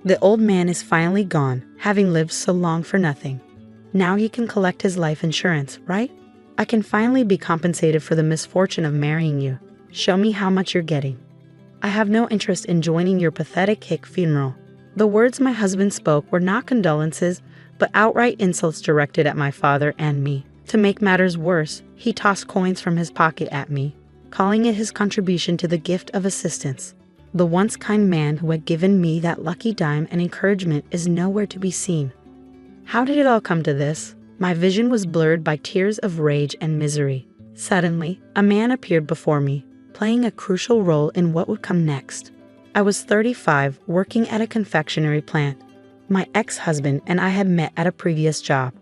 The old man is finally gone, having lived so long for nothing. Now he can collect his life insurance, right? I can finally be compensated for the misfortune of marrying you. Show me how much you're getting. I have no interest in joining your pathetic hick funeral. The words my husband spoke were not condolences, but outright insults directed at my father and me. To make matters worse, he tossed coins from his pocket at me, calling it his contribution to the gift of assistance. The once kind man who had given me that lucky dime and encouragement is nowhere to be seen. How did it all come to this? My vision was blurred by tears of rage and misery. Suddenly, a man appeared before me, playing a crucial role in what would come next. I was 35, working at a confectionery plant. My ex-husband and I had met at a previous job.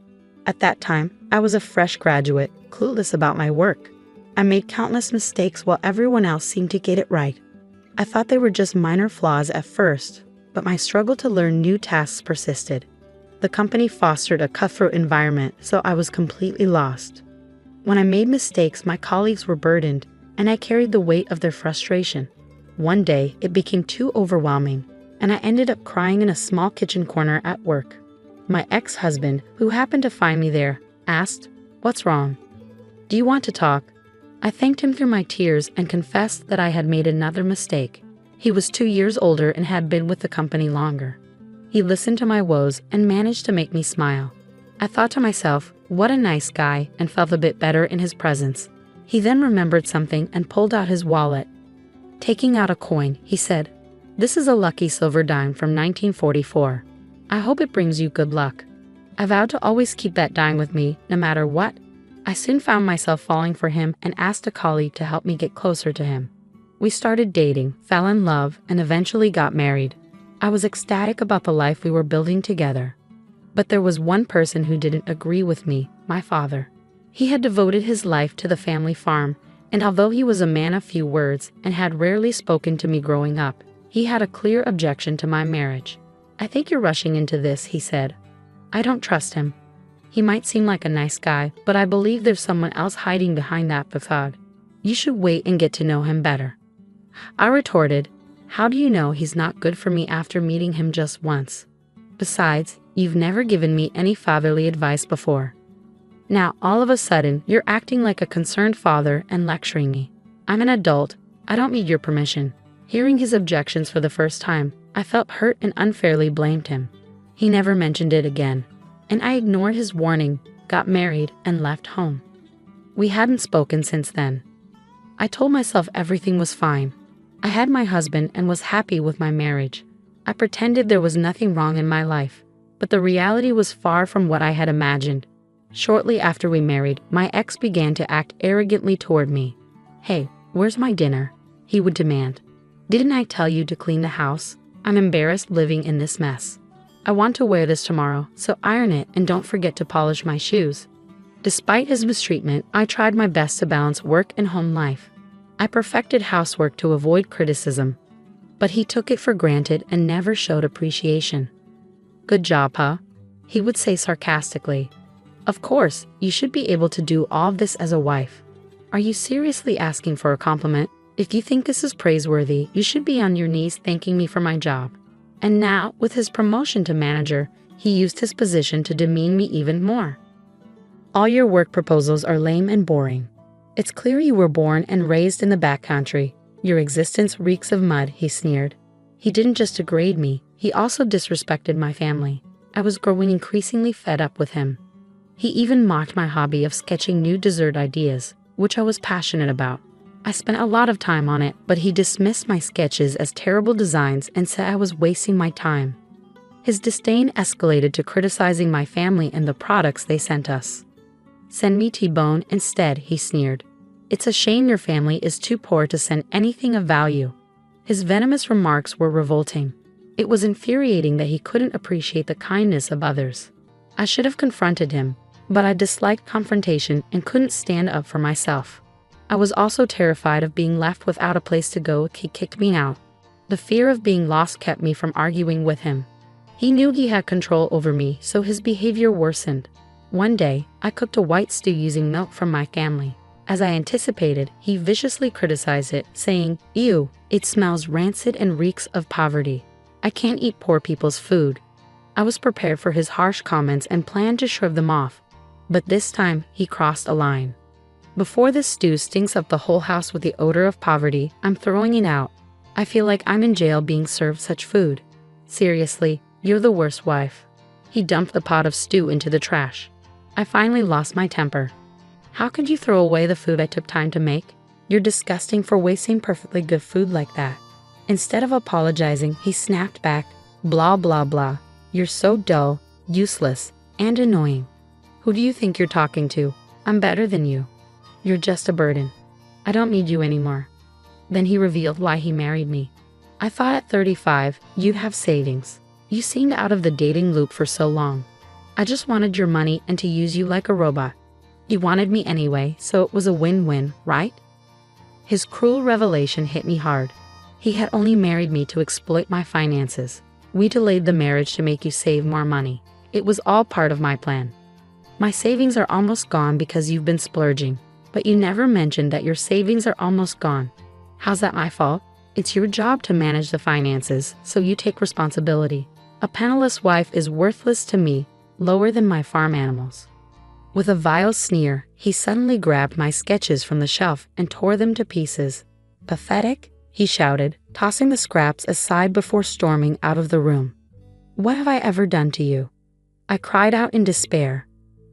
At that time, I was a fresh graduate, clueless about my work. I made countless mistakes while everyone else seemed to get it right. I thought they were just minor flaws at first, but my struggle to learn new tasks persisted. The company fostered a cutthroat environment, so I was completely lost. When I made mistakes, my colleagues were burdened, and I carried the weight of their frustration. One day, it became too overwhelming, and I ended up crying in a small kitchen corner at work. My ex-husband, who happened to find me there, asked, "What's wrong? Do you want to talk?" I thanked him through my tears and confessed that I had made another mistake. He was 2 years older and had been with the company longer. He listened to my woes and managed to make me smile. I thought to myself, what a nice guy, and felt a bit better in his presence. He then remembered something and pulled out his wallet. Taking out a coin, he said, "This is a lucky silver dime from 1944. I hope it brings you good luck." I vowed to always keep that dime with me, no matter what. I soon found myself falling for him and asked a colleague to help me get closer to him. We started dating, fell in love, and eventually got married. I was ecstatic about the life we were building together. But there was one person who didn't agree with me, my father. He had devoted his life to the family farm, and although he was a man of few words and had rarely spoken to me growing up, he had a clear objection to my marriage. "I think you're rushing into this," he said. "I don't trust him. He might seem like a nice guy, but I believe there's someone else hiding behind that facade. You should wait and get to know him better." I retorted, "How do you know he's not good for me after meeting him just once? Besides, you've never given me any fatherly advice before. Now, all of a sudden, you're acting like a concerned father and lecturing me. I'm an adult. I don't need your permission." Hearing his objections for the first time, I felt hurt and unfairly blamed him. He never mentioned it again, and I ignored his warning, got married, and left home. We hadn't spoken since then. I told myself everything was fine. I had my husband and was happy with my marriage. I pretended there was nothing wrong in my life, but the reality was far from what I had imagined. Shortly after we married, my ex began to act arrogantly toward me. "Hey, where's my dinner?" he would demand. "Didn't I tell you to clean the house? I'm embarrassed living in this mess. I want to wear this tomorrow, so iron it and don't forget to polish my shoes." Despite his mistreatment, I tried my best to balance work and home life. I perfected housework to avoid criticism, but he took it for granted and never showed appreciation. "Good job, huh?" he would say sarcastically. "Of course, you should be able to do all of this as a wife. Are you seriously asking for a compliment? If you think this is praiseworthy, you should be on your knees thanking me for my job." And now, with his promotion to manager, he used his position to demean me even more. "All your work proposals are lame and boring. It's clear you were born and raised in the backcountry. Your existence reeks of mud," he sneered. He didn't just degrade me, he also disrespected my family. I was growing increasingly fed up with him. He even mocked my hobby of sketching new dessert ideas, which I was passionate about. I spent a lot of time on it, but he dismissed my sketches as terrible designs and said I was wasting my time. His disdain escalated to criticizing my family and the products they sent us. "Send me T-bone instead," he sneered. "It's a shame your family is too poor to send anything of value." His venomous remarks were revolting. It was infuriating that he couldn't appreciate the kindness of others. I should have confronted him, but I disliked confrontation and couldn't stand up for myself. I was also terrified of being left without a place to go if he kicked me out. The fear of being lost kept me from arguing with him. He knew he had control over me, so his behavior worsened. One day, I cooked a white stew using milk from my family. As I anticipated, he viciously criticized it, saying, "Ew, it smells rancid and reeks of poverty." I can't eat poor people's food. I was prepared for his harsh comments and planned to shrug them off. But this time, he crossed a line. Before this stew stinks up the whole house with the odor of poverty, I'm throwing it out. I feel like I'm in jail being served such food. Seriously, you're the worst wife. He dumped the pot of stew into the trash. I finally lost my temper. How could you throw away the food I took time to make? You're disgusting for wasting perfectly good food like that. Instead of apologizing, he snapped back, blah blah blah. You're so dull, useless, and annoying. Who do you think you're talking to? I'm better than you. You're just a burden. I don't need you anymore. Then he revealed why he married me. I thought at 35, you'd have savings. You seemed out of the dating loop for so long. I just wanted your money and to use you like a robot. You wanted me anyway, so it was a win-win, right? His cruel revelation hit me hard. He had only married me to exploit my finances. We delayed the marriage to make you save more money. It was all part of my plan. My savings are almost gone because you've been splurging, but you never mentioned that your savings are almost gone. How's that my fault? It's your job to manage the finances, so you take responsibility. A penniless wife is worthless to me, lower than my farm animals. With a vile sneer, he suddenly grabbed my sketches from the shelf and tore them to pieces. Pathetic, he shouted, tossing the scraps aside before storming out of the room. What have I ever done to you? I cried out in despair.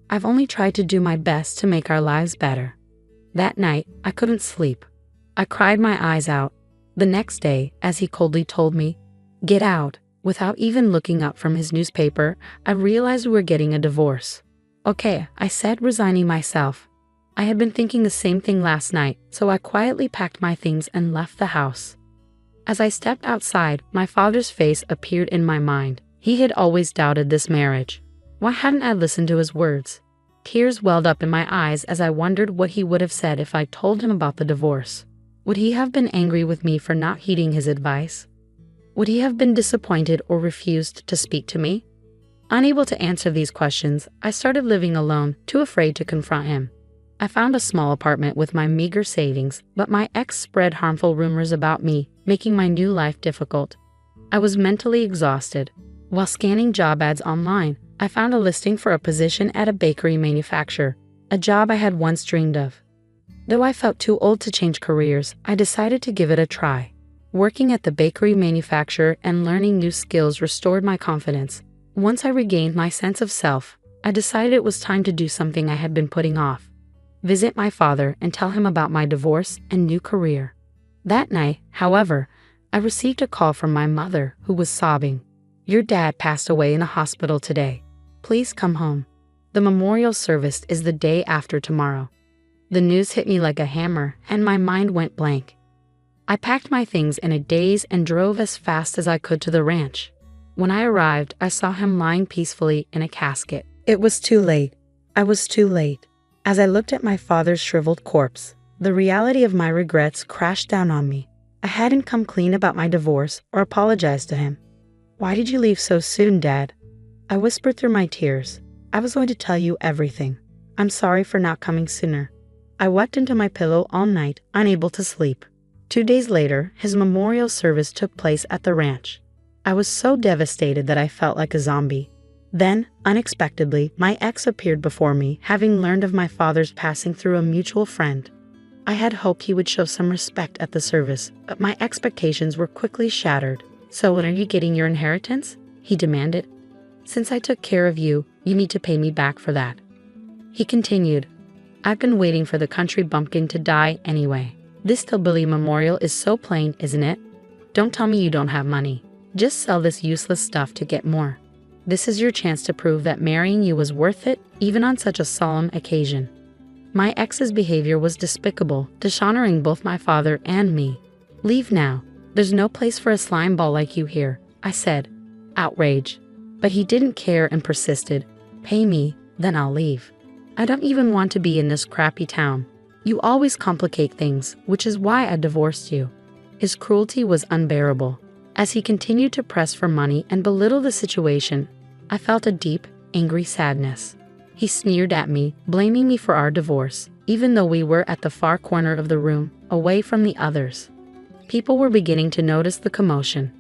I've only tried to do my best to make our lives better. That night, I couldn't sleep. I cried my eyes out. The next day, as he coldly told me, "Get out," without even looking up from his newspaper, I realized we were getting a divorce. Okay, I said, resigning myself. I had been thinking the same thing last night, so I quietly packed my things and left the house. As I stepped outside, my father's face appeared in my mind. He had always doubted this marriage. Why hadn't I listened to his words? Tears welled up in my eyes as I wondered what he would have said if I told him about the divorce. Would he have been angry with me for not heeding his advice? Would he have been disappointed or refused to speak to me? Unable to answer these questions, I started living alone, too afraid to confront him. I found a small apartment with my meager savings, but my ex spread harmful rumors about me, making my new life difficult. I was mentally exhausted. While scanning job ads online, I found a listing for a position at a bakery manufacturer, a job I had once dreamed of. Though I felt too old to change careers, I decided to give it a try. Working at the bakery manufacturer and learning new skills restored my confidence. Once I regained my sense of self, I decided it was time to do something I had been putting off. Visit my father and tell him about my divorce and new career. That night, however, I received a call from my mother, who was sobbing. Your dad passed away in a hospital today. Please come home. The memorial service is the day after tomorrow. The news hit me like a hammer, and my mind went blank. I packed my things in a daze and drove as fast as I could to the ranch. When I arrived, I saw him lying peacefully in a casket. It was too late. I was too late. As I looked at my father's shriveled corpse, the reality of my regrets crashed down on me. I hadn't come clean about my divorce or apologized to him. Why did you leave so soon, Dad? I whispered through my tears. I was going to tell you everything. I'm sorry for not coming sooner. I wept into my pillow all night, unable to sleep. 2 days later, his memorial service took place at the ranch. I was so devastated that I felt like a zombie. Then, unexpectedly, my ex appeared before me, having learned of my father's passing through a mutual friend. I had hoped he would show some respect at the service, but my expectations were quickly shattered. So when are you getting your inheritance? He demanded. Since I took care of you, you need to pay me back for that. He continued. I've been waiting for the country bumpkin to die anyway. This hillbilly memorial is so plain, isn't it? Don't tell me you don't have money. Just sell this useless stuff to get more. This is your chance to prove that marrying you was worth it, even on such a solemn occasion. My ex's behavior was despicable, dishonoring both my father and me. Leave now. There's no place for a slime ball like you here, I said, outraged. But he didn't care and persisted. Pay me, then I'll leave. I don't even want to be in this crappy town. You always complicate things, which is why I divorced you. His cruelty was unbearable. As he continued to press for money and belittle the situation, I felt a deep, angry sadness. He sneered at me, blaming me for our divorce, even though we were at the far corner of the room, away from the others. People were beginning to notice the commotion.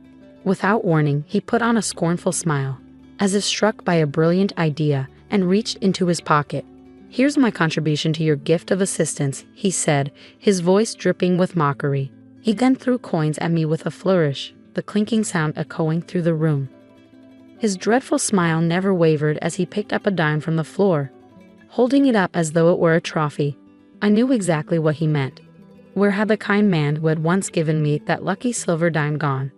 Without warning, he put on a scornful smile, as if struck by a brilliant idea, and reached into his pocket. "Here's my contribution to your gift of assistance," he said, his voice dripping with mockery. He then threw coins at me with a flourish, the clinking sound echoing through the room. His dreadful smile never wavered as he picked up a dime from the floor, holding it up as though it were a trophy. I knew exactly what he meant. Where had the kind man who had once given me that lucky silver dime gone?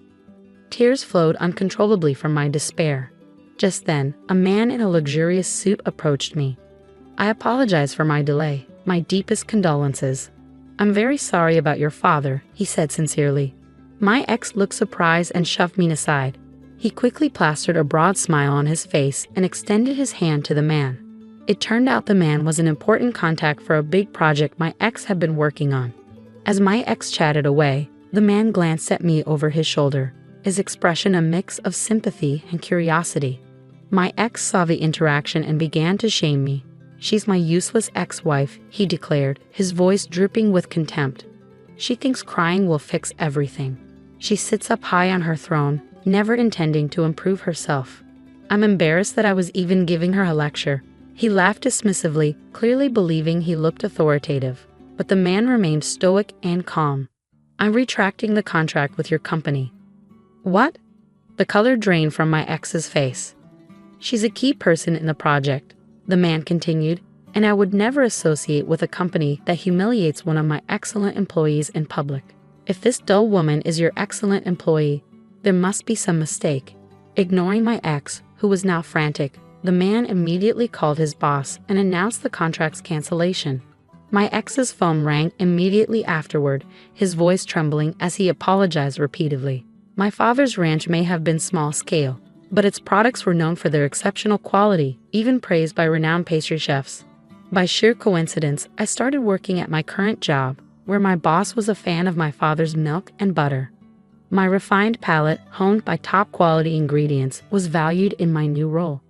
Tears flowed uncontrollably from my despair. Just then, a man in a luxurious suit approached me. "I apologize for my delay. My deepest condolences. I'm very sorry about your father," he said sincerely. My ex looked surprised and shoved me aside. He quickly plastered a broad smile on his face and extended his hand to the man. It turned out the man was an important contact for a big project my ex had been working on. As my ex chatted away, the man glanced at me over his shoulder, his expression a mix of sympathy and curiosity. My ex saw the interaction and began to shame me. "She's my useless ex-wife," he declared, his voice dripping with contempt. "She thinks crying will fix everything. She sits up high on her throne, never intending to improve herself." I'm embarrassed that I was even giving her a lecture. He laughed dismissively, clearly believing he looked authoritative. But the man remained stoic and calm. "I'm retracting the contract with your company." "What?" The color drained from my ex's face. "She's a key person in the project," the man continued, "and I would never associate with a company that humiliates one of my excellent employees in public. If this dull woman is your excellent employee, there must be some mistake." Ignoring my ex, who was now frantic, the man immediately called his boss and announced the contract's cancellation. My ex's phone rang immediately afterward, his voice trembling as he apologized repeatedly. My father's ranch may have been small scale, but its products were known for their exceptional quality, even praised by renowned pastry chefs. By sheer coincidence, I started working at my current job, where my boss was a fan of my father's milk and butter. My refined palate, honed by top-quality ingredients, was valued in my new role.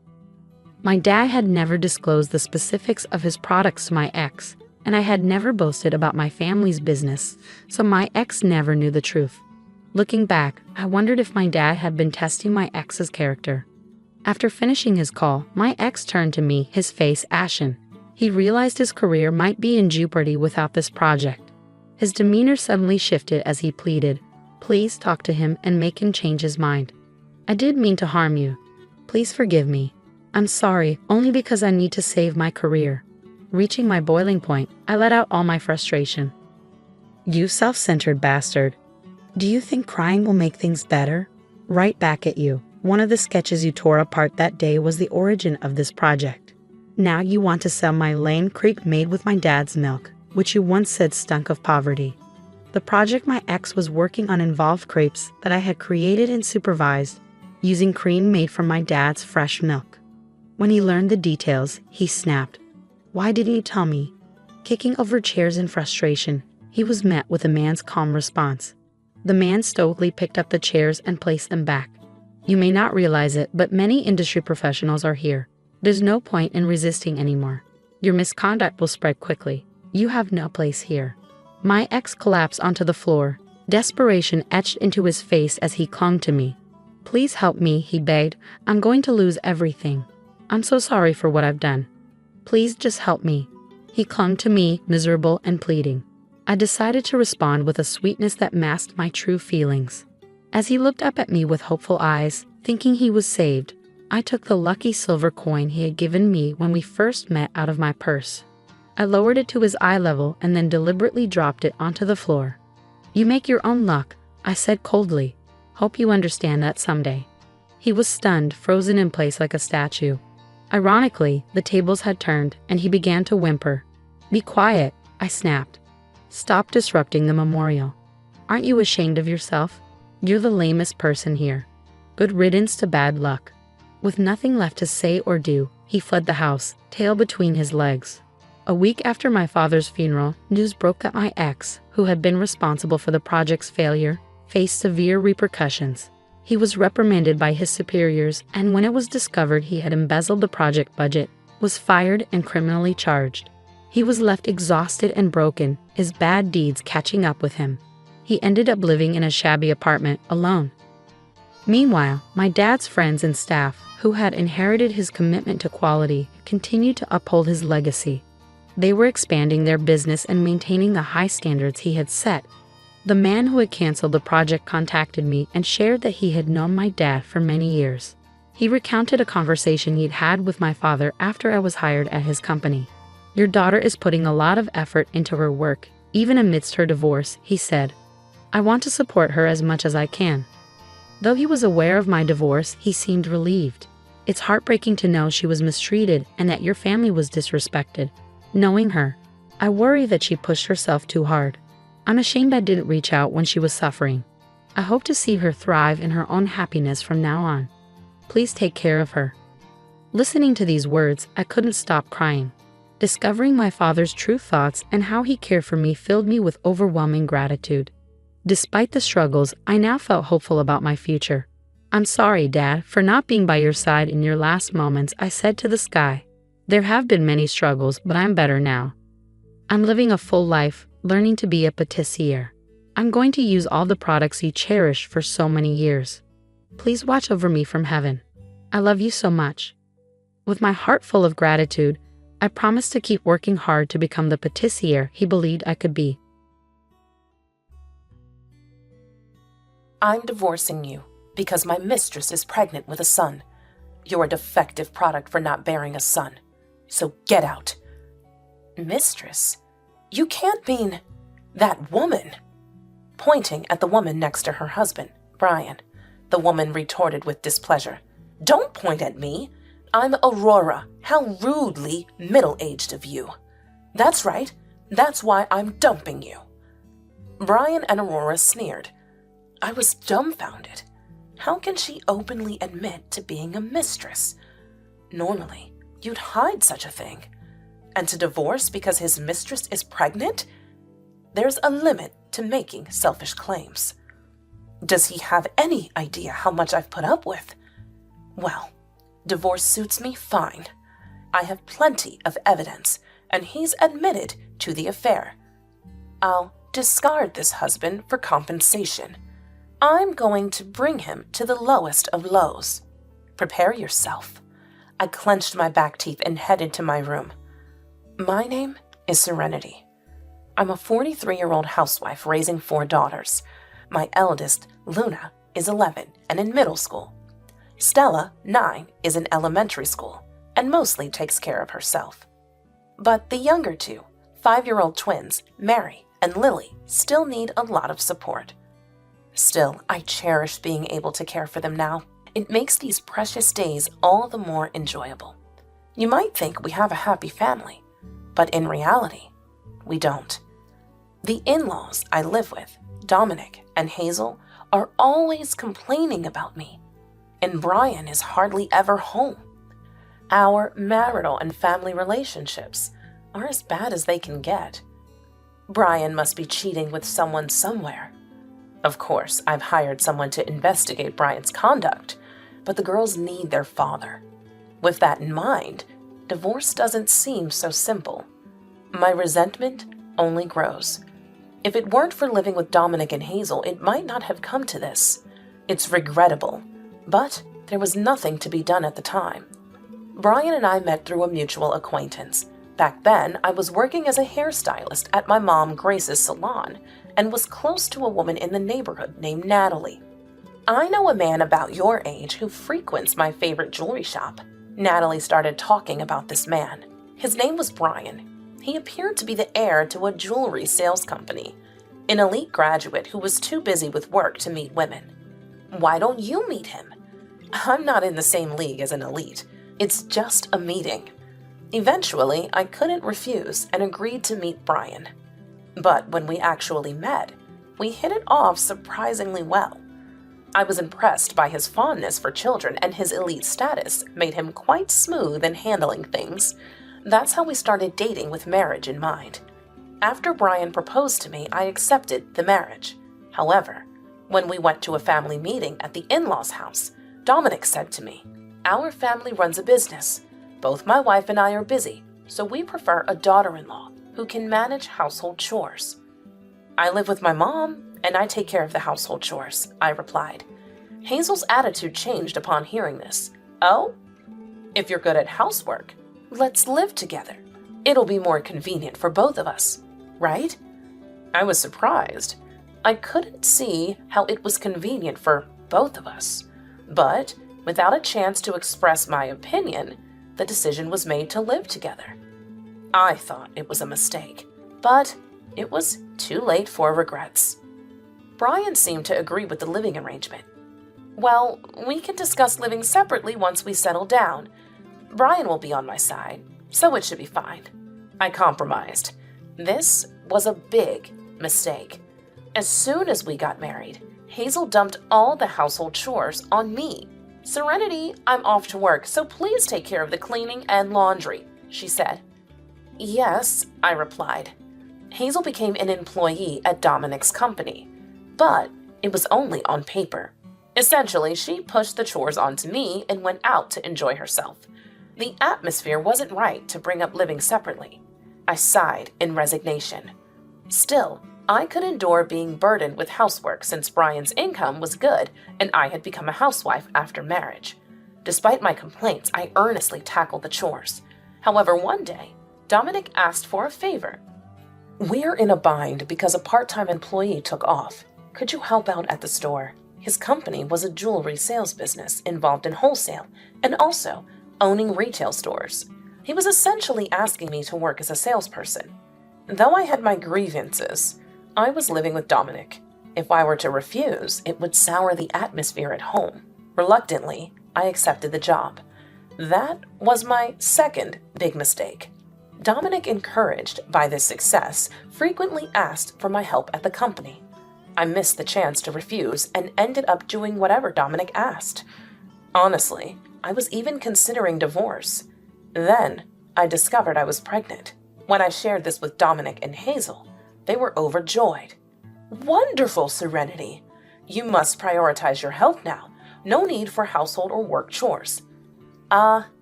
My dad had never disclosed the specifics of his products to my ex, and I had never boasted about my family's business, so my ex never knew the truth. Looking back, I wondered if my dad had been testing my ex's character. After finishing his call, my ex turned to me, his face ashen. He realized his career might be in jeopardy without this project. His demeanor suddenly shifted as he pleaded, "Please talk to him and make him change his mind. I did mean to harm you. Please forgive me. I'm sorry, only because I need to save my career." Reaching my boiling point, I let out all my frustration. "You self-centered bastard. Do you think crying will make things better?" Right back at you. "One of the sketches you tore apart that day was the origin of this project. Now you want to sell my lame crepe made with my dad's milk, which you once said stunk of poverty." The project my ex was working on involved crepes that I had created and supervised, using cream made from my dad's fresh milk. When he learned the details, he snapped. "Why didn't you tell me?" Kicking over chairs in frustration, he was met with a man's calm response. The man stoically picked up the chairs and placed them back. "You may not realize it, but many industry professionals are here. There's no point in resisting anymore. Your misconduct will spread quickly. You have no place here." My ex collapsed onto the floor, desperation etched into his face as he clung to me. "Please help me," he begged. "I'm going to lose everything. I'm so sorry for what I've done. Please just help me." He clung to me, miserable and pleading. I decided to respond with a sweetness that masked my true feelings. As he looked up at me with hopeful eyes, thinking he was saved, I took the lucky silver coin he had given me when we first met out of my purse. I lowered it to his eye level and then deliberately dropped it onto the floor. "You make your own luck," I said coldly. "Hope you understand that someday." He was stunned, frozen in place like a statue. Ironically, the tables had turned, and he began to whimper. "Be quiet," I snapped. "Stop disrupting the memorial. Aren't you ashamed of yourself? You're the lamest person here. Good riddance to bad luck." With nothing left to say or do, he fled the house, tail between his legs. A week after my father's funeral, news broke that my ex, who had been responsible for the project's failure, faced severe repercussions. He was reprimanded by his superiors, and when it was discovered he had embezzled the project budget, was fired and criminally charged. He was left exhausted and broken, his bad deeds catching up with him. He ended up living in a shabby apartment, alone. Meanwhile, my dad's friends and staff, who had inherited his commitment to quality, continued to uphold his legacy. They were expanding their business and maintaining the high standards he had set. The man who had canceled the project contacted me and shared that he had known my dad for many years. He recounted a conversation he'd had with my father after I was hired at his company. "Your daughter is putting a lot of effort into her work, even amidst her divorce," he said. "I want to support her as much as I can." Though he was aware of my divorce, he seemed relieved. "It's heartbreaking to know she was mistreated and that your family was disrespected. Knowing her, I worry that she pushed herself too hard. I'm ashamed I didn't reach out when she was suffering. I hope to see her thrive in her own happiness from now on. Please take care of her." Listening to these words, I couldn't stop crying. Discovering my father's true thoughts and how he cared for me filled me with overwhelming gratitude. Despite the struggles, I now felt hopeful about my future. "I'm sorry, Dad, for not being by your side in your last moments," I said to the sky. "There have been many struggles, but I'm better now. I'm living a full life, learning to be a patissier. I'm going to use all the products you cherished for so many years. Please watch over me from heaven. I love you so much." With my heart full of gratitude, I promised to keep working hard to become the patissier he believed I could be. "I'm divorcing you because my mistress is pregnant with a son. You're a defective product for not bearing a son. So get out." "Mistress? You can't mean that woman." Pointing at the woman next to her husband, Brian, the woman retorted with displeasure. "Don't point at me. I'm Aurora. How rudely middle-aged of you." "That's right. That's why I'm dumping you." Brian and Aurora sneered. I was dumbfounded. How can she openly admit to being a mistress? Normally, you'd hide such a thing. And to divorce because his mistress is pregnant? There's a limit to making selfish claims. Does he have any idea how much I've put up with? Well, divorce suits me fine. I have plenty of evidence, and he's admitted to the affair. I'll discard this husband for compensation. I'm going to bring him to the lowest of lows. Prepare yourself. I clenched my back teeth and headed to my room. My name is Serenity. I'm a 43-year-old housewife raising 4 daughters. My eldest, Luna, is 11 and in middle school. Stella, 9, is in elementary school and mostly takes care of herself. But the younger 2, 5-year-old twins, Mary and Lily, still need a lot of support. Still, I cherish being able to care for them now. It makes these precious days all the more enjoyable. You might think we have a happy family, but in reality, we don't. The in-laws I live with, Dominic and Hazel, are always complaining about me, and Brian is hardly ever home. Our marital and family relationships are as bad as they can get. Brian must be cheating with someone somewhere. Of course, I've hired someone to investigate Brian's conduct, but the girls need their father. With that in mind, divorce doesn't seem so simple. My resentment only grows. If it weren't for living with Dominic and Hazel, it might not have come to this. It's regrettable, but there was nothing to be done at the time. Brian and I met through a mutual acquaintance. Back then, I was working as a hairstylist at my mom Grace's salon and was close to a woman in the neighborhood named Natalie. I know a man about your age who frequents my favorite jewelry shop. Natalie started talking about this man. His name was Brian. He appeared to be the heir to a jewelry sales company, an elite graduate who was too busy with work to meet women. Why don't you meet him? I'm not in the same league as an elite. It's just a meeting. Eventually, I couldn't refuse and agreed to meet Brian. But when we actually met, we hit it off surprisingly well. I was impressed by his fondness for children, and his elite status made him quite smooth in handling things. That's how we started dating with marriage in mind. After Brian proposed to me, I accepted the marriage. However, when we went to a family meeting at the in-laws' house, Dominic said to me, "Our family runs a business. Both my wife and I are busy, so we prefer a daughter-in-law who can manage household chores." "I live with my mom, and I take care of the household chores," I replied. Hazel's attitude changed upon hearing this. Oh? If you're good at housework, let's live together. It'll be more convenient for both of us, right? I was surprised. I couldn't see how it was convenient for both of us. But without a chance to express my opinion, the decision was made to live together. I thought it was a mistake, but it was too late for regrets. Brian seemed to agree with the living arrangement. Well, we can discuss living separately once we settle down. Brian will be on my side, so it should be fine. I compromised. This was a big mistake. As soon as we got married, Hazel dumped all the household chores on me. Serenity, I'm off to work, so please take care of the cleaning and laundry, she said. Yes, I replied. Hazel became an employee at Dominic's company, but it was only on paper. Essentially, she pushed the chores onto me and went out to enjoy herself. The atmosphere wasn't right to bring up living separately. I sighed in resignation. Still, I could endure being burdened with housework since Brian's income was good and I had become a housewife after marriage. Despite my complaints, I earnestly tackled the chores. However, one day, Dominic asked for a favor. We're in a bind because a part-time employee took off. Could you help out at the store? His company was a jewelry sales business involved in wholesale and also owning retail stores. He was essentially asking me to work as a salesperson. Though I had my grievances, I was living with Dominic. If I were to refuse, it would sour the atmosphere at home. Reluctantly, I accepted the job. That was my second big mistake. Dominic, encouraged by this success, frequently asked for my help at the company. I missed the chance to refuse and ended up doing whatever Dominic asked. Honestly, I was even considering divorce. Then, I discovered I was pregnant. When I shared this with Dominic and Hazel, they were overjoyed. Wonderful, Serenity! You must prioritize your health now. No need for household or work chores.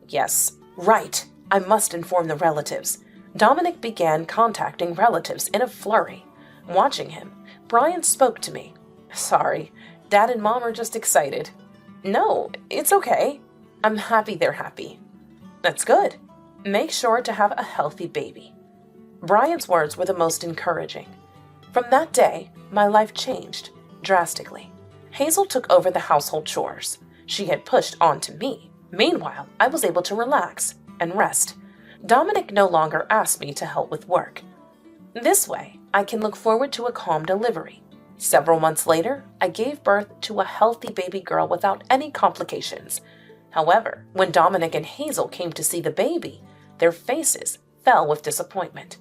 Yes, right. I must inform the relatives. Dominic began contacting relatives in a flurry. Watching him, Brian spoke to me. Sorry, Dad and Mom are just excited. No, it's okay. I'm happy they're happy. That's good. Make sure to have a healthy baby. Brian's words were the most encouraging. From that day, my life changed drastically. Hazel took over the household chores she had pushed onto me. Meanwhile, I was able to relax and rest. Dominic no longer asked me to help with work. This way, I can look forward to a calm delivery. Several months later, I gave birth to a healthy baby girl without any complications. However, when Dominic and Hazel came to see the baby, their faces fell with disappointment.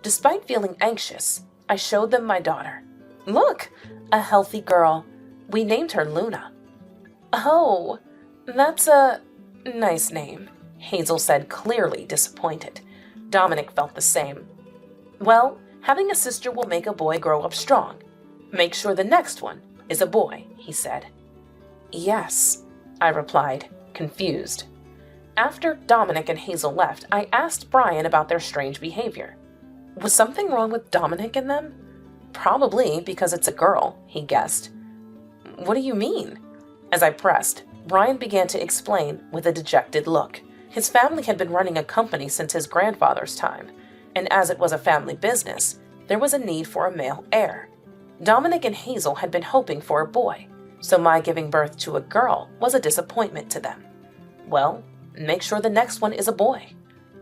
Despite feeling anxious, I showed them my daughter. Look, a healthy girl. We named her Luna. Oh, that's a nice name, Hazel said, clearly disappointed. Dominic felt the same. Well, having a sister will make a boy grow up strong. Make sure the next one is a boy, he said. Yes, I replied, confused. After Dominic and Hazel left, I asked Brian about their strange behavior. Was something wrong with Dominic and them? Probably because it's a girl, he guessed. What do you mean? As I pressed, Brian began to explain with a dejected look. His family had been running a company since his grandfather's time, and as it was a family business, there was a need for a male heir. Dominic and Hazel had been hoping for a boy, so my giving birth to a girl was a disappointment to them. Well, make sure the next one is a boy,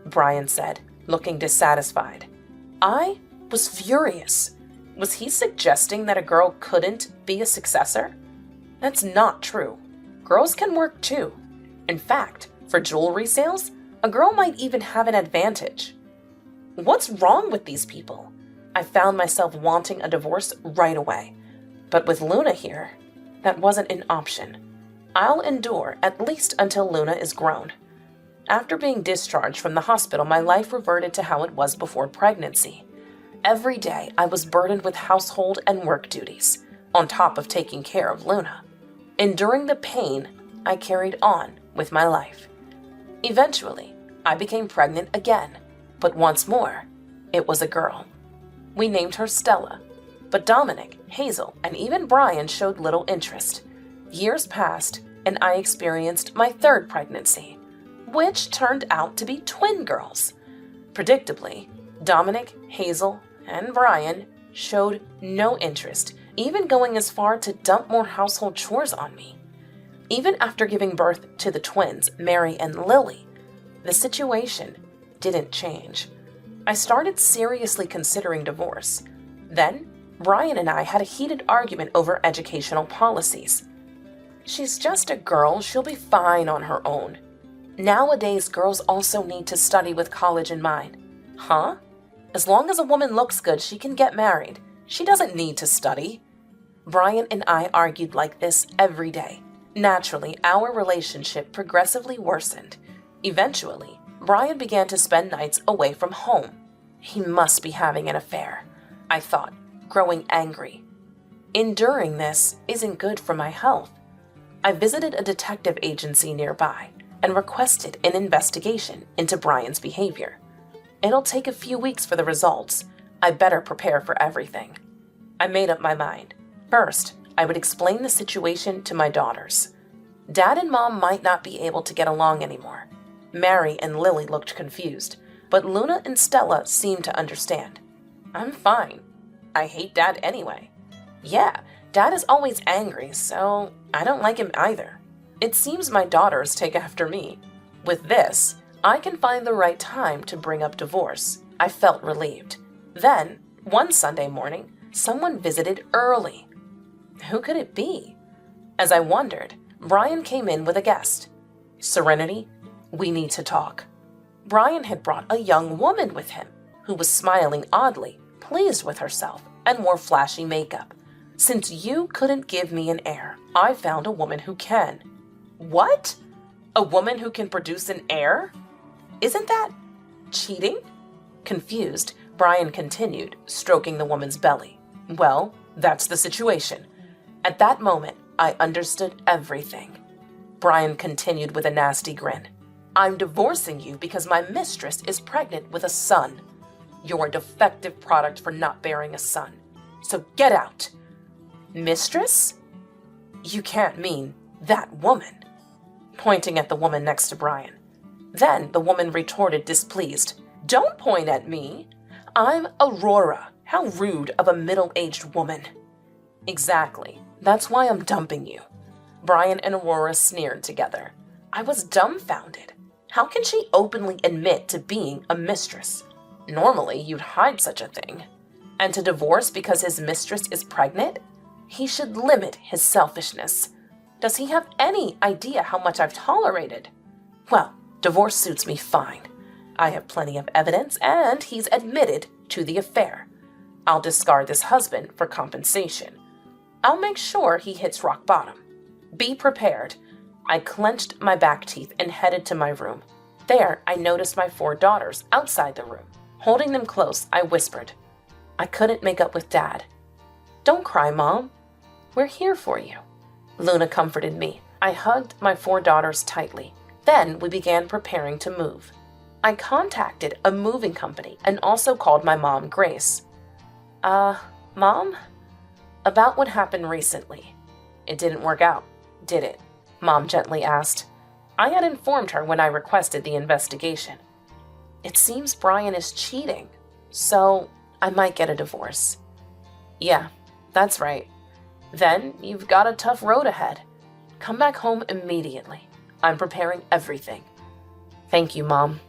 Brian said, looking dissatisfied. I was furious. Was he suggesting that a girl couldn't be a successor? That's not true. Girls can work too. In fact, for jewelry sales, a girl might even have an advantage. What's wrong with these people? I found myself wanting a divorce right away. But with Luna here, that wasn't an option. I'll endure at least until Luna is grown. After being discharged from the hospital, my life reverted to how it was before pregnancy. Every day, I was burdened with household and work duties, on top of taking care of Luna. Enduring the pain, I carried on with my life. Eventually, I became pregnant again, but once more, it was a girl. We named her Stella, but Dominic, Hazel, and even Brian showed little interest. Years passed, and I experienced my third pregnancy, which turned out to be twin girls. Predictably, Dominic, Hazel, and Brian showed no interest, even going as far to dump more household chores on me. Even after giving birth to the twins, Mary and Lily, the situation didn't change. I started seriously considering divorce. Then, Brian and I had a heated argument over educational policies. She's just a girl, she'll be fine on her own. Nowadays, girls also need to study with college in mind. Huh? As long as a woman looks good, she can get married. She doesn't need to study. Brian and I argued like this every day. Naturally, our relationship progressively worsened. Eventually, Brian began to spend nights away from home. He must be having an affair, I thought, growing angry. Enduring this isn't good for my health. I visited a detective agency nearby and requested an investigation into Brian's behavior. It'll take a few weeks for the results. I better prepare for everything. I made up my mind. First, I would explain the situation to my daughters. Dad and Mom might not be able to get along anymore. Mary and Lily looked confused, but Luna and Stella seemed to understand. I'm fine. I hate Dad anyway. Yeah, Dad is always angry, so I don't like him either. It seems my daughters take after me. With this, I can find the right time to bring up divorce. I felt relieved. Then, one Sunday morning, someone visited early. Who could it be? As I wondered, Brian came in with a guest. Serenity, we need to talk. Brian had brought a young woman with him who was smiling oddly, pleased with herself, and wore flashy makeup. Since you couldn't give me an heir, I found a woman who can. What? A woman who can produce an heir? Isn't that cheating? Confused, Brian continued, stroking the woman's belly. Well, that's the situation. At that moment, I understood everything. Brian continued with a nasty grin. I'm divorcing you because my mistress is pregnant with a son. You're a defective product for not bearing a son. So get out. Mistress? You can't mean that woman. Pointing at the woman next to Brian. Then the woman retorted, displeased. Don't point at me. I'm Aurora. How rude of a middle-aged woman. Exactly. That's why I'm dumping you. Brian and Aurora sneered together. I was dumbfounded. How can she openly admit to being a mistress? Normally, you'd hide such a thing. And to divorce because his mistress is pregnant? He should limit his selfishness. Does he have any idea how much I've tolerated? Well, divorce suits me fine. I have plenty of evidence, and he's admitted to the affair. I'll discard this husband for compensation. I'll make sure he hits rock bottom. Be prepared. I clenched my back teeth and headed to my room. There, I noticed my 4 daughters outside the room. Holding them close, I whispered. I couldn't make up with Dad. Don't cry, Mom. We're here for you. Luna comforted me. I hugged my 4 daughters tightly. Then we began preparing to move. I contacted a moving company and also called my mom, Grace. Mom? About what happened recently. It didn't work out, did it? Mom gently asked. I had informed her when I requested the investigation. It seems Brian is cheating, so I might get a divorce. Yeah, that's right. Then you've got a tough road ahead. Come back home immediately. I'm preparing everything. Thank you, Mom.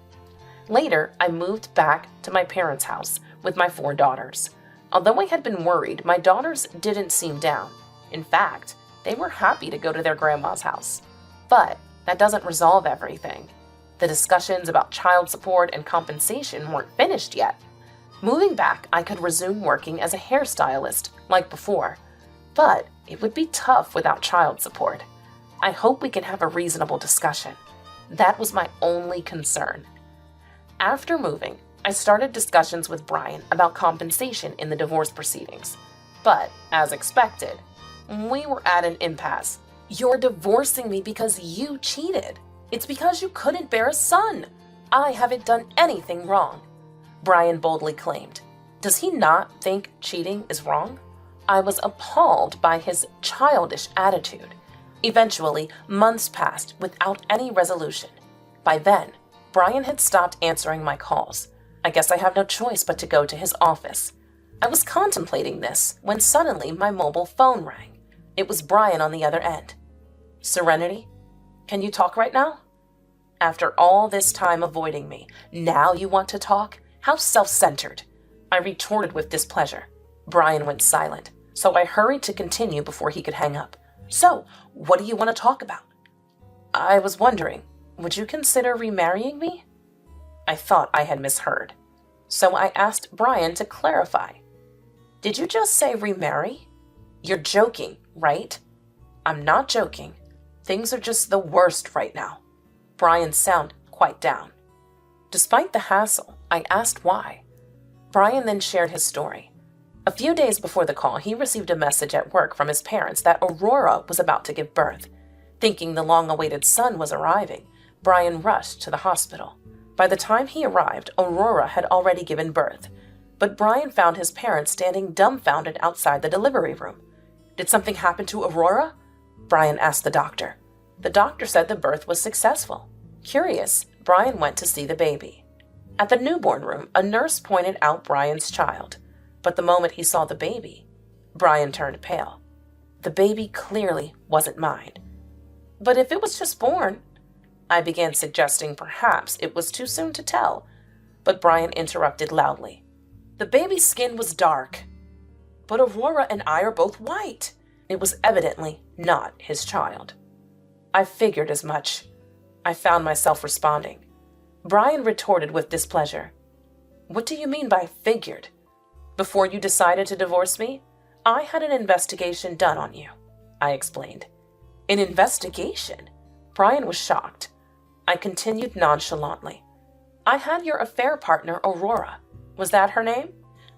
Later, I moved back to my parents' house with my 4 daughters. Although I had been worried, my daughters didn't seem down. In fact, they were happy to go to their grandma's house. But that doesn't resolve everything. The discussions about child support and compensation weren't finished yet. Moving back, I could resume working as a hairstylist like before. But it would be tough without child support. I hope we can have a reasonable discussion. That was my only concern. After moving, I started discussions with Brian about compensation in the divorce proceedings. But, as expected, we were at an impasse. You're divorcing me because you cheated. It's because you couldn't bear a son. I haven't done anything wrong, Brian boldly claimed. Does he not think cheating is wrong? I was appalled by his childish attitude. Eventually, months passed without any resolution. By then, Brian had stopped answering my calls. I guess I have no choice but to go to his office. I was contemplating this when suddenly my mobile phone rang. It was Brian on the other end. "Serenity, can you talk right now?" "After all this time avoiding me, now you want to talk? How self-centered." I retorted with displeasure. Brian went silent, so I hurried to continue before he could hang up. "So, what do you want to talk about?" "I was wondering, would you consider remarrying me?" I thought I had misheard, so I asked Brian to clarify. "Did you just say remarry? You're joking, right?" "I'm not joking. Things are just the worst right now." Brian sounded quite down. Despite the hassle, I asked why. Brian then shared his story. A few days before the call, he received a message at work from his parents that Aurora was about to give birth. Thinking the long-awaited son was arriving, Brian rushed to the hospital. By the time he arrived, Aurora had already given birth, but Brian found his parents standing dumbfounded outside the delivery room. "Did something happen to Aurora?" Brian asked the doctor. The doctor said the birth was successful. Curious, Brian went to see the baby. At the newborn room, a nurse pointed out Brian's child, but the moment he saw the baby, Brian turned pale. The baby clearly wasn't mine. "But if it was just born," I began suggesting perhaps it was too soon to tell, but Brian interrupted loudly. "The baby's skin was dark, but Aurora and I are both white." It was evidently not his child. I figured as much. I found myself responding. Brian retorted with displeasure. "What do you mean by figured? Before you decided to divorce me, I had an investigation done on you," I explained. "An investigation?" Brian was shocked. I continued nonchalantly. "I had your affair partner, Aurora. Was that her name?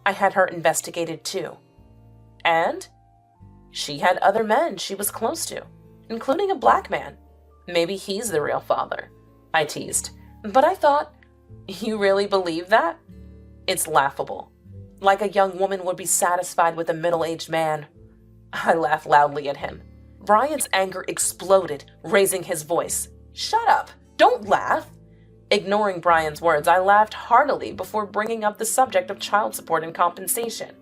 I had her investigated too." "And?" "She had other men she was close to, including a black man. Maybe he's the real father," I teased. "But I thought—" "You really believe that?" "It's laughable. Like a young woman would be satisfied with a middle-aged man." I laughed loudly at him. Brian's anger exploded, raising his voice. "Shut up! Don't laugh!" Ignoring Brian's words, I laughed heartily before bringing up the subject of child support and compensation.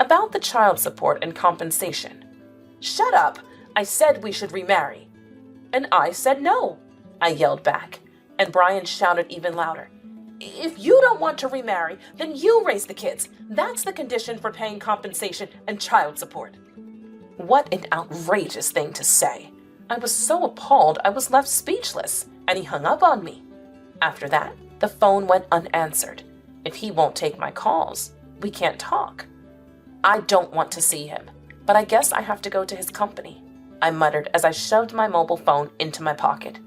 "About the child support and compensation." "Shut up! I said we should remarry." "And I said no," I yelled back, and Brian shouted even louder. "If you don't want to remarry, then you raise the kids. That's the condition for paying compensation and child support." What an outrageous thing to say. I was so appalled I was left speechless, and he hung up on me. After that, the phone went unanswered. If he won't take my calls, we can't talk. I don't want to see him, but I guess I have to go to his company, I muttered as I shoved my mobile phone into my pocket.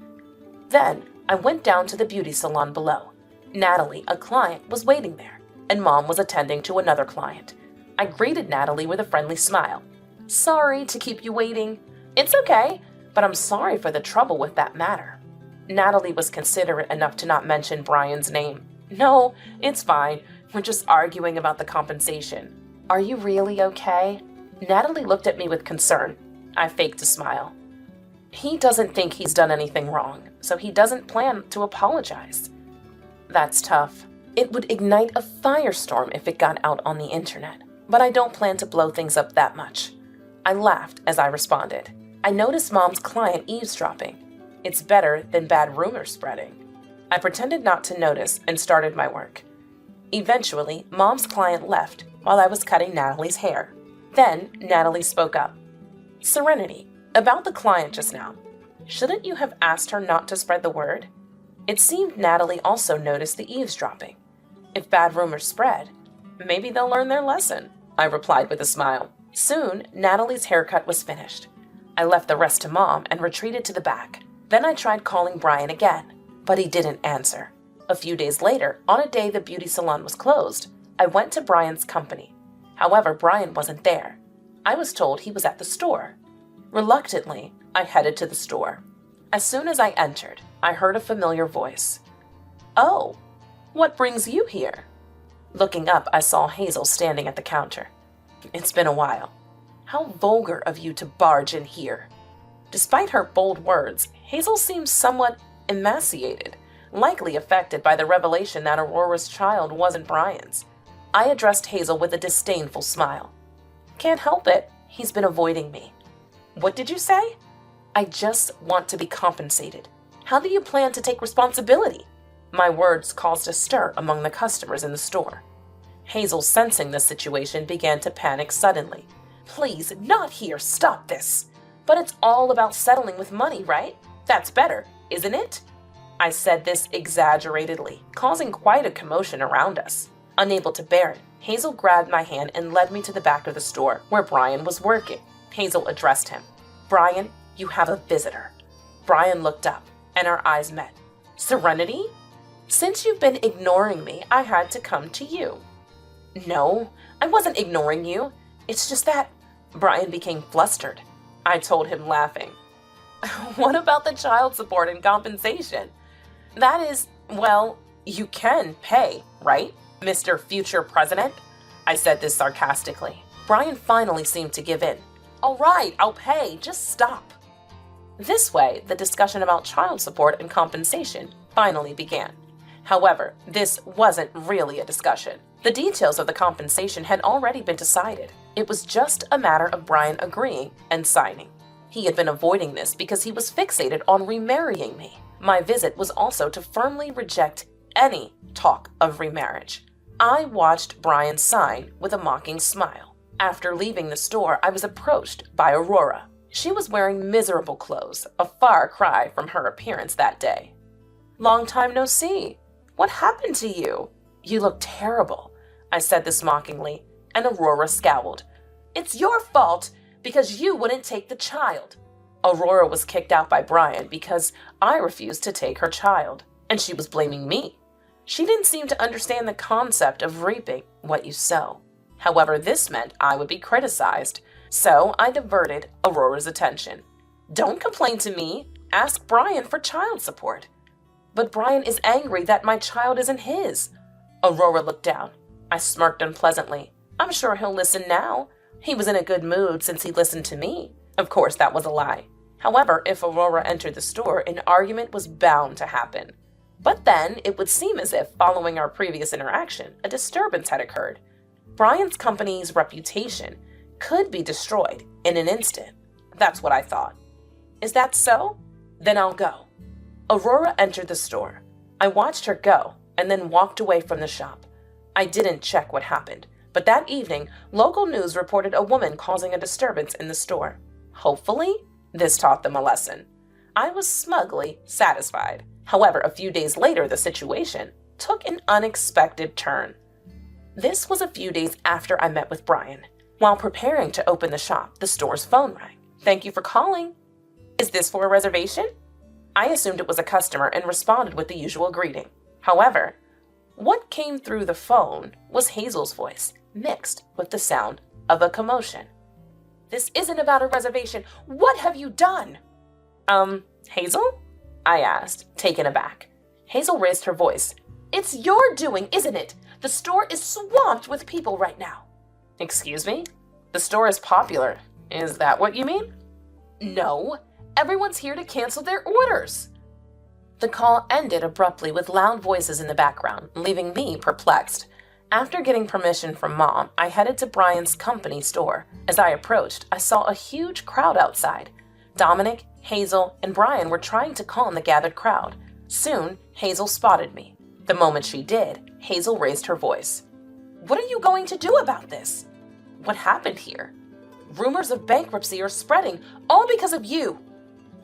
Then I went down to the beauty salon below. Natalie, a client, was waiting there, and Mom was attending to another client. I greeted Natalie with a friendly smile. "Sorry to keep you waiting." "It's okay, but I'm sorry for the trouble with that matter." Natalie was considerate enough to not mention Brian's name. "No, it's fine. We're just arguing about the compensation." "Are you really okay?" Natalie looked at me with concern. I faked a smile. "He doesn't think he's done anything wrong, so he doesn't plan to apologize." "That's tough. It would ignite a firestorm if it got out on the internet, but I don't plan to blow things up that much." I laughed as I responded. "I noticed Mom's client eavesdropping. It's better than bad rumors spreading." I pretended not to notice and started my work. Eventually, Mom's client left while I was cutting Natalie's hair. Then Natalie spoke up. "Serenity, about the client just now. Shouldn't you have asked her not to spread the word?" It seemed Natalie also noticed the eavesdropping. "If bad rumors spread, maybe they'll learn their lesson," I replied with a smile. Soon, Natalie's haircut was finished. I left the rest to Mom and retreated to the back. Then I tried calling Brian again, but he didn't answer. A few days later, on a day the beauty salon was closed, I went to Brian's company. However, Brian wasn't there. I was told he was at the store. Reluctantly, I headed to the store. As soon as I entered, I heard a familiar voice. "Oh, what brings you here?" Looking up, I saw Hazel standing at the counter. "It's been a while. How vulgar of you to barge in here." Despite her bold words, Hazel seemed somewhat emaciated, likely affected by the revelation that Aurora's child wasn't Brian's. I addressed Hazel with a disdainful smile. Can't help it, he's been avoiding me. What did you say? I just want to be compensated. How do you plan to take responsibility? My words caused a stir among the customers in the store. Hazel, sensing the situation, began to panic suddenly. Please, not here, stop this. But it's all about settling with money, right? That's better, isn't it? I said this exaggeratedly, causing quite a commotion around us. Unable to bear it, Hazel grabbed my hand and led me to the back of the store where Brian was working. Hazel addressed him. Brian, you have a visitor. Brian looked up, and our eyes met. Serenity? Since you've been ignoring me, I had to come to you. No, I wasn't ignoring you. It's just that... Brian became flustered. I told him, laughing. What about the child support and compensation? That is, well, you can pay, right, Mr. Future President? I said this sarcastically. Brian finally seemed to give in. All right, I'll pay. Just stop. This way, the discussion about child support and compensation finally began. However, this wasn't really a discussion. The details of the compensation had already been decided. It was just a matter of Brian agreeing and signing. He had been avoiding this because he was fixated on remarrying me. My visit was also to firmly reject any talk of remarriage. I watched Brian sign with a mocking smile. After leaving the store, I was approached by Aurora. She was wearing miserable clothes, a far cry from her appearance that day. Long time no see. What happened to you? You look terrible. I said this mockingly, and Aurora scowled. It's your fault because you wouldn't take the child. Aurora was kicked out by Brian because I refused to take her child, and she was blaming me. She didn't seem to understand the concept of reaping what you sow. However, this meant I would be criticized, so I diverted Aurora's attention. Don't complain to me. Ask Brian for child support. But Brian is angry that my child isn't his. Aurora looked down. I smirked unpleasantly. I'm sure he'll listen now. He was in a good mood since he listened to me. Of course, that was a lie. However, if Aurora entered the store, an argument was bound to happen. But then, it would seem as if, following our previous interaction, a disturbance had occurred. Brian's company's reputation could be destroyed in an instant. That's what I thought. Is that so? Then I'll go. Aurora entered the store. I watched her go and then walked away from the shop. I didn't check what happened, but that evening, local news reported a woman causing a disturbance in the store. Hopefully, this taught them a lesson. I was smugly satisfied. However, a few days later, the situation took an unexpected turn. This was a few days after I met with Brian. While preparing to open the shop, the store's phone rang. Thank you for calling. Is this for a reservation? I assumed it was a customer and responded with the usual greeting. However, what came through the phone was Hazel's voice, mixed with the sound of a commotion. This isn't about a reservation. What have you done? Hazel? I asked, taken aback. Hazel raised her voice. It's your doing, isn't it? The store is swamped with people right now. Excuse me? The store is popular. Is that what you mean? No. Everyone's here to cancel their orders. The call ended abruptly with loud voices in the background, leaving me perplexed. After getting permission from Mom, I headed to Brian's company store. As I approached, I saw a huge crowd outside. Dominic, Hazel, and Brian were trying to calm the gathered crowd. Soon, Hazel spotted me. The moment she did, Hazel raised her voice. What are you going to do about this? What happened here? Rumors of bankruptcy are spreading, all because of you.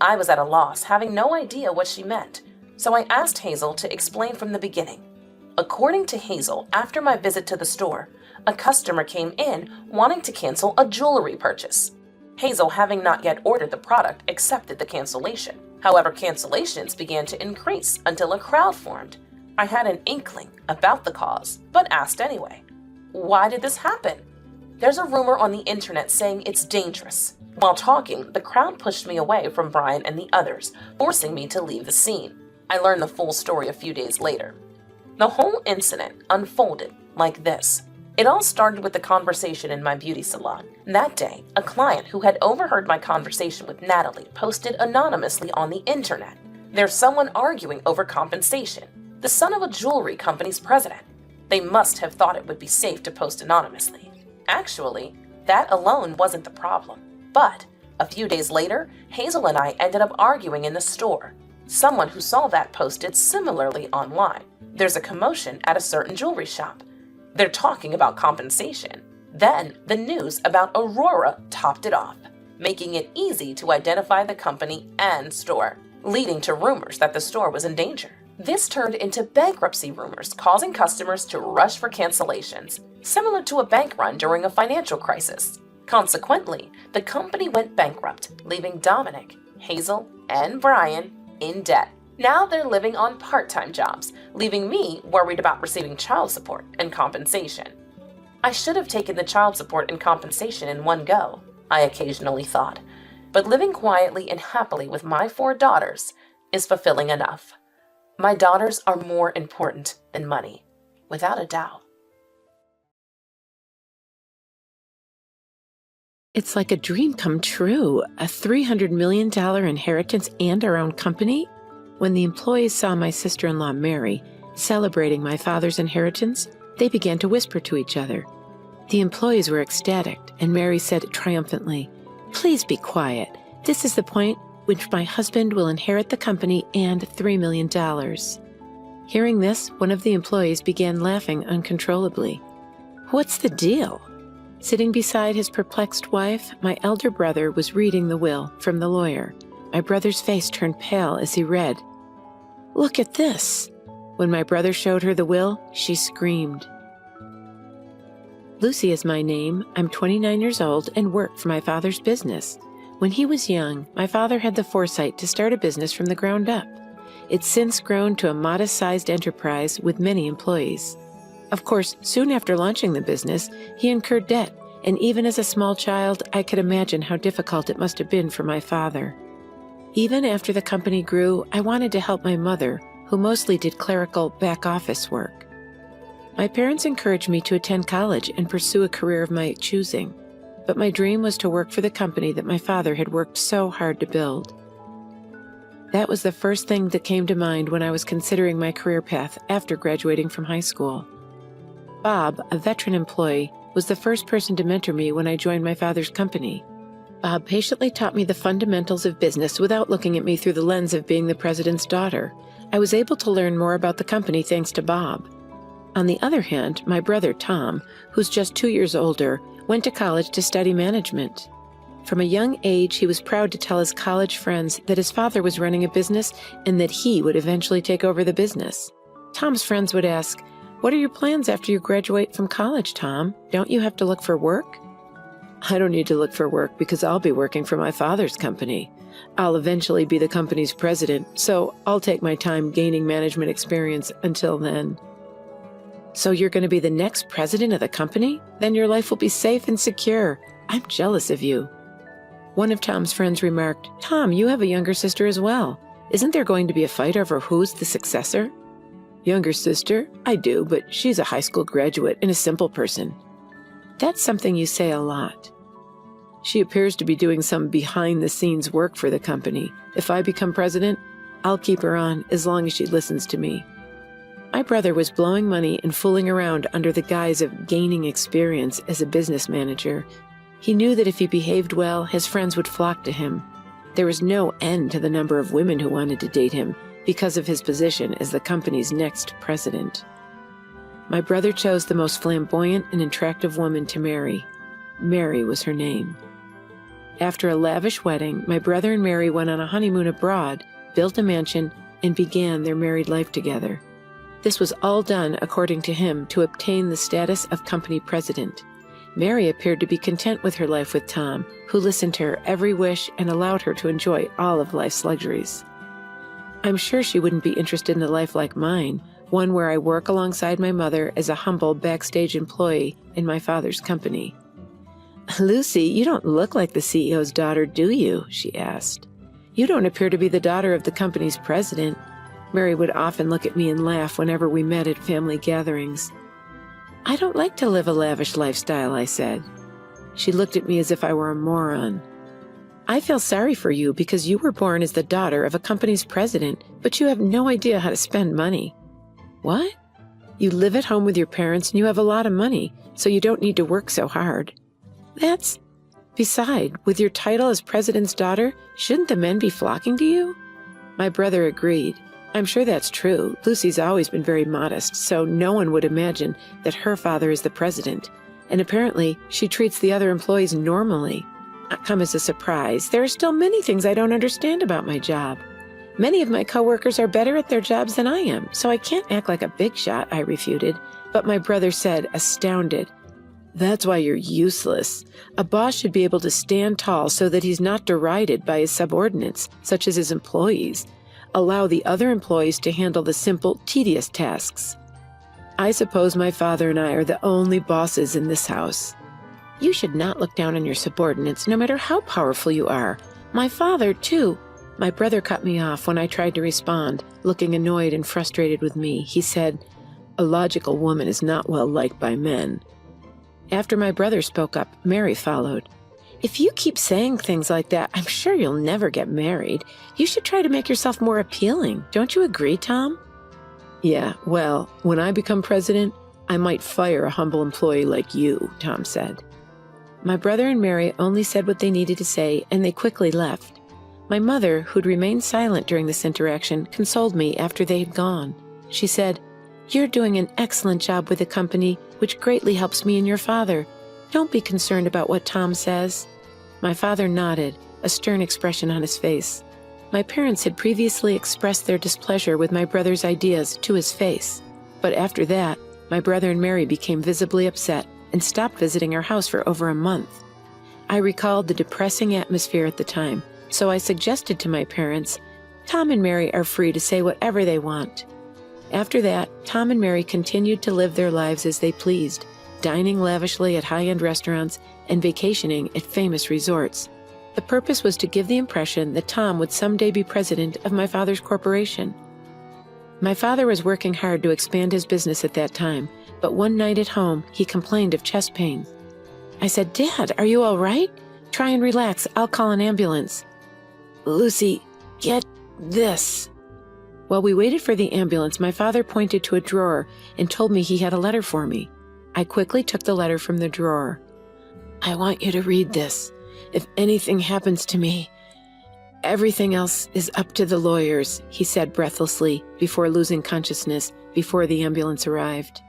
I was at a loss, having no idea what she meant, so I asked Hazel to explain from the beginning. According to Hazel, after my visit to the store, a customer came in wanting to cancel a jewelry purchase. Hazel, having not yet ordered the product, accepted the cancellation. However, cancellations began to increase until a crowd formed. I had an inkling about the cause, but asked anyway. Why did this happen? There's a rumor on the internet saying it's dangerous. While talking, the crowd pushed me away from Brian and the others, forcing me to leave the scene. I learned the full story a few days later. The whole incident unfolded like this. It all started with a conversation in my beauty salon. That day, a client who had overheard my conversation with Natalie posted anonymously on the internet. There's someone arguing over compensation, the son of a jewelry company's president. They must have thought it would be safe to post anonymously. Actually, that alone wasn't the problem. But a few days later, Hazel and I ended up arguing in the store. Someone who saw that posted similarly online. There's a commotion at a certain jewelry shop. They're talking about compensation. Then the news about Aurora topped it off, making it easy to identify the company and store, leading to rumors that the store was in danger. This turned into bankruptcy rumors, causing customers to rush for cancellations, similar to a bank run during a financial crisis. Consequently, the company went bankrupt, leaving Dominic, Hazel, and Brian in debt. Now they're living on part-time jobs, leaving me worried about receiving child support and compensation. I should have taken the child support and compensation in one go, I occasionally thought, but living quietly and happily with my 4 daughters is fulfilling enough. My daughters are more important than money, without a doubt. It's like a dream come true, a $300 million inheritance and our own company. When the employees saw my sister-in-law Mary celebrating my father's inheritance, they began to whisper to each other. The employees were ecstatic, and Mary said triumphantly, "Please be quiet. This is the point which my husband will inherit the company and $3 million. Hearing this, one of the employees began laughing uncontrollably. "What's the deal?" Sitting beside his perplexed wife, my elder brother was reading the will from the lawyer. My brother's face turned pale as he read. "Look at this." When my brother showed her the will, she screamed. Lucy is my name. I'm 29 years old and work for my father's business. When he was young, my father had the foresight to start a business from the ground up. It's since grown to a modest-sized enterprise with many employees. Of course, soon after launching the business, he incurred debt, and even as a small child, I could imagine how difficult it must have been for my father. Even after the company grew, I wanted to help my mother, who mostly did clerical back-office work. My parents encouraged me to attend college and pursue a career of my choosing, but my dream was to work for the company that my father had worked so hard to build. That was the first thing that came to mind when I was considering my career path after graduating from high school. Bob, a veteran employee, was the first person to mentor me when I joined my father's company. Bob patiently taught me the fundamentals of business without looking at me through the lens of being the president's daughter. I was able to learn more about the company thanks to Bob. On the other hand, my brother Tom, who's just 2 years older, went to college to study management. From a young age, he was proud to tell his college friends that his father was running a business and that he would eventually take over the business. Tom's friends would ask, "What are your plans after you graduate from college, Tom? Don't you have to look for work?" "I don't need to look for work because I'll be working for my father's company. I'll eventually be the company's president, so I'll take my time gaining management experience until then." "So you're going to be the next president of the company? Then your life will be safe and secure. I'm jealous of you." One of Tom's friends remarked, "Tom, you have a younger sister as well. Isn't there going to be a fight over who's the successor?" "Younger sister? I do, but she's a high school graduate and a simple person." "That's something you say a lot." "She appears to be doing some behind-the-scenes work for the company. If I become president, I'll keep her on as long as she listens to me." My brother was blowing money and fooling around under the guise of gaining experience as a business manager. He knew that if he behaved well, his friends would flock to him. There was no end to the number of women who wanted to date him because of his position as the company's next president. My brother chose the most flamboyant and attractive woman to marry. Mary was her name. After a lavish wedding, my brother and Mary went on a honeymoon abroad, built a mansion, and began their married life together. This was all done, according to him, to obtain the status of company president. Mary appeared to be content with her life with Tom, who listened to her every wish and allowed her to enjoy all of life's luxuries. I'm sure she wouldn't be interested in a life like mine, one where I work alongside my mother as a humble backstage employee in my father's company. "Lucy, you don't look like the CEO's daughter, do you?" she asked. "You don't appear to be the daughter of the company's president." Mary would often look at me and laugh whenever we met at family gatherings. I don't like to live a lavish lifestyle, I said. She looked at me as if I were a moron. I feel sorry for you because you were born as the daughter of a company's president, but you have no idea how to spend money. What? You live at home with your parents and you have a lot of money, so you don't need to work so hard. Beside, with your title as president's daughter, shouldn't the men be flocking to you? My brother agreed. I'm sure that's true. Lucy's always been very modest, so no one would imagine that her father is the president. And apparently, she treats the other employees normally. Not come as a surprise. There are still many things I don't understand about my job. Many of my coworkers are better at their jobs than I am, so I can't act like a big shot, I refuted. But my brother said, astounded, "That's why you're useless. A boss should be able to stand tall so that he's not derided by his subordinates, such as his employees. Allow the other employees to handle the simple, tedious tasks. I suppose my father and I are the only bosses in this house." You should not look down on your subordinates, no matter how powerful you are. My father, too. My brother cut me off when I tried to respond, looking annoyed and frustrated with me. He said, "A logical woman is not well liked by men." After my brother spoke up, Mary followed. "If you keep saying things like that, I'm sure you'll never get married. You should try to make yourself more appealing. Don't you agree, Tom?" "Yeah, well, when I become president, I might fire a humble employee like you," Tom said. My brother and Mary only said what they needed to say, and they quickly left. My mother, who'd remained silent during this interaction, consoled me after they had gone. She said, "You're doing an excellent job with the company, which greatly helps me and your father. Don't be concerned about what Tom says." My father nodded, a stern expression on his face. My parents had previously expressed their displeasure with my brother's ideas to his face. But after that, my brother and Mary became visibly upset and stopped visiting our house for over a month. I recalled the depressing atmosphere at the time, so I suggested to my parents, "Tom and Mary are free to say whatever they want." After that, Tom and Mary continued to live their lives as they pleased, dining lavishly at high-end restaurants and vacationing at famous resorts. The purpose was to give the impression that Tom would someday be president of my father's corporation. My father was working hard to expand his business at that time, but one night at home, he complained of chest pain. I said, "Dad, are you all right? Try and relax. I'll call an ambulance." "Lucy, get this." While we waited for the ambulance, my father pointed to a drawer and told me he had a letter for me. I quickly took the letter from the drawer. "I want you to read this. If anything happens to me, everything else is up to the lawyers," he said breathlessly before losing consciousness before the ambulance arrived.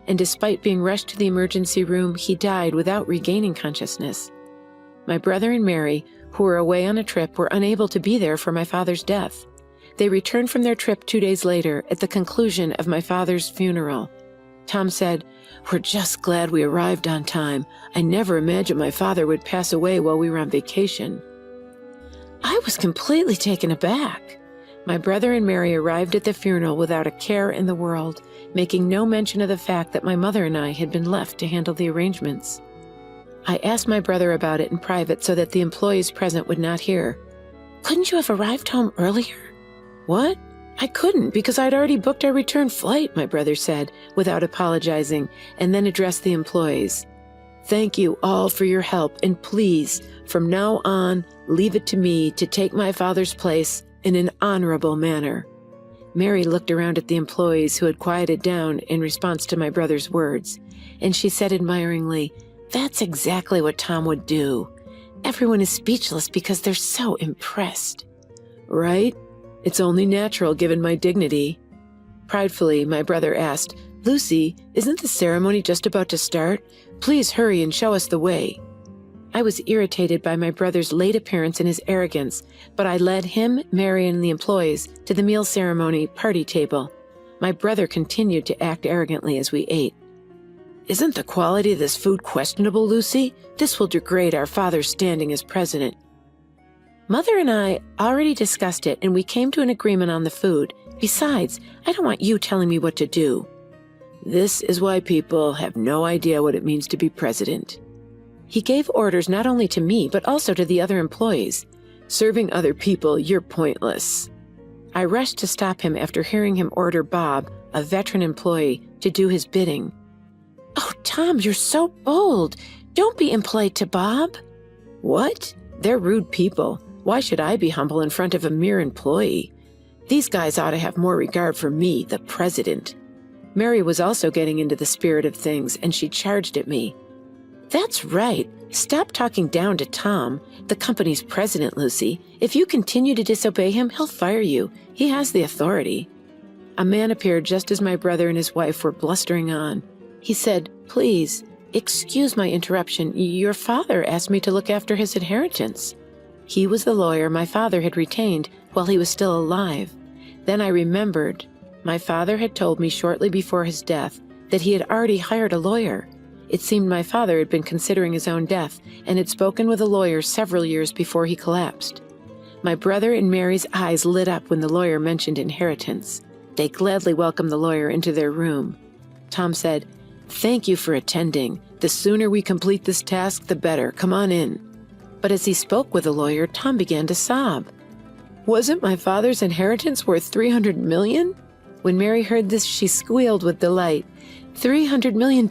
And despite being rushed to the emergency room, he died without regaining consciousness. My brother and Mary, who were away on a trip, were unable to be there for my father's death. They returned from their trip 2 days later at the conclusion of my father's funeral. Tom said, "We're just glad we arrived on time. I never imagined my father would pass away while we were on vacation." I was completely taken aback. My brother and Mary arrived at the funeral without a care in the world, making no mention of the fact that my mother and I had been left to handle the arrangements. I asked my brother about it in private so that the employees present would not hear. "Couldn't you have arrived home earlier?" "What? I couldn't because I'd already booked our return flight," my brother said, without apologizing, and then addressed the employees. "Thank you all for your help, and please, from now on, leave it to me to take my father's place in an honorable manner." Mary looked around at the employees who had quieted down in response to my brother's words, and she said admiringly, "That's exactly what Tom would do. Everyone is speechless because they're so impressed." "Right? It's only natural given my dignity." Pridefully, my brother asked, "Lucy, isn't the ceremony just about to start? Please hurry and show us the way." I was irritated by my brother's late appearance and his arrogance, but I led him, Mary, and the employees to the meal ceremony party table. My brother continued to act arrogantly as we ate. "Isn't the quality of this food questionable, Lucy? This will degrade our father's standing as president." Mother and I already discussed it, and we came to an agreement on the food. Besides, I don't want you telling me what to do. This is why people have no idea what it means to be president. He gave orders not only to me, but also to the other employees. Serving other people, you're pointless. I rushed to stop him after hearing him order Bob, a veteran employee, to do his bidding. Oh, Tom, you're so bold. Don't be impolite to Bob. What? They're rude people. Why should I be humble in front of a mere employee? These guys ought to have more regard for me, the president. Mary was also getting into the spirit of things, and she charged at me. That's right. Stop talking down to Tom, the company's president, Lucy. If you continue to disobey him, he'll fire you. He has the authority. A man appeared just as my brother and his wife were blustering on. He said, "Please, excuse my interruption. Your father asked me to look after his inheritance." He was the lawyer my father had retained while he was still alive. Then I remembered. My father had told me shortly before his death that he had already hired a lawyer. It seemed my father had been considering his own death and had spoken with a lawyer several years before he collapsed. My brother and Mary's eyes lit up when the lawyer mentioned inheritance. They gladly welcomed the lawyer into their room. Tom said, "Thank you for attending. The sooner we complete this task, the better. Come on in." But as he spoke with the lawyer, Tom began to sob. Wasn't my father's inheritance worth $300 million? When Mary heard this, she squealed with delight. $300 million?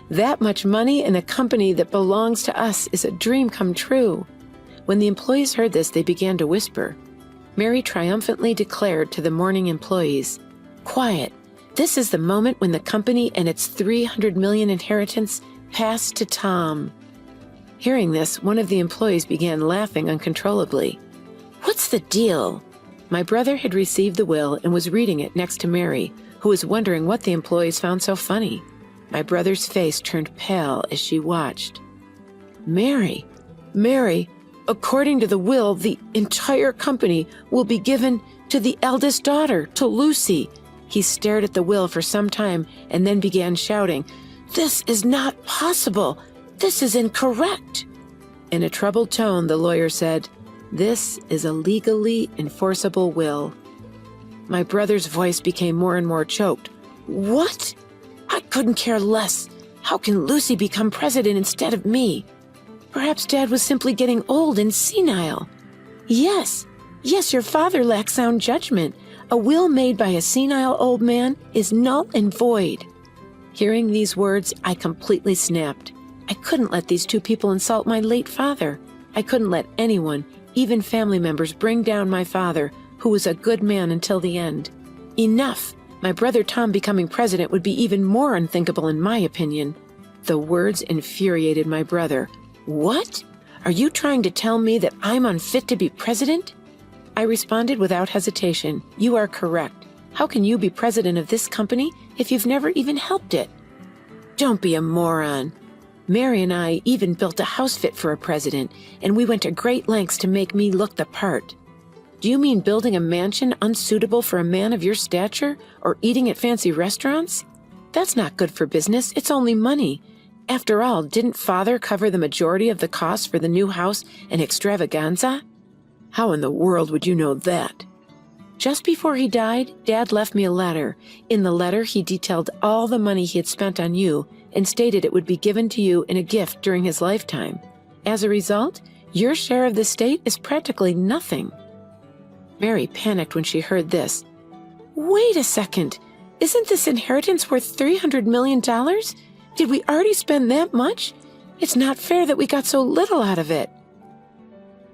That much money in a company that belongs to us is a dream come true. When the employees heard this, they began to whisper. Mary triumphantly declared to the mourning employees, "Quiet. This is the moment when the company and its $300 million inheritance pass to Tom." Hearing this, one of the employees began laughing uncontrollably. "What's the deal?" My brother had received the will and was reading it next to Mary, who was wondering what the employees found so funny. My brother's face turned pale as she watched. Mary, according to the will, the entire company will be given to the eldest daughter, to Lucy." He stared at the will for some time and then began shouting, "This is not possible! This is incorrect!" In a troubled tone, the lawyer said, "This is a legally enforceable will." My brother's voice became more and more choked. "What? I couldn't care less. How can Lucy become president instead of me? Perhaps Dad was simply getting old and senile." Yes, your father lacks sound judgment. A will made by a senile old man is null and void. Hearing these words, I completely snapped. I couldn't let these two people insult my late father. I couldn't let anyone, even family members, bring down my father, who was a good man until the end. Enough! My brother Tom becoming president would be even more unthinkable in my opinion. The words infuriated my brother. "What? Are you trying to tell me that I'm unfit to be president?" I responded without hesitation. "You are correct. How can you be president of this company if you've never even helped it?" "Don't be a moron. Mary and I even built a house fit for a president, and we went to great lengths to make me look the part. Do you mean building a mansion unsuitable for a man of your stature, or eating at fancy restaurants? That's not good for business. It's only money. After all, didn't Father cover the majority of the costs for the new house and extravaganza?" "How in the world would you know that?" "Just before he died, Dad left me a letter. In the letter, he detailed all the money he had spent on you and stated it would be given to you in a gift during his lifetime. As a result, your share of the estate is practically nothing." Mary panicked when she heard this. "Wait a second. Isn't this inheritance worth $300 million? Did we already spend that much? It's not fair that we got so little out of it."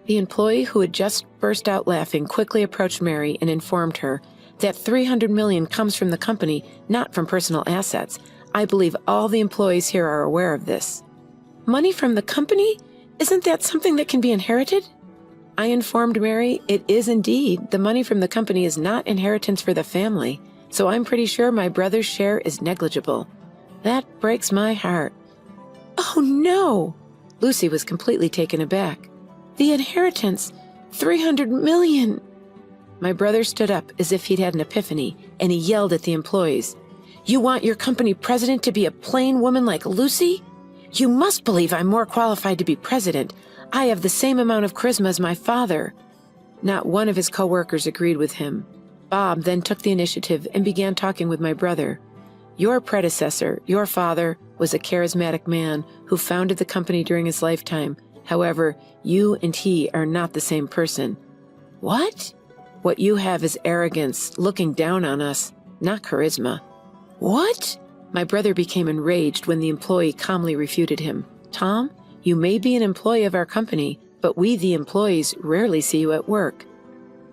The employee who had just burst out laughing quickly approached Mary and informed her that $300 million comes from the company, not from personal assets. I believe all the employees here are aware of this. "Money from the company? Isn't that something that can be inherited?" I informed Mary it is indeed. The money from the company is not inheritance for the family, so I'm pretty sure my brother's share is negligible. That breaks my heart. "Oh no!" Lucy was completely taken aback. "The inheritance, $300 million!" My brother stood up as if he'd had an epiphany, and he yelled at the employees. "You want your company president to be a plain woman like Lucy? You must believe I'm more qualified to be president. I have the same amount of charisma as my father." Not one of his co-workers agreed with him. Bob then took the initiative and began talking with my brother. "Your predecessor, your father, was a charismatic man who founded the company during his lifetime. However, you and he are not the same person." "What?" "What you have is arrogance, looking down on us, not charisma." "What?" My brother became enraged when the employee calmly refuted him. "Tom, you may be an employee of our company, but we, the employees, rarely see you at work."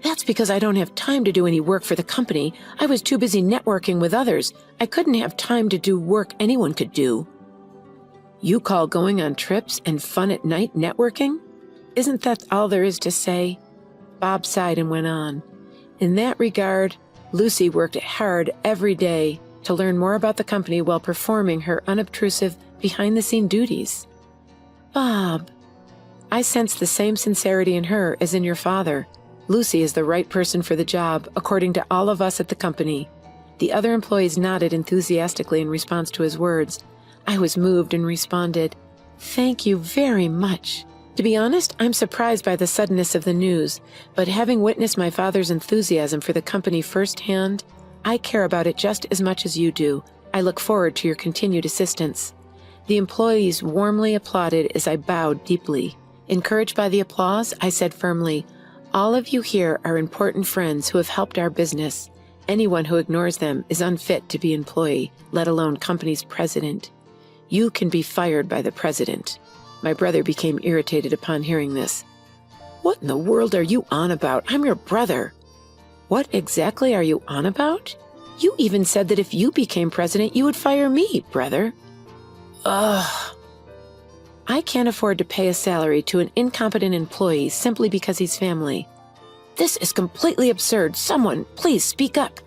"That's because I don't have time to do any work for the company. I was too busy networking with others. I couldn't have time to do work anyone could do." "You call going on trips and fun at night networking? Isn't that all there is to say?" Bob sighed and went on. "In that regard, Lucy worked hard every day to learn more about the company while performing her unobtrusive, behind-the-scene duties." "Bob." "I sense the same sincerity in her as in your father. Lucy is the right person for the job, according to all of us at the company." The other employees nodded enthusiastically in response to his words. I was moved and responded, "Thank you very much. To be honest, I'm surprised by the suddenness of the news, but having witnessed my father's enthusiasm for the company firsthand, I care about it just as much as you do. I look forward to your continued assistance." The employees warmly applauded as I bowed deeply. Encouraged by the applause, I said firmly, "All of you here are important friends who have helped our business. Anyone who ignores them is unfit to be employee, let alone company's president. You can be fired by the president." My brother became irritated upon hearing this. "What in the world are you on about? I'm your brother." "What exactly are you on about? You even said that if you became president, you would fire me, brother." "Ugh." "I can't afford to pay a salary to an incompetent employee simply because he's family." "This is completely absurd. Someone, please speak up."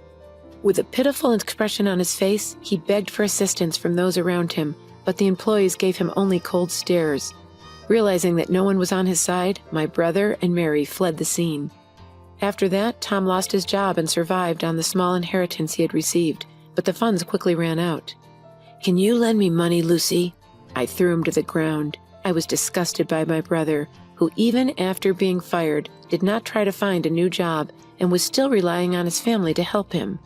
With a pitiful expression on his face, he begged for assistance from those around him, but the employees gave him only cold stares. Realizing that no one was on his side, my brother and Mary fled the scene. After that, Tom lost his job and survived on the small inheritance he had received, but the funds quickly ran out. "Can you lend me money, Lucy?" I threw him to the ground. I was disgusted by my brother, who even after being fired, did not try to find a new job and was still relying on his family to help him.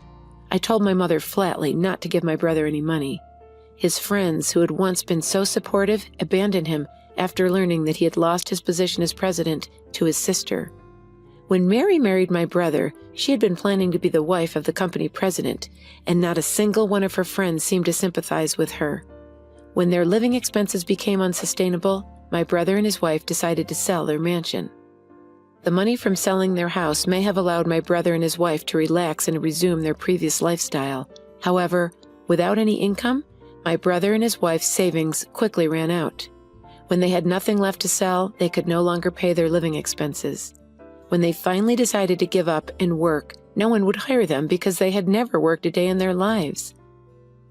I told my mother flatly not to give my brother any money. His friends, who had once been so supportive, abandoned him after learning that he had lost his position as president to his sister. When Mary married my brother, she had been planning to be the wife of the company president, and not a single one of her friends seemed to sympathize with her. When their living expenses became unsustainable, my brother and his wife decided to sell their mansion. The money from selling their house may have allowed my brother and his wife to relax and resume their previous lifestyle. However, without any income, my brother and his wife's savings quickly ran out. When they had nothing left to sell, they could no longer pay their living expenses. When they finally decided to give up and work, no one would hire them because they had never worked a day in their lives.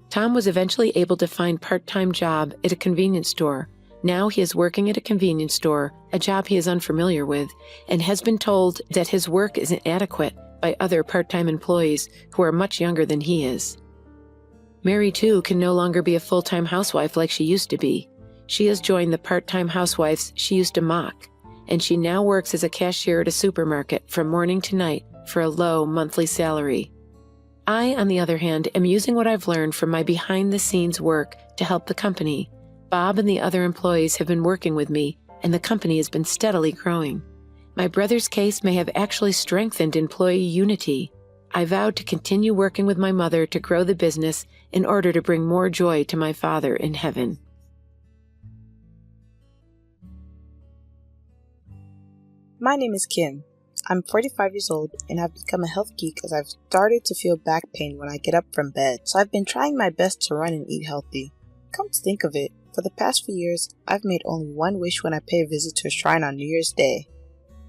Tom was eventually able to find a part-time job at a convenience store. Now he is working at a convenience store, a job he is unfamiliar with, and has been told that his work is inadequate by other part-time employees who are much younger than he is. Mary, too, can no longer be a full-time housewife like she used to be. She has joined the part-time housewives she used to mock, and she now works as a cashier at a supermarket from morning to night for a low monthly salary. I, on the other hand, am using what I've learned from my behind-the-scenes work to help the company. Bob and the other employees have been working with me, and the company has been steadily growing. My brother's case may have actually strengthened employee unity. I vowed to continue working with my mother to grow the business in order to bring more joy to my Father in heaven. My name is Kim. I'm 45 years old and have become a health geek as I've started to feel back pain when I get up from bed, so I've been trying my best to run and eat healthy. Come to think of it, for the past few years, I've made only one wish when I pay a visit to a shrine on New Year's Day.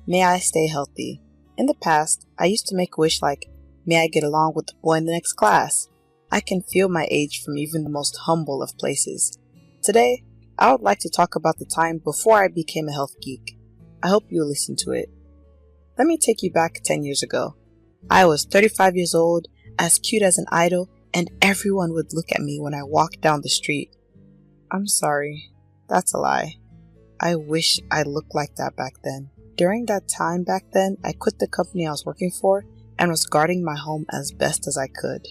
May I stay healthy. In the past, I used to make a wish like, may I get along with the boy in the next class. I can feel my age from even the most humble of places. Today, I would like to talk about the time before I became a health geek. I hope you'll listen to it. Let me take you back 10 years ago. I was 35 years old, as cute as an idol, and everyone would look at me when I walked down the street. I'm sorry, that's a lie. I wish I looked like that back then. During that time back then, I quit the company I was working for and was guarding my home as best as I could.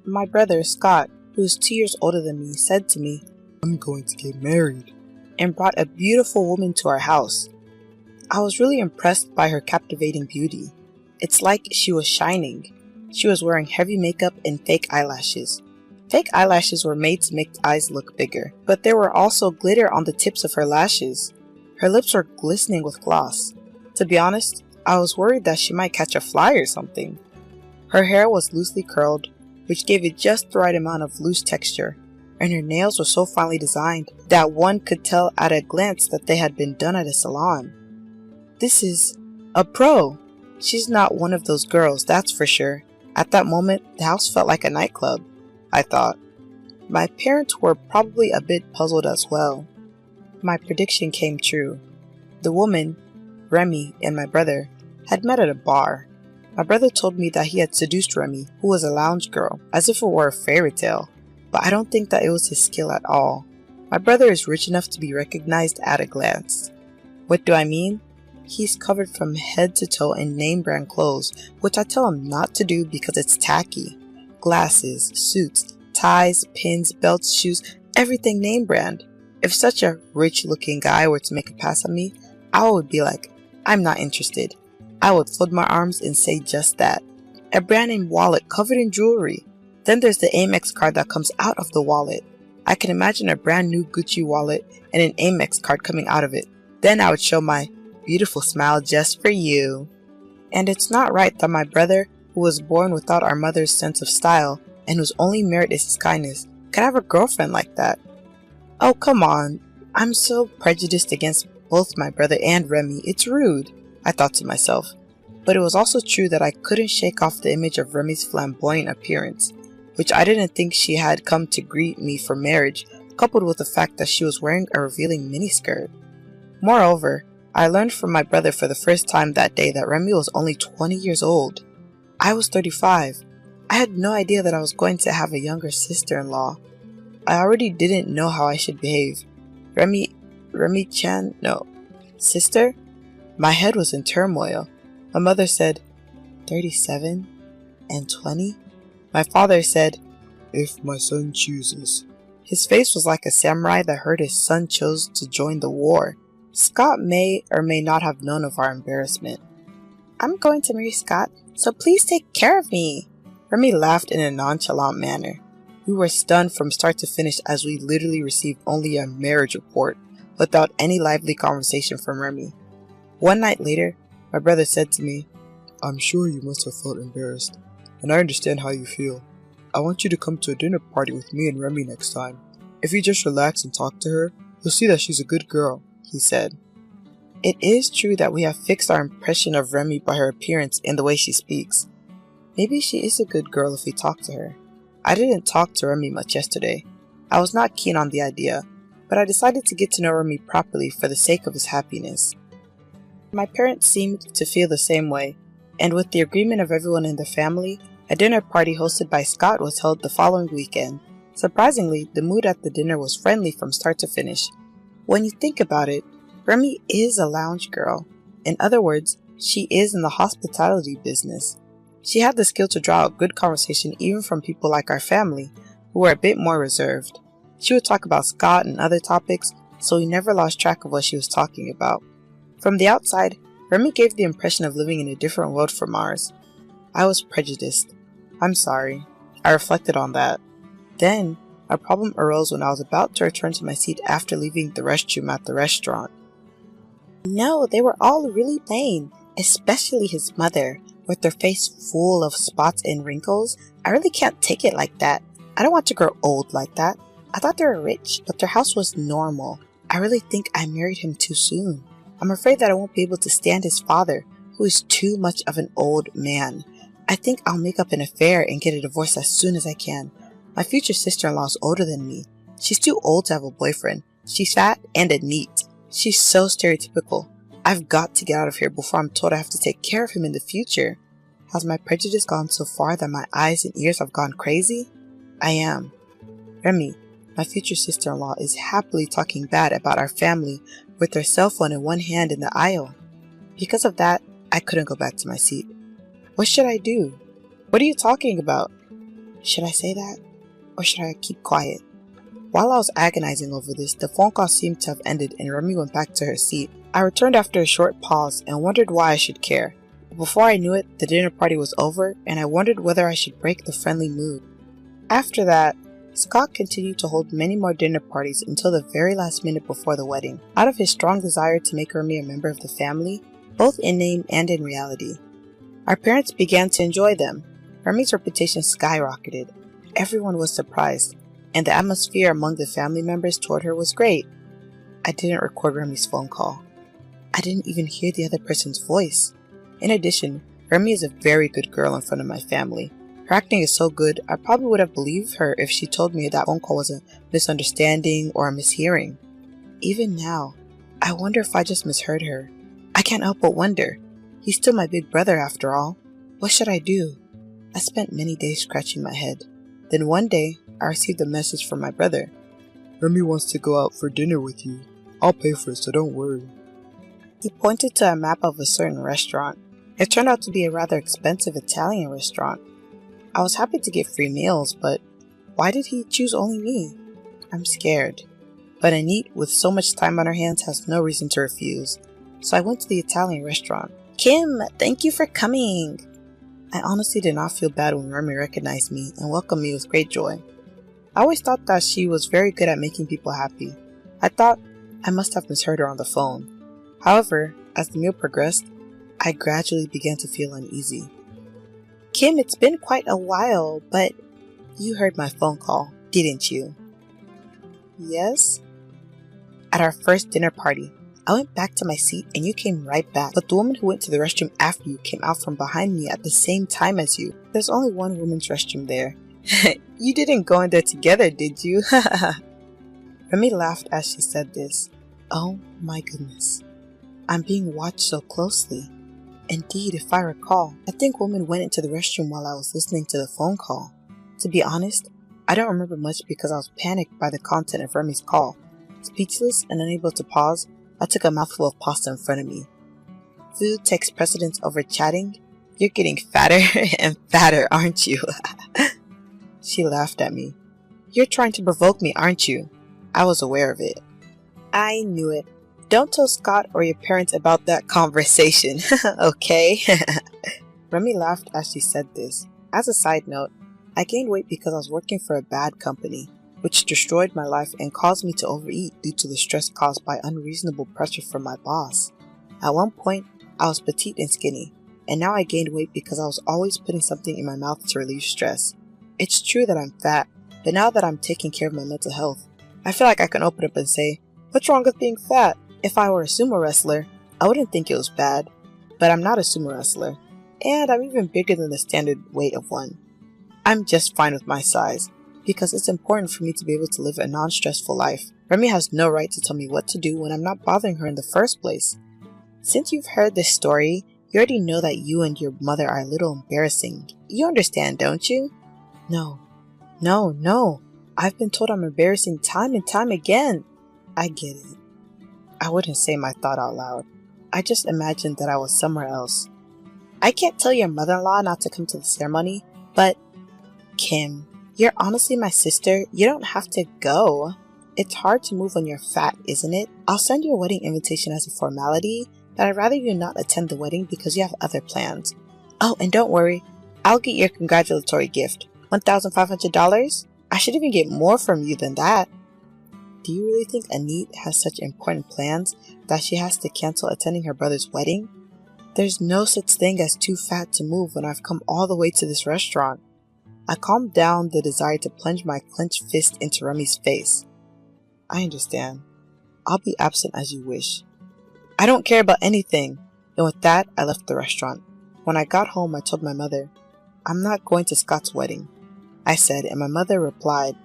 My brother, Scott, who is 2 years older than me, said to me, "I'm going to get married," and brought a beautiful woman to our house. I was really impressed by her captivating beauty. It's like she was shining. She was wearing heavy makeup and fake eyelashes. fake eyelashes were made to make the eyes look bigger, but there were also glitter on the tips of her lashes. Her lips were glistening with gloss. To be honest, I was worried that she might catch a fly or something. Her hair was loosely curled, which gave it just the right amount of loose texture, and her nails were so finely designed that one could tell at a glance that they had been done at a salon. This is a pro. She's not one of those girls, that's for sure. At that moment, the house felt like a nightclub, I thought. My parents were probably a bit puzzled as well. My prediction came true. The woman, Remy, and my brother had met at a bar. My brother told me that he had seduced Remy, who was a lounge girl, as if it were a fairy tale, but I don't think that it was his skill at all. My brother is rich enough to be recognized at a glance. What do I mean? He's covered from head to toe in name brand clothes, which I tell him not to do because it's tacky. Glasses, suits, ties, pins, belts, shoes, everything name brand. If such a rich looking guy were to make a pass at me, I would be like, I'm not interested. I would fold my arms and say just that. A brand name wallet covered in jewelry. Then there's the Amex card that comes out of the wallet. I can imagine a brand new Gucci wallet and an Amex card coming out of it. Then I would show my beautiful smile just for you. And it's not right that my brother, who was born without our mother's sense of style and whose only merit is his kindness, could have a girlfriend like that. Oh, come on. I'm so prejudiced against both my brother and Remy. It's rude, I thought to myself. But it was also true that I couldn't shake off the image of Remy's flamboyant appearance, which I didn't think she had come to greet me for marriage, coupled with the fact that she was wearing a revealing miniskirt. Moreover, I learned from my brother for the first time that day that Remy was only 20 years old. I was 35. I had no idea that I was going to have a younger sister-in-law. I already didn't know how I should behave. Remy-chan? No. Sister? My head was in turmoil. My mother said, 37 and 20? My father said, if my son chooses. His face was like a samurai that heard his son chose to join the war. Scott may or may not have known of our embarrassment. I'm going to marry Scott, so please take care of me. Remy laughed in a nonchalant manner. We were stunned from start to finish as we literally received only a marriage report without any lively conversation from Remy. One night later, my brother said to me, I'm sure you must have felt embarrassed, and I understand how you feel. I want you to come to a dinner party with me and Remy next time. If you just relax and talk to her, you'll see that she's a good girl, he said. It is true that we have fixed our impression of Remy by her appearance and the way she speaks. Maybe she is a good girl if we talk to her. I didn't talk to Remy much yesterday. I was not keen on the idea, but I decided to get to know Remy properly for the sake of his happiness. My parents seemed to feel the same way, and with the agreement of everyone in the family, a dinner party hosted by Scott was held the following weekend. Surprisingly, the mood at the dinner was friendly from start to finish. When you think about it, Remy is a lounge girl. In other words, she is in the hospitality business. She had the skill to draw out good conversation even from people like our family, who were a bit more reserved. She would talk about Scott and other topics, so we never lost track of what she was talking about. From the outside, Remy gave the impression of living in a different world from ours. I was prejudiced. I'm sorry. I reflected on that. Then, a problem arose when I was about to return to my seat after leaving the restroom at the restaurant. No, they were all really plain, especially his mother, with her face full of spots and wrinkles. I really can't take it like that. I don't want to grow old like that. I thought they were rich, but their house was normal. I really think I married him too soon. I'm afraid that I won't be able to stand his father, who is too much of an old man. I think I'll make up an affair and get a divorce as soon as I can. My future sister-in-law is older than me. She's too old to have a boyfriend. She's fat and a neat. She's so stereotypical. I've got to get out of here before I'm told I have to take care of him in the future. Has my prejudice gone so far that my eyes and ears have gone crazy? I am. Remy, my future sister-in-law, is happily talking bad about our family with her cell phone in one hand in the aisle. Because of that, I couldn't go back to my seat. What should I do? What are you talking about? Should I say that? Or should I keep quiet? While I was agonizing over this, the phone call seemed to have ended and Remy went back to her seat. I returned after a short pause and wondered why I should care. But before I knew it, the dinner party was over and I wondered whether I should break the friendly mood. After that, Scott continued to hold many more dinner parties until the very last minute before the wedding, out of his strong desire to make Remy a member of the family, both in name and in reality. Our parents began to enjoy them. Remy's reputation skyrocketed. Everyone was surprised, and the atmosphere among the family members toward her was great. I didn't record Remy's phone call. I didn't even hear the other person's voice. In addition, Remy is a very good girl in front of my family. Her acting is so good, I probably would have believed her if she told me that phone call was a misunderstanding or a mishearing. Even now, I wonder if I just misheard her. I can't help but wonder. He's still my big brother after all. What should I do? I spent many days scratching my head. Then one day, I received a message from my brother. Remy wants to go out for dinner with you. I'll pay for it, so don't worry. He pointed to a map of a certain restaurant. It turned out to be a rather expensive Italian restaurant. I was happy to get free meals, but why did he choose only me? I'm scared. But Anit, with so much time on her hands, has no reason to refuse. So I went to the Italian restaurant. Kim, thank you for coming. I honestly did not feel bad when Remy recognized me and welcomed me with great joy. I always thought that she was very good at making people happy. I thought I must have misheard her on the phone. However, as the meal progressed, I gradually began to feel uneasy. Kim, it's been quite a while, but you heard my phone call, didn't you? Yes? At our first dinner party, I went back to my seat and you came right back, but the woman who went to the restroom after you came out from behind me at the same time as you. There's only one women's restroom there. You didn't go in there together, did you? Remy laughed as she said this. Oh my goodness. I'm being watched so closely. Indeed, if I recall, I think woman went into the restroom while I was listening to the phone call. To be honest, I don't remember much because I was panicked by the content of Remy's call. Speechless and unable to pause, I took a mouthful of pasta in front of me. Food takes precedence over chatting. You're getting fatter and fatter, aren't you? She laughed at me. You're trying to provoke me, aren't you? I was aware of it. I knew it. Don't tell Scott or your parents about that conversation, okay? Remy laughed as she said this. As a side note, I gained weight because I was working for a bad company, which destroyed my life and caused me to overeat due to the stress caused by unreasonable pressure from my boss. At one point, I was petite and skinny, and now I gained weight because I was always putting something in my mouth to relieve stress. It's true that I'm fat, but now that I'm taking care of my mental health, I feel like I can open up and say, what's wrong with being fat? If I were a sumo wrestler, I wouldn't think it was bad, but I'm not a sumo wrestler, and I'm even bigger than the standard weight of one. I'm just fine with my size, because it's important for me to be able to live a non-stressful life. Remy has no right to tell me what to do when I'm not bothering her in the first place. Since you've heard this story, you already know that you and your mother are a little embarrassing. You understand, don't you? No. I've been told I'm embarrassing time and time again. I get it. I wouldn't say my thought out loud. I just imagined that I was somewhere else. I can't tell your mother-in-law not to come to the ceremony, but Kim, you're honestly my sister. You don't have to go. It's hard to move when you're fat, isn't it? I'll send you a wedding invitation as a formality, but I'd rather you not attend the wedding because you have other plans. Oh, and don't worry. I'll get your congratulatory gift. $1,500? I should even get more from you than that. Do you really think Anit has such important plans that she has to cancel attending her brother's wedding? There's no such thing as too fat to move when I've come all the way to this restaurant. I calmed down the desire to plunge my clenched fist into Remy's face. I understand. I'll be absent as you wish. I don't care about anything. And with that, I left the restaurant. When I got home, I told my mother, I'm not going to Scott's wedding, I said, and my mother replied,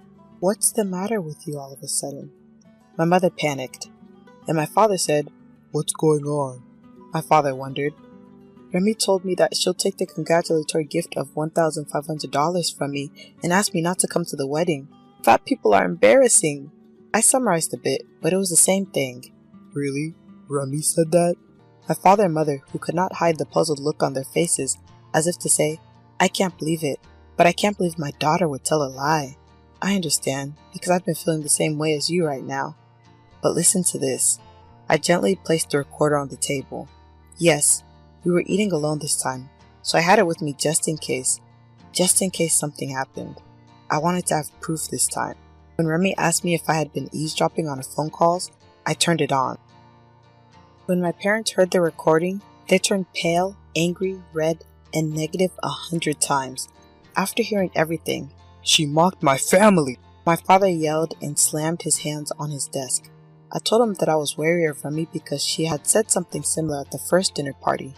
What's the matter with you all of a sudden? My mother panicked, and my father said, What's going on? My father wondered. Remy told me that she'll take the congratulatory gift of $1,500 from me and ask me not to come to the wedding. Fat people are embarrassing. I summarized a bit, but it was the same thing. Really? Remy said that? My father and mother, who could not hide the puzzled look on their faces, as if to say, I can't believe it, but I can't believe my daughter would tell a lie. I understand, because I've been feeling the same way as you right now. But listen to this. I gently placed the recorder on the table. Yes, we were eating alone this time, so I had it with me just in case something happened. I wanted to have proof this time. When Remy asked me if I had been eavesdropping on her phone calls, I turned it on. When my parents heard the recording, they turned pale, angry, red, and negative 100 times. After hearing everything, She mocked my family. my father yelled and slammed his hands on his desk. I told him that I was wary of Remy because she had said something similar at the first dinner party.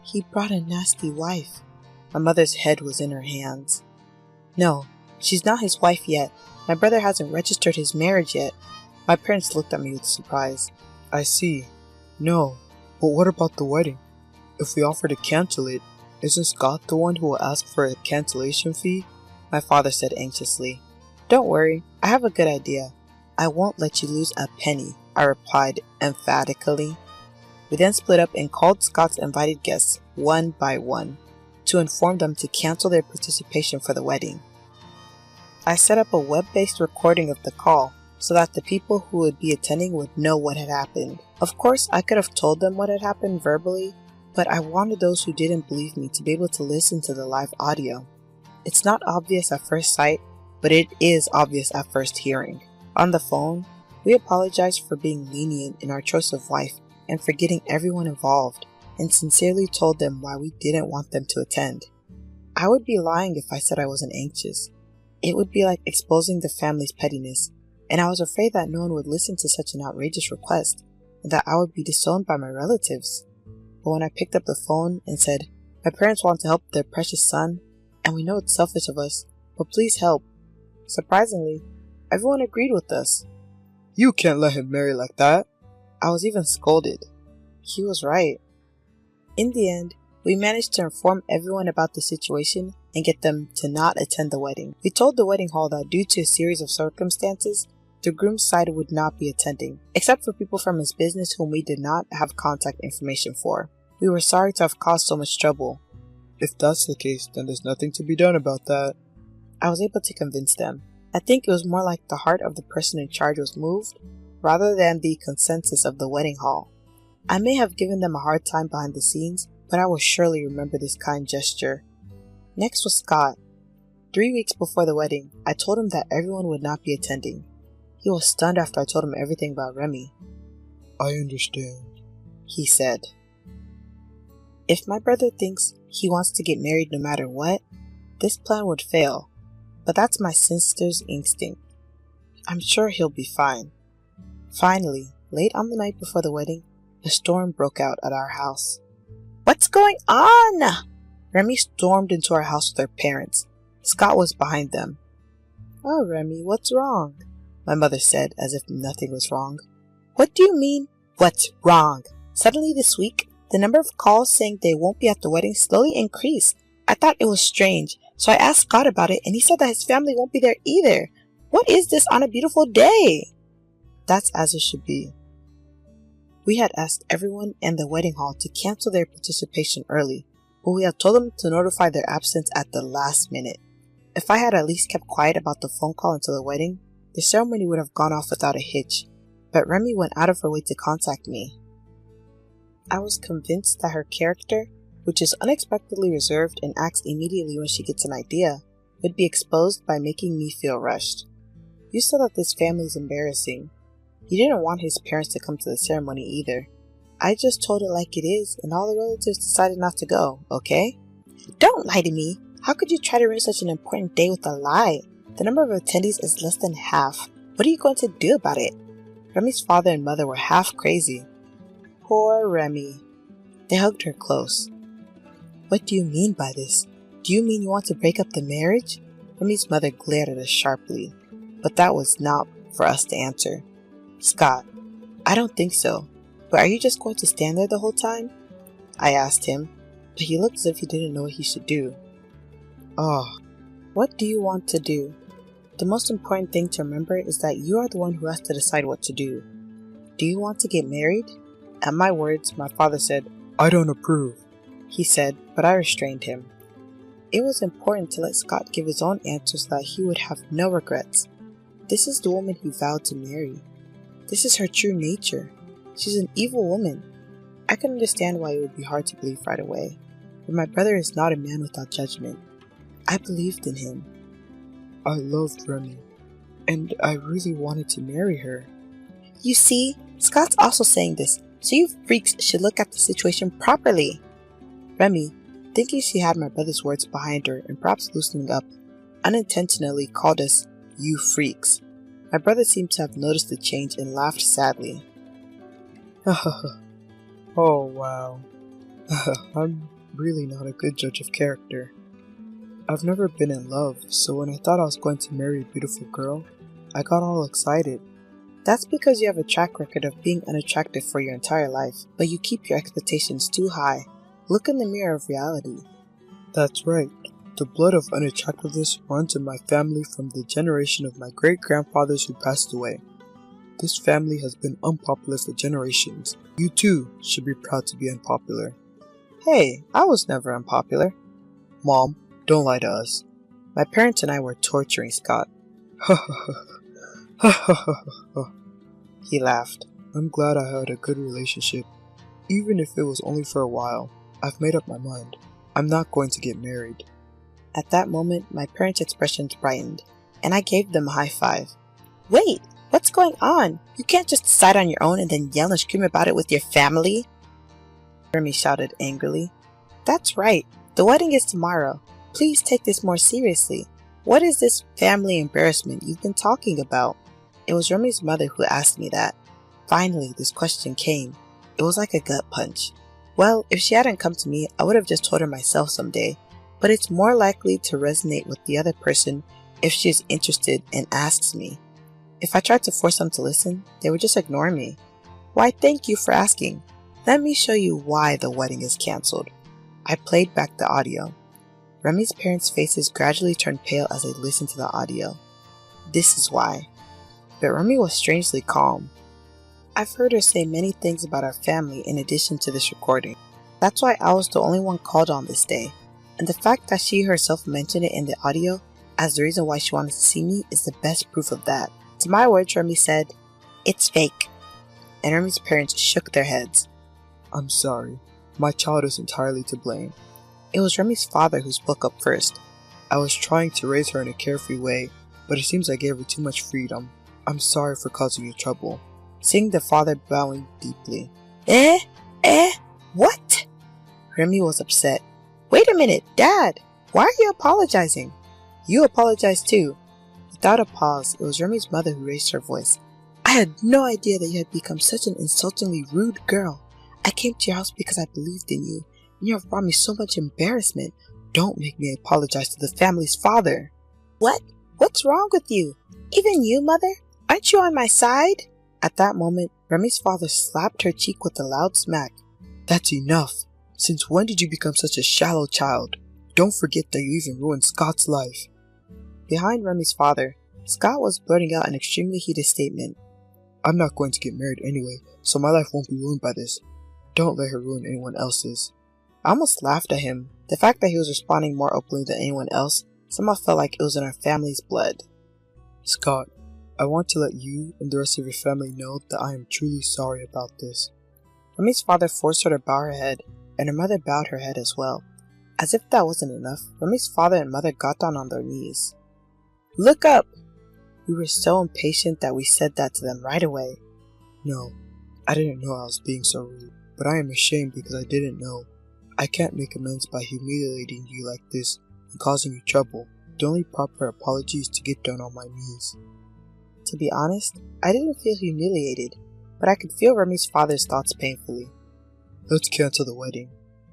He brought a nasty wife. My mother's head was in her hands. No, she's not his wife yet. My brother hasn't registered his marriage yet. My parents looked at me with surprise. I see. No, but what about the wedding? If we offer to cancel it, isn't Scott the one who will ask for a cancellation fee? My father said anxiously. Don't worry, I have a good idea. I won't let you lose a penny, I replied emphatically. We then split up and called Scott's invited guests one by one to inform them to cancel their participation for the wedding. I set up a web-based recording of the call so that the people who would be attending would know what had happened. Of course, I could have told them what had happened verbally, but I wanted those who didn't believe me to be able to listen to the live audio. It's not obvious at first sight, but it is obvious at first hearing. On the phone, we apologized for being lenient in our choice of wife and for getting everyone involved, and sincerely told them why we didn't want them to attend. I would be lying if I said I wasn't anxious. It would be like exposing the family's pettiness, and I was afraid that no one would listen to such an outrageous request, and that I would be disowned by my relatives. But when I picked up the phone and said, my parents want to help their precious son, and we know it's selfish of us, but please help, surprisingly, everyone agreed with us. You can't let him marry like that. I was even scolded. He was right. In the end, we managed to inform everyone about the situation and get them to not attend the wedding. We told the wedding hall that due to a series of circumstances, the groom's side would not be attending, except for people from his business whom we did not have contact information for. We were sorry to have caused so much trouble. If that's the case, then there's nothing to be done about that. I was able to convince them. I think it was more like the heart of the person in charge was moved, rather than the consensus of the wedding hall. I may have given them a hard time behind the scenes, but I will surely remember this kind gesture. Next was Scott. 3 weeks before the wedding, I told him that everyone would not be attending. He was stunned after I told him everything about Remy. I understand, he said. If my brother thinks he wants to get married no matter what, this plan would fail, but that's my sister's instinct. I'm sure he'll be fine. Finally, late on the night before the wedding, a storm broke out at our house. What's going on? Remy stormed into our house with her parents. Scott was behind them. Oh, Remy, what's wrong? My mother said, as if nothing was wrong. What do you mean, what's wrong? Suddenly this week, the number of calls saying they won't be at the wedding slowly increased. I thought it was strange, so I asked Scott about it, and he said that his family won't be there either. What is this on a beautiful day? That's as it should be. We had asked everyone in the wedding hall to cancel their participation early, but we had told them to notify their absence at the last minute. If I had at least kept quiet about the phone call until the wedding, the ceremony would have gone off without a hitch, but Remy went out of her way to contact me. I was convinced that her character, which is unexpectedly reserved and acts immediately when she gets an idea, would be exposed by making me feel rushed. You said that this family is embarrassing. He didn't want his parents to come to the ceremony either. I just told it like it is, and all the relatives decided not to go, okay? Don't lie to me. How could you try to ruin such an important day with a lie? The number of attendees is less than half. What are you going to do about it? Remy's father and mother were half crazy. Poor Remy. They hugged her close. What do you mean by this? Do you mean you want to break up the marriage? Remy's mother glared at us sharply, but that was not for us to answer. Scott, I don't think so. But are you just going to stand there the whole time? I asked him, but he looked as if he didn't know what he should do. What do you want to do? The most important thing to remember is that you are the one who has to decide what to do. Do you want to get married? At my words, my father said, I don't approve, he said, but I restrained him. It was important to let Scott give his own answer so that he would have no regrets. This is the woman he vowed to marry. This is her true nature. She's an evil woman. I can understand why it would be hard to believe right away, but my brother is not a man without judgment. I believed in him. I loved Remy, and I really wanted to marry her. You see, Scott's also saying this, so you freaks should look at the situation properly. Remy, thinking she had my brother's words behind her and perhaps loosening up, unintentionally called us "you freaks." My brother seemed to have noticed the change and laughed sadly. Oh wow. I'm really not a good judge of character. I've never been in love, so when I thought I was going to marry a beautiful girl, I got all excited. That's because you have a track record of being unattractive for your entire life, but you keep your expectations too high. Look in the mirror of reality. That's right. The blood of unattractiveness runs in my family from the generation of my great-grandfathers who passed away. This family has been unpopular for generations. You too should be proud to be unpopular. Hey, I was never unpopular. Mom, don't lie to us. My parents and I were torturing Scott. He laughed. I'm glad I had a good relationship. Even if it was only for a while, I've made up my mind. I'm not going to get married. At that moment, my parents' expressions brightened, and I gave them a high five. Wait, what's going on? You can't just decide on your own and then yell and scream about it with your family? Remy shouted angrily. That's right, the wedding is tomorrow. Please take this more seriously. What is this family embarrassment you've been talking about? It was Remy's mother who asked me that. Finally, this question came. It was like a gut punch. Well, if she hadn't come to me, I would have just told her myself someday. But it's more likely to resonate with the other person if she is interested and asks me. If I tried to force them to listen, they would just ignore me. Why, thank you for asking. Let me show you why the wedding is cancelled. I played back the audio. Remy's parents' faces gradually turned pale as they listened to the audio. This is why. But Remy was strangely calm. I've heard her say many things about our family in addition to this recording. That's why I was the only one called on this day. And the fact that she herself mentioned it in the audio as the reason why she wanted to see me is the best proof of that. To my words, Remy said, "It's fake." And Remy's parents shook their heads. I'm sorry. My child is entirely to blame. It was Remy's father who spoke up first. I was trying to raise her in a carefree way, but it seems I gave her too much freedom. I'm sorry for causing you trouble. Seeing the father bowing deeply. What? Remy was upset. Wait a minute, Dad! Why are you apologizing? You apologize too. Without a pause, it was Remy's mother who raised her voice. I had no idea that you had become such an insultingly rude girl. I came to your house because I believed in you, and you have brought me so much embarrassment. Don't make me apologize to the family's father. What? What's wrong with you? Even you, Mother? Aren't you on my side? At that moment, Remy's father slapped her cheek with a loud smack. That's enough. Since when did you become such a shallow child? Don't forget that you even ruined Scott's life. Behind Remy's father, Scott was blurting out an extremely heated statement. I'm not going to get married anyway, so my life won't be ruined by this. Don't let her ruin anyone else's. I almost laughed at him. The fact that he was responding more openly than anyone else somehow felt like it was in our family's blood. Scott, I want to let you and the rest of your family know that I am truly sorry about this. Remy's father forced her to bow her head, and her mother bowed her head as well. As if that wasn't enough, Remy's father and mother got down on their knees. Look up! We were so impatient that we said that to them right away. No, I didn't know I was being so rude, but I am ashamed because I didn't know. I can't make amends by humiliating you like this and causing you trouble. The only proper apology is to get down on my knees. To be honest, I didn't feel humiliated, but I could feel Remy's father's thoughts painfully. Let's cancel the wedding.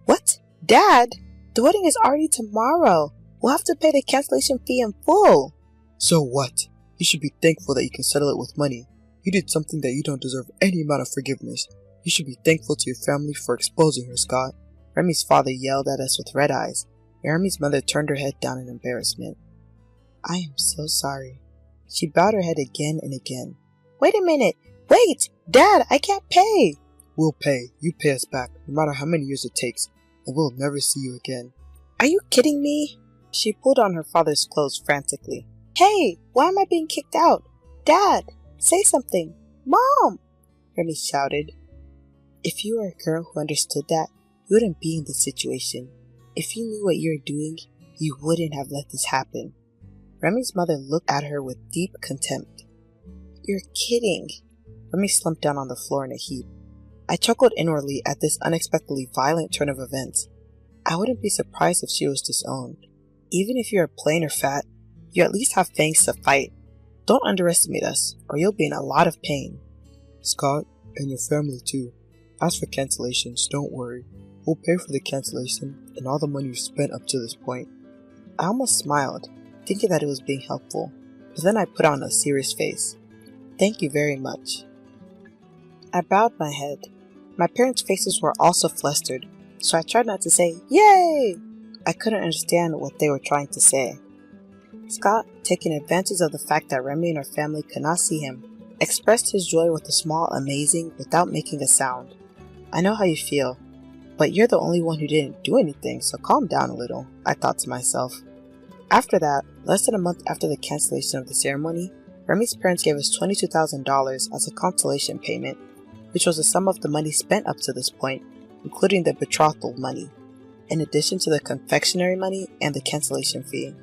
What? Dad? The wedding is already tomorrow. We'll have to pay the cancellation fee in full. So what? You should be thankful that you can settle it with money. You did something that you don't deserve any amount of forgiveness. You should be thankful to your family for exposing her, Scott. Remy's father yelled at us with red eyes, and Remy's mother turned her head down in embarrassment. I am so sorry. She bowed her head again and again. Wait a minute! Wait! Dad, I can't pay! We'll pay. You pay us back, no matter how many years it takes, and we'll never see you again. Are you kidding me? She pulled on her father's clothes frantically. Hey, why am I being kicked out? Dad, say something. Mom! Remy shouted. If you were a girl who understood that, you wouldn't be in this situation. If you knew what you were doing, you wouldn't have let this happen. Remy's mother looked at her with deep contempt. "You're kidding." Remy slumped down on the floor in a heap. I chuckled inwardly at this unexpectedly violent turn of events. I wouldn't be surprised if she was disowned. Even if you're plain or fat, you at least have fangs to fight. Don't underestimate us, or you'll be in a lot of pain. Scott, and your family too. As for cancellations, don't worry. We'll pay for the cancellation and all the money you've spent up to this point. I almost smiled, thinking that it was being helpful, but then I put on a serious face. "Thank you very much." I bowed my head. My parents' faces were also flustered, so I tried not to say, "Yay!" I couldn't understand what they were trying to say. Scott, taking advantage of the fact that Remy and her family could not see him, expressed his joy with a small amazing without making a sound. "I know how you feel, but you're the only one who didn't do anything, so calm down a little," I thought to myself. After that, less than a month after the cancellation of the ceremony, Remy's parents gave us $22,000 as a consolation payment, which was the sum of the money spent up to this point, including the betrothal money, in addition to the confectionery money and the cancellation fee.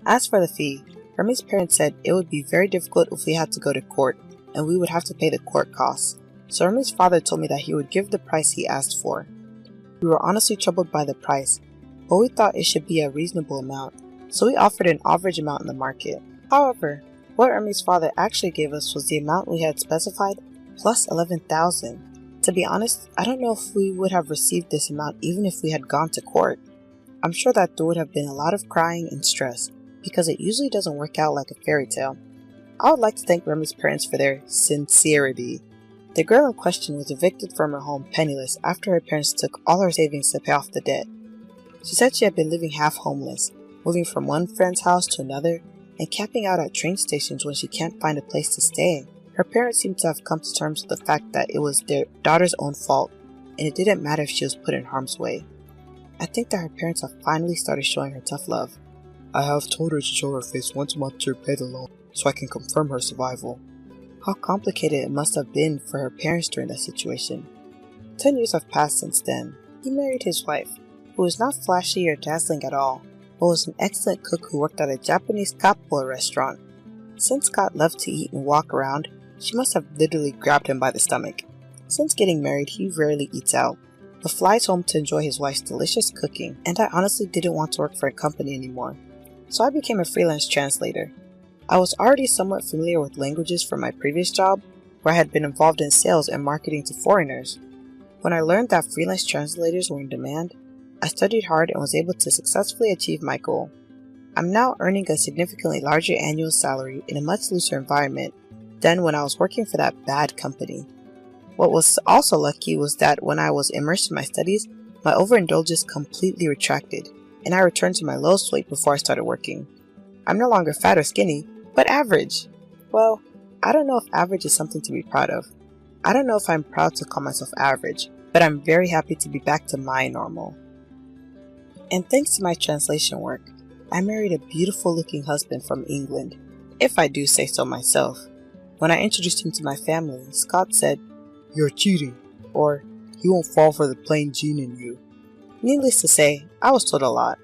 As for the fee, Remy's parents said it would be very difficult if we had to go to court, and we would have to pay the court costs, so Remy's father told me that he would give the price he asked for. We were honestly troubled by the price, but we thought it should be a reasonable amount, so we offered an average amount in the market. However, what Remy's father actually gave us was the amount we had specified, plus $11,000. To be honest, I don't know if we would have received this amount even if we had gone to court. I'm sure that there would have been a lot of crying and stress, because it usually doesn't work out like a fairy tale. I would like to thank Remy's parents for their sincerity. The girl in question was evicted from her home penniless after her parents took all her savings to pay off the debt. She said she had been living half homeless, moving from one friend's house to another, and camping out at train stations when she can't find a place to stay. Her parents seemed to have come to terms with the fact that it was their daughter's own fault, and it didn't matter if she was put in harm's way. I think that her parents have finally started showing her tough love. I have told her to show her face once a month to repay the loan, so I can confirm her survival. How complicated it must have been for her parents during that situation. 10 years have passed since then. He married his wife, who was not flashy or dazzling at all, but was an excellent cook who worked at a Japanese kappa restaurant. Since Scott loved to eat and walk around, she must have literally grabbed him by the stomach. Since getting married, he rarely eats out, but flies home to enjoy his wife's delicious cooking, and I honestly didn't want to work for a company anymore, so I became a freelance translator. I was already somewhat familiar with languages from my previous job, where I had been involved in sales and marketing to foreigners. When I learned that freelance translators were in demand, I studied hard and was able to successfully achieve my goal. I'm now earning a significantly larger annual salary in a much looser environment than when I was working for that bad company. What was also lucky was that when I was immersed in my studies, my overindulgence completely retracted, and I returned to my lowest weight before I started working. I'm no longer fat or skinny, but average. Well, I don't know if average is something to be proud of. I don't know if I'm proud to call myself average, but I'm very happy to be back to my normal. And thanks to my translation work, I married a beautiful looking husband from England, if I do say so myself. When I introduced him to my family, Scott said, "You're cheating," or, "You won't fall for the plain gene in you." Needless to say, I was told a lot.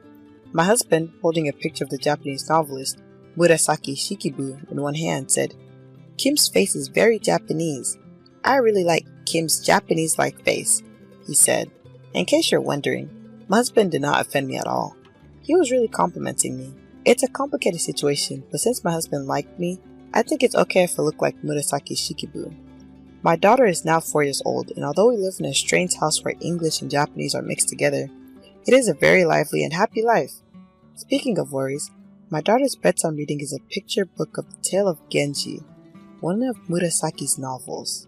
My husband, holding a picture of the Japanese novelist Murasaki Shikibu in one hand, said, "Kim's face is very Japanese. I really like Kim's Japanese-like face," he said. In case you're wondering, my husband did not offend me at all. He was really complimenting me. It's a complicated situation, but since my husband liked me, I think it's okay if I look like Murasaki Shikibu. My daughter is now 4 years old, and although we live in a strange house where English and Japanese are mixed together, it is a very lively and happy life. Speaking of worries, my daughter's bedtime reading is a picture book of the tale of Genji, one of Murasaki's novels.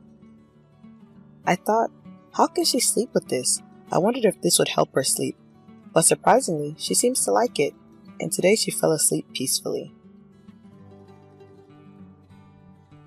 I thought, how can she sleep with this? I wondered if this would help her sleep, but surprisingly, she seems to like it, and today she fell asleep peacefully.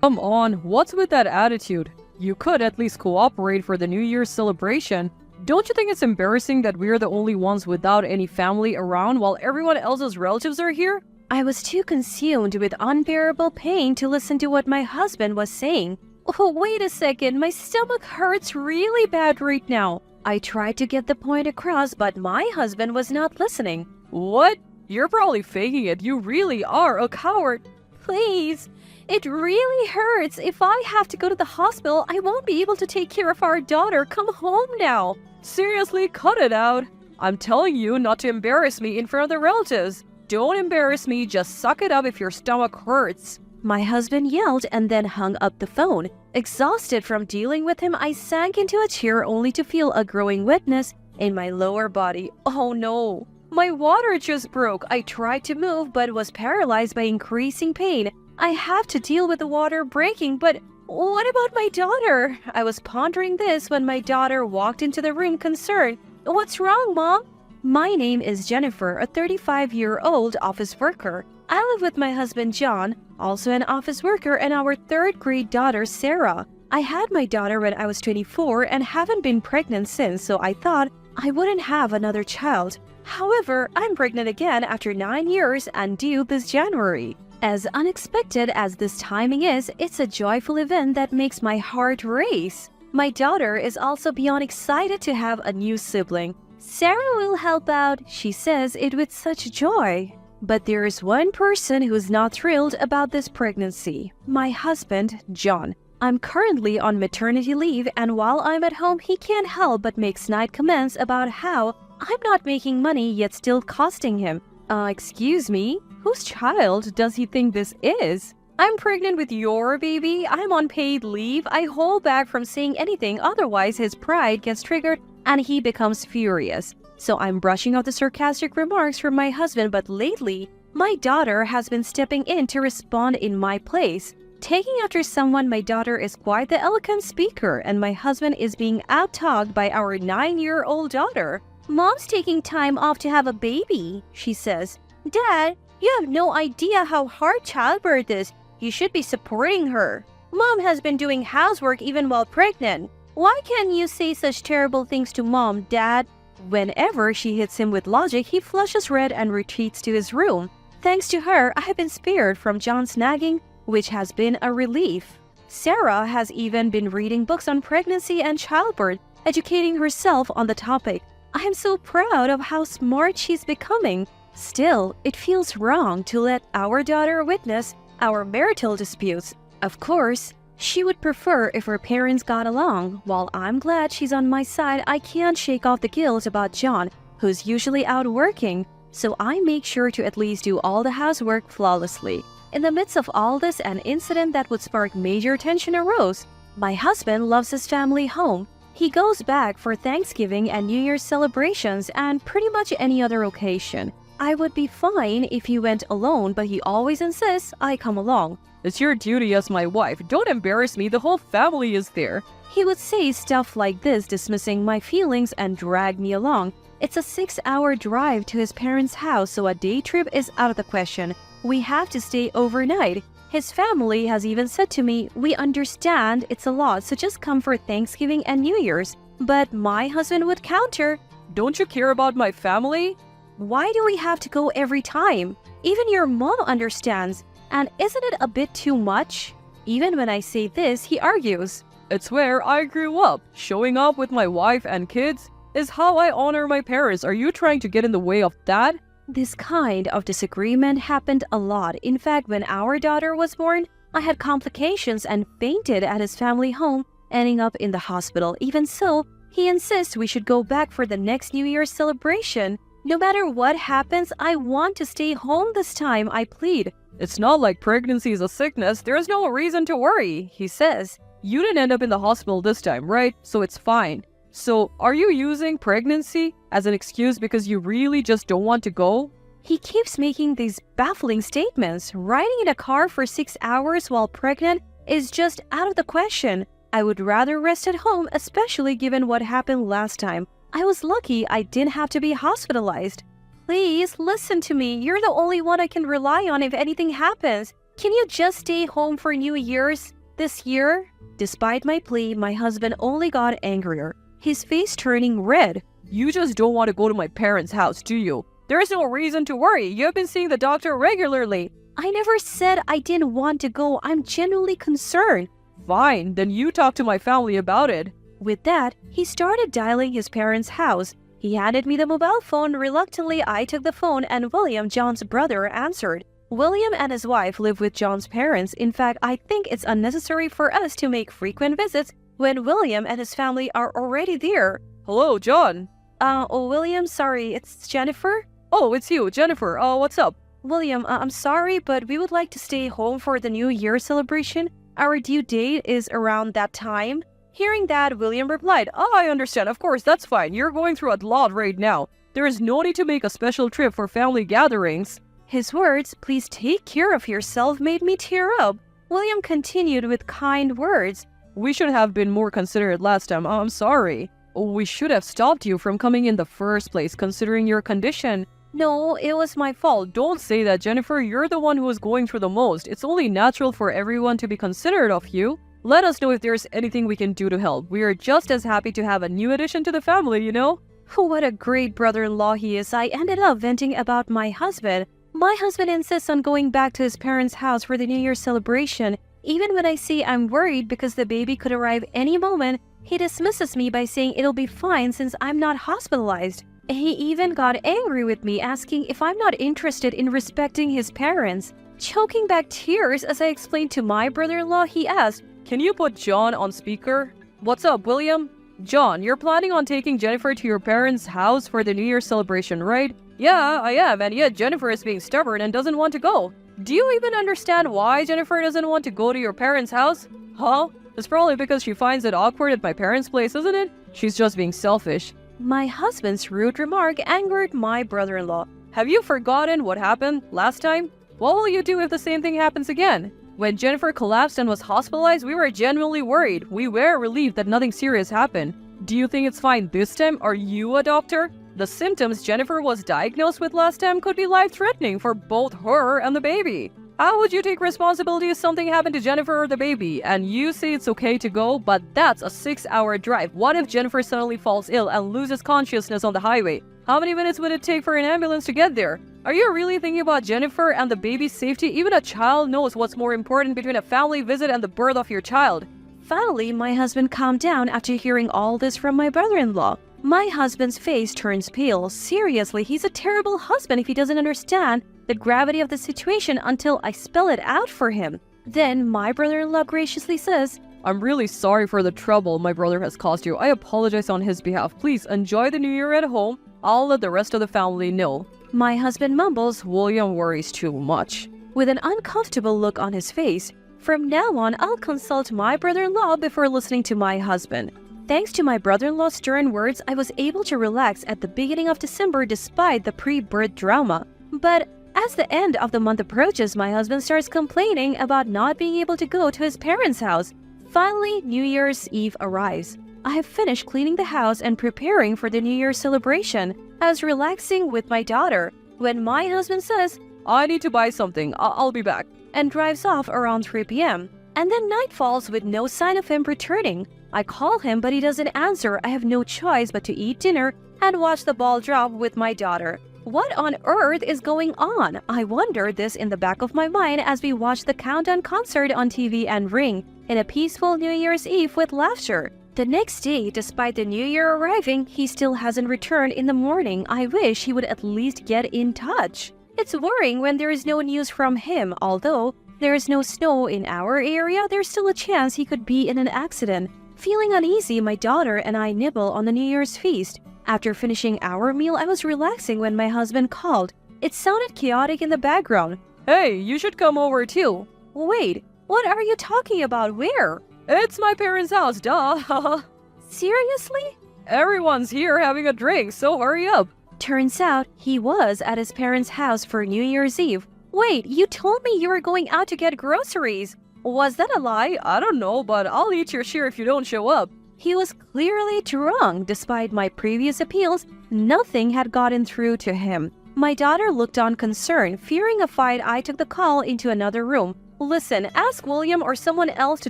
Come on, what's with that attitude? You could at least cooperate for the New Year's celebration. Don't you think it's embarrassing that we're the only ones without any family around while everyone else's relatives are here? I was too consumed with unbearable pain to listen to what my husband was saying. Oh, wait a second, my stomach hurts really bad right now. I tried to get the point across, but my husband was not listening. What? You're probably faking it. You really are a coward. Please. It really hurts. If I have to go to the hospital, I won't be able to take care of our daughter. Come home now. Seriously, cut it out. I'm telling you not to embarrass me in front of the relatives. Don't embarrass me, just suck it up if your stomach hurts. My husband yelled and then hung up the phone. Exhausted from dealing with him, I sank into a chair only to feel a growing wetness in my lower body. Oh no! My water just broke. I tried to move but was paralyzed by increasing pain. I have to deal with the water breaking, but what about my daughter? I was pondering this when my daughter walked into the room concerned. What's wrong, Mom? My name is Jennifer, a 35-year-old office worker. I live with my husband John, also an office worker, and our third-grade daughter Sarah. I had my daughter when I was 24 and haven't been pregnant since, so I thought I wouldn't have another child. However, I'm pregnant again after 9 years and due this January. As unexpected as this timing is, it's a joyful event that makes my heart race. My daughter is also beyond excited to have a new sibling. Sarah will help out, she says it with such joy. But there is one person who's not thrilled about this pregnancy. My husband, John. I'm currently on maternity leave, and while I'm at home, he can't help but make snide comments about how I'm not making money yet still costing him. Excuse me? Whose child does he think this is? I'm pregnant with your baby. I'm on paid leave. I hold back from saying anything, otherwise his pride gets triggered and he becomes furious. So I'm brushing off the sarcastic remarks from my husband, but lately, my daughter has been stepping in to respond in my place. Taking after someone, my daughter is quite the eloquent speaker, and my husband is being out-talked by our 9-year-old daughter. Mom's taking time off to have a baby, she says. Dad, you have no idea how hard childbirth is. You should be supporting her. Mom has been doing housework even while pregnant. Why can't you say such terrible things to Mom, Dad? Whenever she hits him with logic, he flushes red and retreats to his room. Thanks to her, I have been spared from John's nagging, which has been a relief. Sarah has even been reading books on pregnancy and childbirth, educating herself on the topic. I am so proud of how smart she's becoming. Still, it feels wrong to let our daughter witness our marital disputes. Of course, she would prefer if her parents got along. While I'm glad she's on my side, I can't shake off the guilt about John, who's usually out working, so I make sure to at least do all the housework flawlessly. In the midst of all this, an incident that would spark major tension arose. My husband loves his family home. He goes back for Thanksgiving and New Year's celebrations and pretty much any other occasion. I would be fine if he went alone, but he always insists I come along. It's your duty as my wife. Don't embarrass me. The whole family is there. He would say stuff like this, dismissing my feelings, and drag me along. It's a 6-hour drive to his parents' house, so a day trip is out of the question. We have to stay overnight. His family has even said to me, we understand it's a lot, so just come for Thanksgiving and New Year's. But my husband would counter, don't you care about my family? Why do we have to go every time? Even your mom understands. And isn't it a bit too much? Even when I say this, he argues. It's where I grew up. Showing up with my wife and kids is how I honor my parents. Are you trying to get in the way of that? This kind of disagreement happened a lot. In fact, when our daughter was born, I had complications and fainted at his family home, ending up in the hospital. Even so, he insists we should go back for the next New Year's celebration. No matter what happens, I want to stay home this time, I plead. It's not like pregnancy is a sickness. There is no reason to worry, he says. You didn't end up in the hospital this time, right? So it's fine. So, are you using pregnancy as an excuse because you really just don't want to go? He keeps making these baffling statements. Riding in a car for 6 hours while pregnant is just out of the question. I would rather rest at home, especially given what happened last time. I was lucky I didn't have to be hospitalized. Please, listen to me. You're the only one I can rely on if anything happens. Can you just stay home for New Year's this year? Despite my plea, my husband only got angrier, his face turning red. You just don't want to go to my parents' house, do you? There is no reason to worry. You've been seeing the doctor regularly. I never said I didn't want to go. I'm genuinely concerned. Fine, then you talk to my family about it. With that, he started dialing his parents' house. He handed me the mobile phone. Reluctantly, I took the phone and William, John's brother, answered. William and his wife live with John's parents. In fact, I think it's unnecessary for us to make frequent visits when William and his family are already there. Hello, John. William, sorry, it's Jennifer? Oh, it's you, Jennifer. What's up? William, I'm sorry, but we would like to stay home for the New Year celebration. Our due date is around that time. Hearing that, William replied, Oh, I understand. Of course, that's fine. You're going through a lot right now. There is no need to make a special trip for family gatherings. His words, please take care of yourself, made me tear up. William continued with kind words. We should have been more considerate last time. I'm sorry. We should have stopped you from coming in the first place, considering your condition. No, it was my fault. Don't say that, Jennifer. You're the one who is going through the most. It's only natural for everyone to be considerate of you. Let us know if there's anything we can do to help. We are just as happy to have a new addition to the family, you know? What a great brother-in-law he is. I ended up venting about my husband. My husband insists on going back to his parents' house for the New Year's celebration. Even when I say I'm worried because the baby could arrive any moment, he dismisses me by saying it'll be fine since I'm not hospitalized. He even got angry with me, asking if I'm not interested in respecting his parents. Choking back tears as I explained to my brother-in-law, he asked, Can you put John on speaker? What's up, William? John, you're planning on taking Jennifer to your parents' house for the New Year's celebration, right? Yeah, I am, and yet Jennifer is being stubborn and doesn't want to go. Do you even understand why Jennifer doesn't want to go to your parents' house? Huh? It's probably because she finds it awkward at my parents' place, isn't it? She's just being selfish. My husband's rude remark angered my brother-in-law. Have you forgotten what happened last time? What will you do if the same thing happens again? When Jennifer collapsed and was hospitalized, we were genuinely worried. We were relieved that nothing serious happened. Do you think it's fine this time? Are you a doctor? The symptoms Jennifer was diagnosed with last time could be life-threatening for both her and the baby. How would you take responsibility if something happened to Jennifer or the baby, and you say it's okay to go, but that's a 6-hour drive? What if Jennifer suddenly falls ill and loses consciousness on the highway? How many minutes would it take for an ambulance to get there? Are you really thinking about Jennifer and the baby's safety? Even a child knows what's more important between a family visit and the birth of your child. Finally, my husband calmed down after hearing all this from my brother-in-law. My husband's face turns pale. Seriously, he's a terrible husband if he doesn't understand the gravity of the situation until I spell it out for him. Then my brother-in-law graciously says, I'm really sorry for the trouble my brother has caused you. I apologize on his behalf. Please enjoy the New Year at home. I'll let the rest of the family know. My husband mumbles, William worries too much, with an uncomfortable look on his face. From now on, I'll consult my brother-in-law before listening to my husband. Thanks to my brother-in-law's stern words, I was able to relax at the beginning of December despite the pre-birth drama. But as the end of the month approaches, my husband starts complaining about not being able to go to his parents' house. Finally, New Year's Eve arrives. I have finished cleaning the house and preparing for the New Year's celebration. I was relaxing with my daughter when my husband says, I need to buy something. I'll be back. And drives off around 3 p.m. And then night falls with no sign of him returning. I call him, but he doesn't answer. I have no choice but to eat dinner and watch the ball drop with my daughter. What on earth is going on? I wonder this in the back of my mind as we watch the countdown concert on TV and ring in a peaceful New Year's Eve with laughter. The next day, despite the New Year arriving, he still hasn't returned in the morning. I wish he would at least get in touch. It's worrying when there is no news from him. Although there is no snow in our area, there's still a chance he could be in an accident. Feeling uneasy, my daughter and I nibble on the New Year's feast. After finishing our meal, I was relaxing when my husband called. It sounded chaotic in the background. Hey, you should come over too. Wait, what are you talking about? Where? It's my parents' house, duh. Seriously? Everyone's here having a drink, so hurry up. Turns out he was at his parents' house for New Year's Eve. Wait, you told me you were going out to get groceries. Was that a lie? I don't know, but I'll eat your share if you don't show up. He was clearly drunk. Despite my previous appeals, nothing had gotten through to him. My daughter looked on concerned. Fearing a fight, I took the call into another room. Listen, ask William or someone else to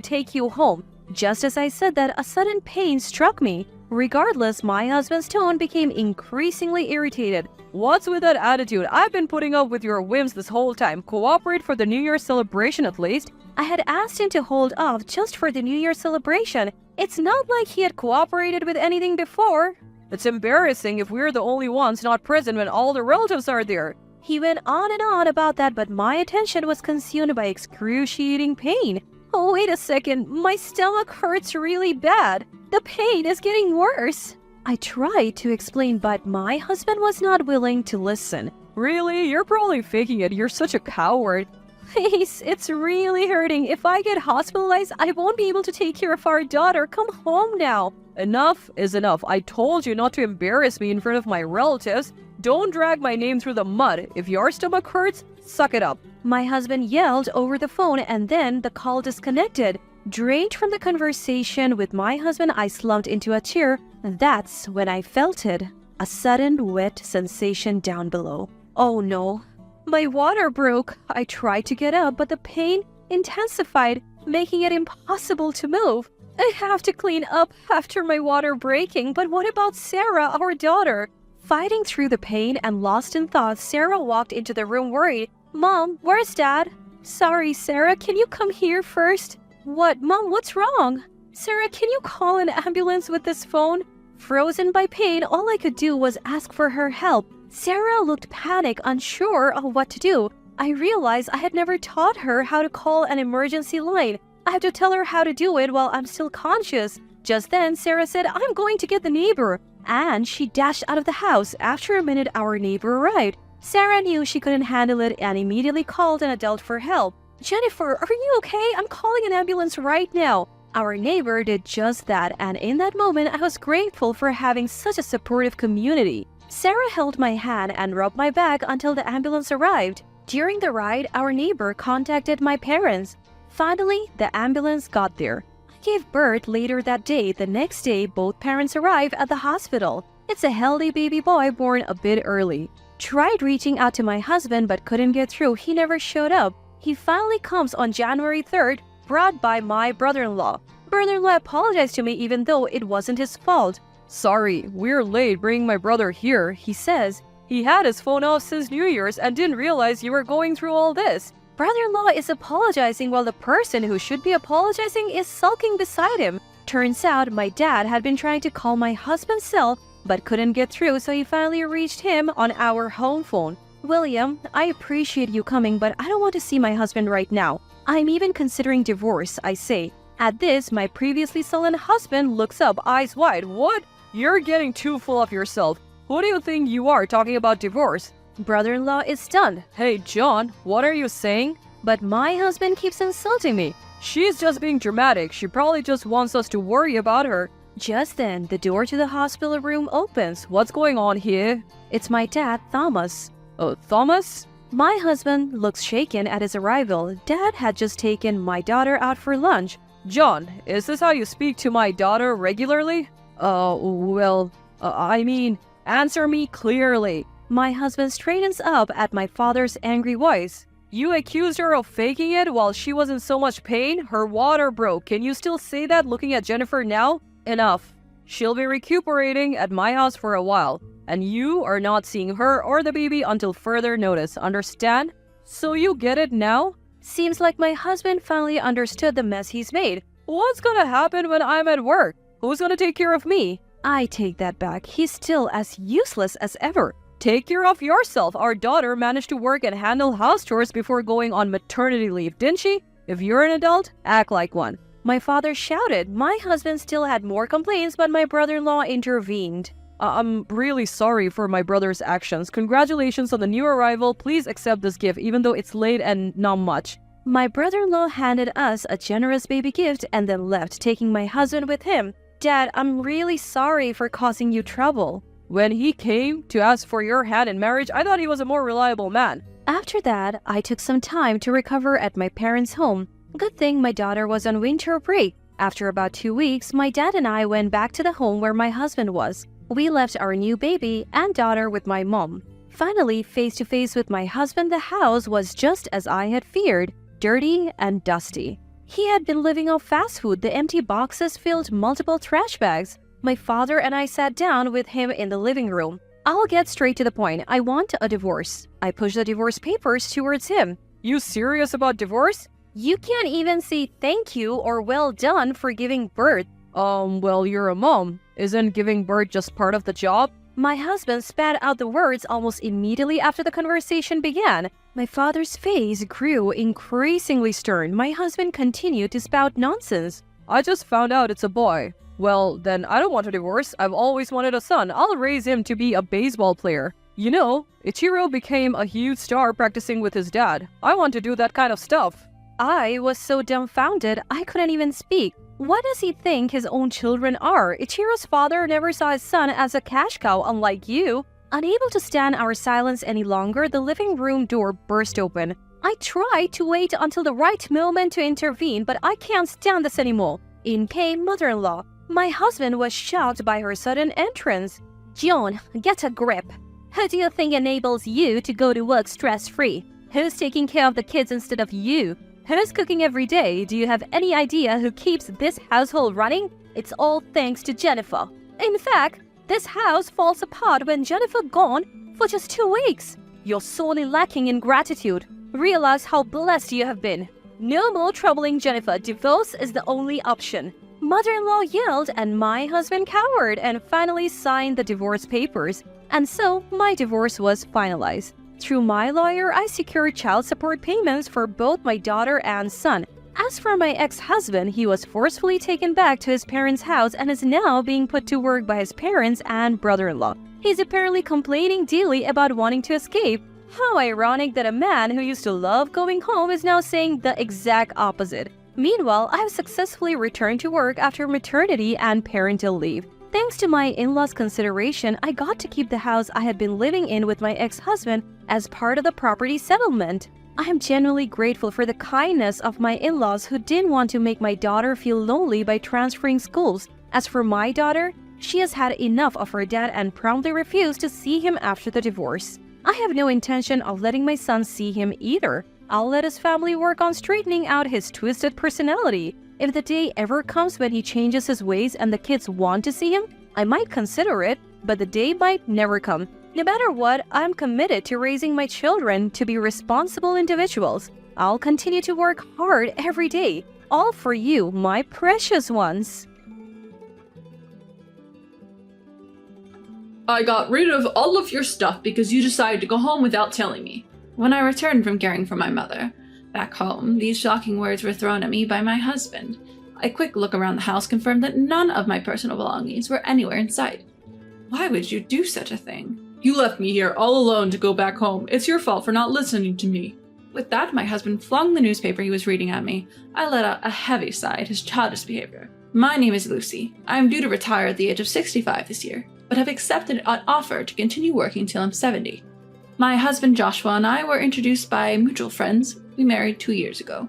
take you home. Just as I said that, a sudden pain struck me. Regardless, my husband's tone became increasingly irritated. What's with that attitude? I've been putting up with your whims this whole time. Cooperate for the New Year's celebration at least. I had asked him to hold off just for the New Year's celebration. It's not like he had cooperated with anything before. It's embarrassing if we're the only ones not present when all the relatives are there. He went on and on about that, but my attention was consumed by excruciating pain. Oh, wait a second. My stomach hurts really bad. The pain is getting worse. I tried to explain, but my husband was not willing to listen. Really? You're probably faking it. You're such a coward. Please, it's really hurting. If I get hospitalized, I won't be able to take care of our daughter. Come home now. Enough is enough. I told you not to embarrass me in front of my relatives. Don't drag my name through the mud. If your stomach hurts, suck it up. My husband yelled over the phone and then the call disconnected. Drained from the conversation with my husband, I slumped into a chair. That's when I felt it. A sudden wet sensation down below. Oh no. My water broke. I tried to get up, but the pain intensified, making it impossible to move. I have to clean up after my water breaking, but what about Sarah, our daughter? Fighting through the pain and lost in thought, Sarah walked into the room worried. Mom, where's Dad? Sorry, Sarah, can you come here first? What, Mom, what's wrong? Sarah, can you call an ambulance with this phone? Frozen by pain, all I could do was ask for her help. Sarah looked panicked, unsure of what to do. I realized I had never taught her how to call an emergency line. I have to tell her how to do it while I'm still conscious. Just then, Sarah said, I'm going to get the neighbor. And she dashed out of the house. After a minute, our neighbor arrived. Sarah knew she couldn't handle it and immediately called an adult for help. Jennifer, are you okay? I'm calling an ambulance right now. Our neighbor did just that, and in that moment, I was grateful for having such a supportive community. Sarah held my hand and rubbed my back until the ambulance arrived. During the ride, our neighbor contacted my parents. Finally, the ambulance got there. I gave birth later that day. The next day, both parents arrived at the hospital. It's a healthy baby boy born a bit early. Tried reaching out to my husband but couldn't get through. He never showed up. He finally comes on January 3rd, brought by my brother-in-law. Brother-in-law apologized to me even though it wasn't his fault. Sorry, we're late bringing my brother here, he says. He had his phone off since New Year's and didn't realize you were going through all this. Brother-in-law is apologizing while the person who should be apologizing is sulking beside him. Turns out my dad had been trying to call my husband's cell but couldn't get through, so he finally reached him on our home phone. William, I appreciate you coming, but I don't want to see my husband right now. I'm even considering divorce, I say. At this, my previously sullen husband looks up, eyes wide. What? You're getting too full of yourself. Who do you think you are talking about divorce? Brother-in-law is stunned. Hey, John, what are you saying? But my husband keeps insulting me. She's just being dramatic. She probably just wants us to worry about her. Just then, the door to the hospital room opens. What's going on here? It's my dad, Thomas. Oh, Thomas? My husband looks shaken at his arrival. Dad had just taken my daughter out for lunch. John, is this how you speak to my daughter regularly? Answer me clearly. My husband straightens up at my father's angry voice. You accused her of faking it while she was in so much pain? Her water broke. Can you still say that looking at Jennifer now? Enough. She'll be recuperating at my house for a while, and you are not seeing her or the baby until further notice, understand? So you get it now? Seems like my husband finally understood the mess he's made. What's gonna happen when I'm at work? Who's gonna take care of me? I take that back. He's still as useless as ever. Take care of yourself. Our daughter managed to work and handle house chores before going on maternity leave, didn't she? If you're an adult, act like one. My father shouted. My husband still had more complaints, but my brother-in-law intervened. I'm really sorry for my brother's actions. Congratulations on the new arrival. Please accept this gift, even though it's late and not much. My brother-in-law handed us a generous baby gift and then left, taking my husband with him. Dad, I'm really sorry for causing you trouble. When he came to ask for your hand in marriage, I thought he was a more reliable man. After that, I took some time to recover at my parents' home. Good thing my daughter was on winter break. After about 2 weeks, my dad and I went back to the home where my husband was. We left our new baby and daughter with my mom. Finally, face to face with my husband, the house was just as I had feared, dirty and dusty. He had been living off fast food. The empty boxes filled multiple trash bags. My father and I sat down with him in the living room. I'll get straight to the point. I want a divorce. I pushed the divorce papers towards him. You serious about divorce? You can't even say thank you or well done for giving birth. Well, you're a mom. Isn't giving birth just part of the job? My husband spat out the words almost immediately after the conversation began. My father's face grew increasingly stern. My husband continued to spout nonsense. I just found out it's a boy. Well, then I don't want a divorce. I've always wanted a son. I'll raise him to be a baseball player. You know, Ichiro became a huge star practicing with his dad. I want to do that kind of stuff. I was so dumbfounded I couldn't even speak. What does he think his own children are? Ichiro's father never saw his son as a cash cow, unlike you. Unable to stand our silence any longer, the living room door burst open. I tried to wait until the right moment to intervene, but I can't stand this anymore. In came mother-in-law. My husband was shocked by her sudden entrance. John, get a grip. Who do you think enables you to go to work stress-free? Who's taking care of the kids instead of you? Who's cooking every day? Do you have any idea who keeps this household running? It's all thanks to Jennifer. In fact, this house falls apart when Jennifer gone for just 2 weeks. You're sorely lacking in gratitude. Realize how blessed you have been. No more troubling Jennifer. Divorce is the only option. Mother-in-law yelled and my husband cowered and finally signed the divorce papers. And so my divorce was finalized. Through my lawyer, I secured child support payments for both my daughter and son. As for my ex-husband, he was forcefully taken back to his parents' house and is now being put to work by his parents and brother-in-law. He's apparently complaining daily about wanting to escape. How ironic that a man who used to love going home is now saying the exact opposite. Meanwhile, I have successfully returned to work after maternity and parental leave. Thanks to my in-laws' consideration, I got to keep the house I had been living in with my ex-husband as part of the property settlement. I am genuinely grateful for the kindness of my in-laws who didn't want to make my daughter feel lonely by transferring schools. As for my daughter, she has had enough of her dad and promptly refused to see him after the divorce. I have no intention of letting my son see him either. I'll let his family work on straightening out his twisted personality. If the day ever comes when he changes his ways and the kids want to see him, I might consider it, but the day might never come. No matter what, I'm committed to raising my children to be responsible individuals. I'll continue to work hard every day, all for you, my precious ones. I got rid of all of your stuff because you decided to go home without telling me. When I returned from caring for my mother back home, these shocking words were thrown at me by my husband. A quick look around the house confirmed that none of my personal belongings were anywhere in sight. Why would you do such a thing? You left me here all alone to go back home. It's your fault for not listening to me. With that, my husband flung the newspaper he was reading at me. I let out a heavy sigh at his childish behavior. My name is Lucy. I am due to retire at the age of 65 this year, but have accepted an offer to continue working till I'm 70. My husband Joshua and I were introduced by mutual friends. We married 2 years ago.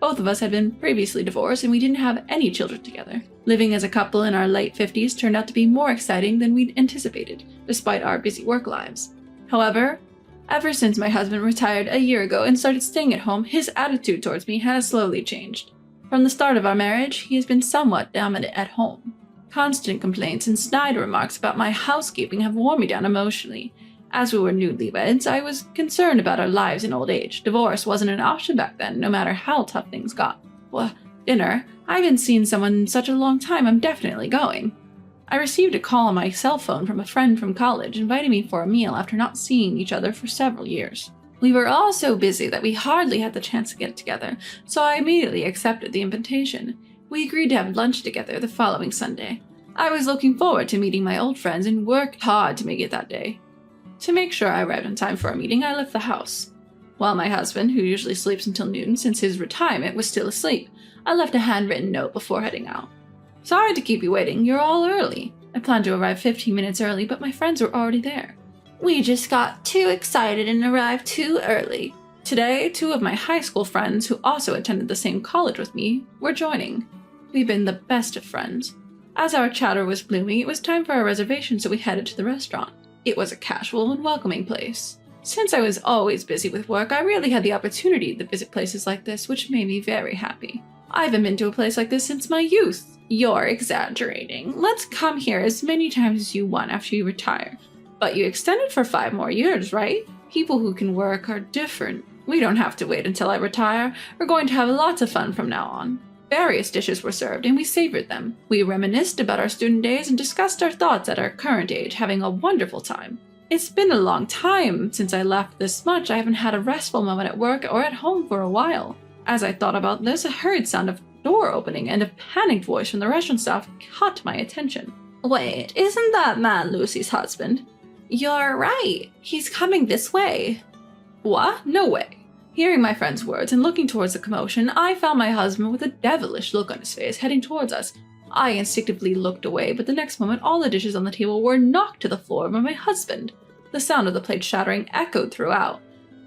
Both of us had been previously divorced and we didn't have any children together. Living as a couple in our late 50s turned out to be more exciting than we'd anticipated, despite our busy work lives. However, ever since my husband retired a year ago and started staying at home, his attitude towards me has slowly changed. From the start of our marriage, he has been somewhat dominant at home. Constant complaints and snide remarks about my housekeeping have worn me down emotionally. As we were newlyweds, I was concerned about our lives in old age. Divorce wasn't an option back then, no matter how tough things got. Well, dinner? I haven't seen someone in such a long time, I'm definitely going. I received a call on my cell phone from a friend from college inviting me for a meal after not seeing each other for several years. We were all so busy that we hardly had the chance to get together, so I immediately accepted the invitation. We agreed to have lunch together the following Sunday. I was looking forward to meeting my old friends and worked hard to make it that day. To make sure I arrived on time for our meeting, I left the house. While my husband, who usually sleeps until noon since his retirement, was still asleep, I left a handwritten note before heading out. Sorry to keep you waiting, you're all early. I planned to arrive 15 minutes early, but my friends were already there. We just got too excited and arrived too early. Today, 2 of my high school friends, who also attended the same college with me, were joining. We've been the best of friends. As our chatter was blooming, it was time for our reservation, so we headed to the restaurant. It was a casual and welcoming place. Since I was always busy with work, I rarely had the opportunity to visit places like this, which made me very happy. I haven't been to a place like this since my youth. You're exaggerating. Let's come here as many times as you want after you retire. But you extended for 5 more years, right? People who can work are different. We don't have to wait until I retire. We're going to have lots of fun from now on. Various dishes were served, and we savored them. We reminisced about our student days and discussed our thoughts at our current age, having a wonderful time. It's been a long time since I laughed this much. I haven't had a restful moment at work or at home for a while. As I thought about this, a hurried sound of door opening and a panicked voice from the restaurant staff caught my attention. Wait, isn't that man Lucy's husband? You're right. He's coming this way. What? No way. Hearing my friend's words and looking towards the commotion, I found my husband with a devilish look on his face heading towards us. I instinctively looked away, but the next moment all the dishes on the table were knocked to the floor by my husband. The sound of the plate shattering echoed throughout.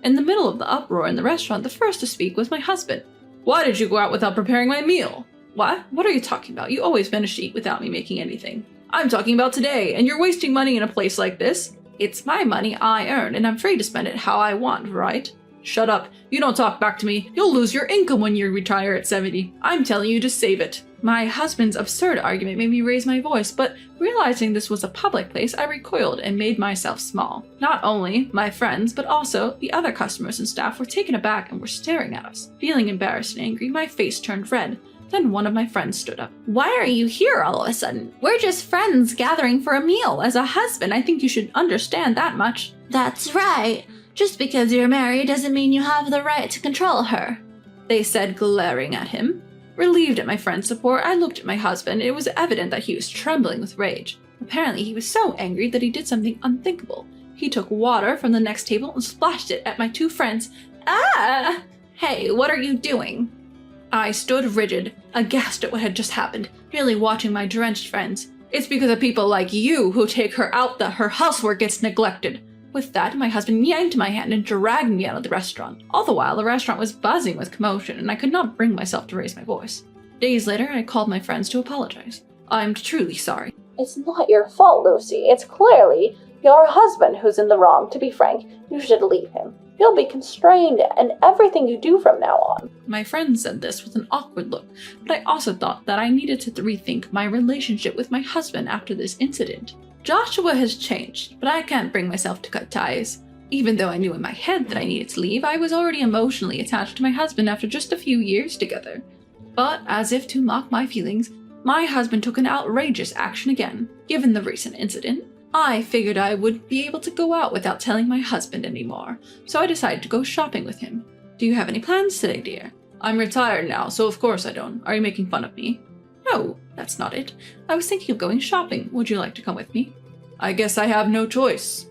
In the middle of the uproar in the restaurant, the first to speak was my husband. Why did you go out without preparing my meal? What? What are you talking about? You always manage to eat without me making anything. I'm talking about today, and you're wasting money in a place like this. It's my money I earned, and I'm free to spend it how I want, right? Shut up. You don't talk back to me. You'll lose your income when you retire at 70. I'm telling you to save it. My husband's absurd argument made me raise my voice, but realizing this was a public place, I recoiled and made myself small. Not only my friends, but also the other customers and staff were taken aback and were staring at us. Feeling embarrassed and angry, my face turned red. Then one of my friends stood up. Why are you here all of a sudden? We're just friends gathering for a meal. As a husband, I think you should understand that much. That's right. Just because you're married doesn't mean you have the right to control her, they said, glaring at him. Relieved at my friend's support, I looked at my husband, and it was evident that he was trembling with rage. Apparently, he was so angry that he did something unthinkable. He took water from the next table and splashed it at my two friends. Ah! Hey, what are you doing? I stood rigid, aghast at what had just happened, merely watching my drenched friends. It's because of people like you who take her out that her housework gets neglected. With that, my husband yanked my hand and dragged me out of the restaurant. All the while, the restaurant was buzzing with commotion, and I could not bring myself to raise my voice. Days later, I called my friends to apologize. I'm truly sorry. It's not your fault, Lucy. It's clearly your husband who's in the wrong. To be frank, you should leave him. He'll be constrained in everything you do from now on. My friend said this with an awkward look, but I also thought that I needed to rethink my relationship with my husband after this incident. Joshua has changed, but I can't bring myself to cut ties. Even though I knew in my head that I needed to leave, I was already emotionally attached to my husband after just a few years together. But as if to mock my feelings, my husband took an outrageous action again. Given the recent incident, I figured I would be able to go out without telling my husband anymore, so I decided to go shopping with him. Do you have any plans today, dear? I'm retired now, so of course I don't. Are you making fun of me? No, that's not it. I was thinking of going shopping. Would you like to come with me? I guess I have no choice.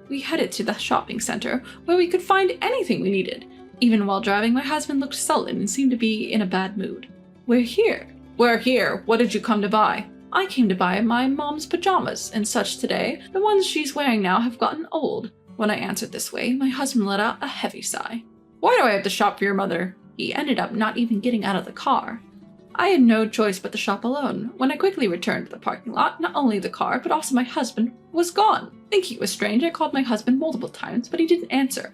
We headed to the shopping center, where we could find anything we needed. Even while driving, my husband looked sullen and seemed to be in a bad mood. We're here. We're here. What did you come to buy? I came to buy my mom's pajamas and such today. The ones she's wearing now have gotten old. When I answered this way, my husband let out a heavy sigh. Why do I have to shop for your mother? He ended up not even getting out of the car. I had no choice but to shop alone. When I quickly returned to the parking lot, not only the car, but also my husband was gone. Thinking it was strange, I called my husband multiple times, but he didn't answer.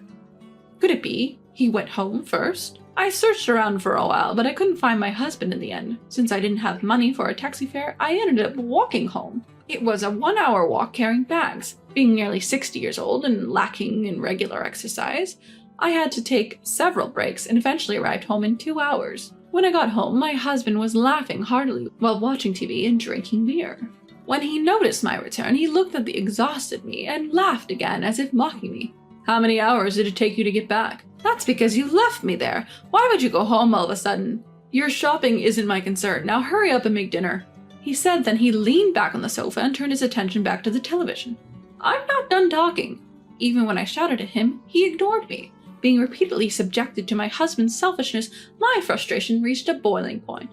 Could it be he went home first? I searched around for a while, but I couldn't find my husband in the end. Since I didn't have money for a taxi fare, I ended up walking home. It was a 1-hour walk carrying bags. Being nearly 60 years old and lacking in regular exercise, I had to take several breaks and eventually arrived home in 2 hours. When I got home, my husband was laughing heartily while watching TV and drinking beer. When he noticed my return, he looked at the exhausted me and laughed again as if mocking me. How many hours did it take you to get back? That's because you left me there. Why would you go home all of a sudden? Your shopping isn't my concern. Now hurry up and make dinner. He said, then he leaned back on the sofa and turned his attention back to the television. I'm not done talking. Even when I shouted at him, he ignored me. Being repeatedly subjected to my husband's selfishness, my frustration reached a boiling point.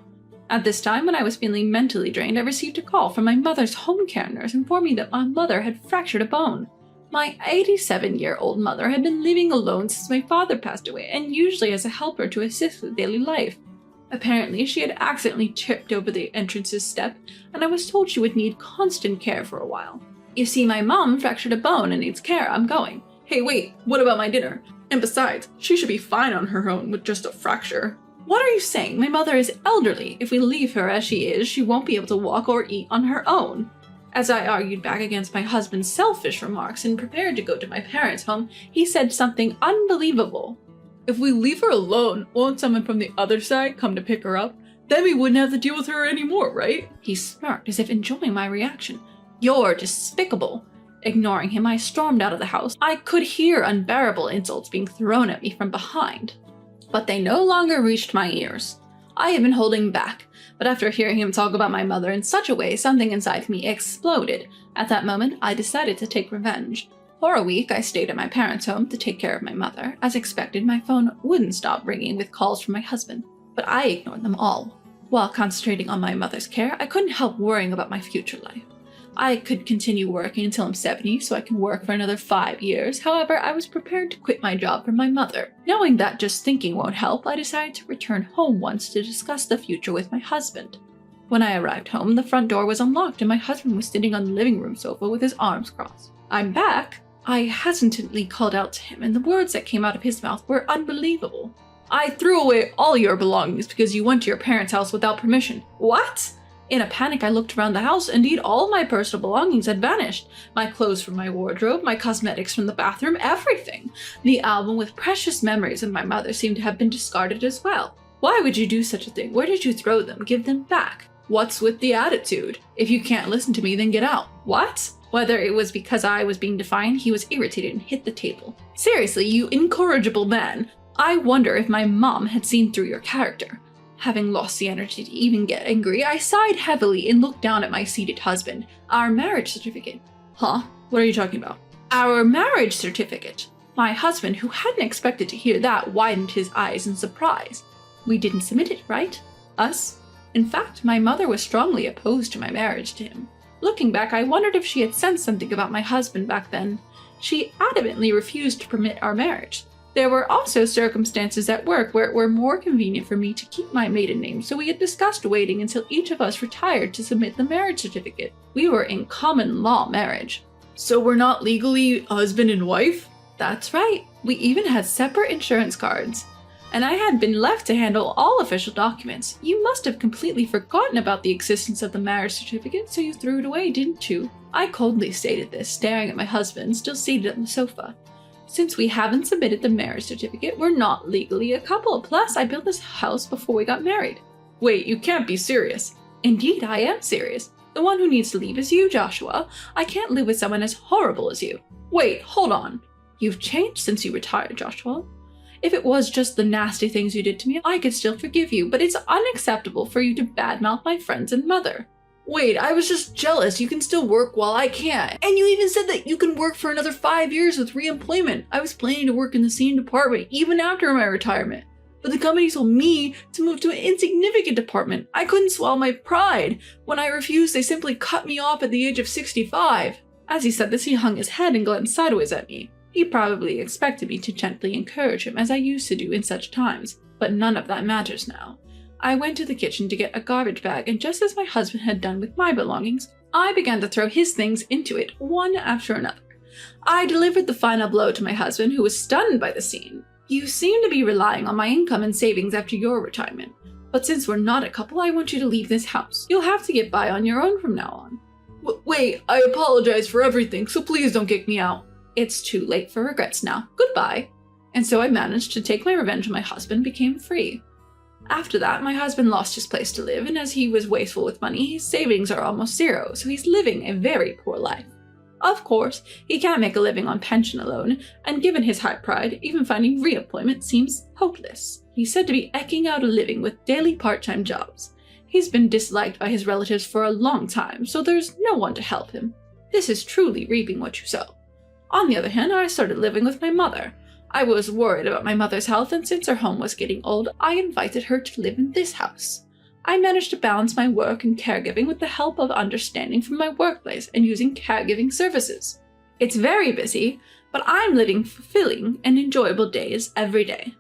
At this time, when I was feeling mentally drained, I received a call from my mother's home care nurse informing me that my mother had fractured a bone. My 87-year-old mother had been living alone since my father passed away, and usually as a helper to assist with daily life. Apparently, she had accidentally tripped over the entrance's step, and I was told she would need constant care for a while. You see, my mom fractured a bone and needs care. I'm going. Hey, wait, what about my dinner? And besides, she should be fine on her own with just a fracture. What are you saying? My mother is elderly. If we leave her as she is, she won't be able to walk or eat on her own. As I argued back against my husband's selfish remarks and prepared to go to my parents' home, he said something unbelievable. If we leave her alone, won't someone from the other side come to pick her up? Then we wouldn't have to deal with her anymore, right? He smirked as if enjoying my reaction. You're despicable. Ignoring him, I stormed out of the house. I could hear unbearable insults being thrown at me from behind, but they no longer reached my ears. I had been holding back, but after hearing him talk about my mother in such a way, something inside me exploded. At that moment, I decided to take revenge. For a week, I stayed at my parents' home to take care of my mother. As expected, my phone wouldn't stop ringing with calls from my husband, but I ignored them all. While concentrating on my mother's care, I couldn't help worrying about my future life. I could continue working until I'm 70, so I can work for another 5 years. However, I was prepared to quit my job for my mother. Knowing that just thinking won't help, I decided to return home once to discuss the future with my husband. When I arrived home, the front door was unlocked and my husband was sitting on the living room sofa with his arms crossed. "I'm back," I hesitantly called out to him, and the words that came out of his mouth were unbelievable. "I threw away all your belongings because you went to your parents' house without permission." "What?" In a panic, I looked around the house. Indeed, all my personal belongings had vanished. My clothes from my wardrobe, my cosmetics from the bathroom, everything. The album with precious memories of my mother seemed to have been discarded as well. "Why would you do such a thing? Where did you throw them? Give them back." "What's with the attitude? If you can't listen to me, then get out." "What?" Whether it was because I was being defiant, he was irritated and hit the table. "Seriously, you incorrigible man. I wonder if my mom had seen through your character." Having lost the energy to even get angry, I sighed heavily and looked down at my seated husband. "Our marriage certificate." "Huh? What are you talking about?" "Our marriage certificate." My husband, who hadn't expected to hear that, widened his eyes in surprise. "We didn't submit it, right? Us?" In fact, my mother was strongly opposed to my marriage to him. Looking back, I wondered if she had sensed something about my husband back then. She adamantly refused to permit our marriage. There were also circumstances at work where it were more convenient for me to keep my maiden name, so we had discussed waiting until each of us retired to submit the marriage certificate. We were in common law marriage. "So we're not legally husband and wife?" "That's right. We even had separate insurance cards. And I had been left to handle all official documents. You must have completely forgotten about the existence of the marriage certificate, so you threw it away, didn't you?" I coldly stated this, staring at my husband, still seated on the sofa. "Since we haven't submitted the marriage certificate, we're not legally a couple. Plus, I built this house before we got married." "Wait, you can't be serious." "Indeed, I am serious. The one who needs to leave is you, Joshua. I can't live with someone as horrible as you." "Wait, hold on. You've changed since you retired, Joshua. If it was just the nasty things you did to me, I could still forgive you, but it's unacceptable for you to badmouth my friends and mother." "Wait, I was just jealous. You can still work while I can't. And you even said that you can work for another 5 years with re-employment. I was planning to work in the same department even after my retirement. But the company told me to move to an insignificant department. I couldn't swallow my pride. When I refused, they simply cut me off at the age of 65. As he said this, he hung his head and glanced sideways at me. He probably expected me to gently encourage him, as I used to do in such times. But none of that matters now. I went to the kitchen to get a garbage bag, and just as my husband had done with my belongings, I began to throw his things into it, one after another. I delivered the final blow to my husband, who was stunned by the scene. "You seem to be relying on my income and savings after your retirement. But since we're not a couple, I want you to leave this house. You'll have to get by on your own from now on." Wait, I apologize for everything, so please don't kick me out." "It's too late for regrets now. Goodbye." And so I managed to take my revenge on my husband, became free. After that, my husband lost his place to live, and as he was wasteful with money, his savings are almost zero, so he's living a very poor life. Of course, he can't make a living on pension alone, and given his high pride, even finding re-employment seems hopeless. He's said to be eking out a living with daily part-time jobs. He's been disliked by his relatives for a long time, so there's no one to help him. This is truly reaping what you sow. On the other hand, I started living with my mother. I was worried about my mother's health, and since her home was getting old, I invited her to live in this house. I managed to balance my work and caregiving with the help of understanding from my workplace and using caregiving services. It's very busy, but I'm living fulfilling and enjoyable days every day.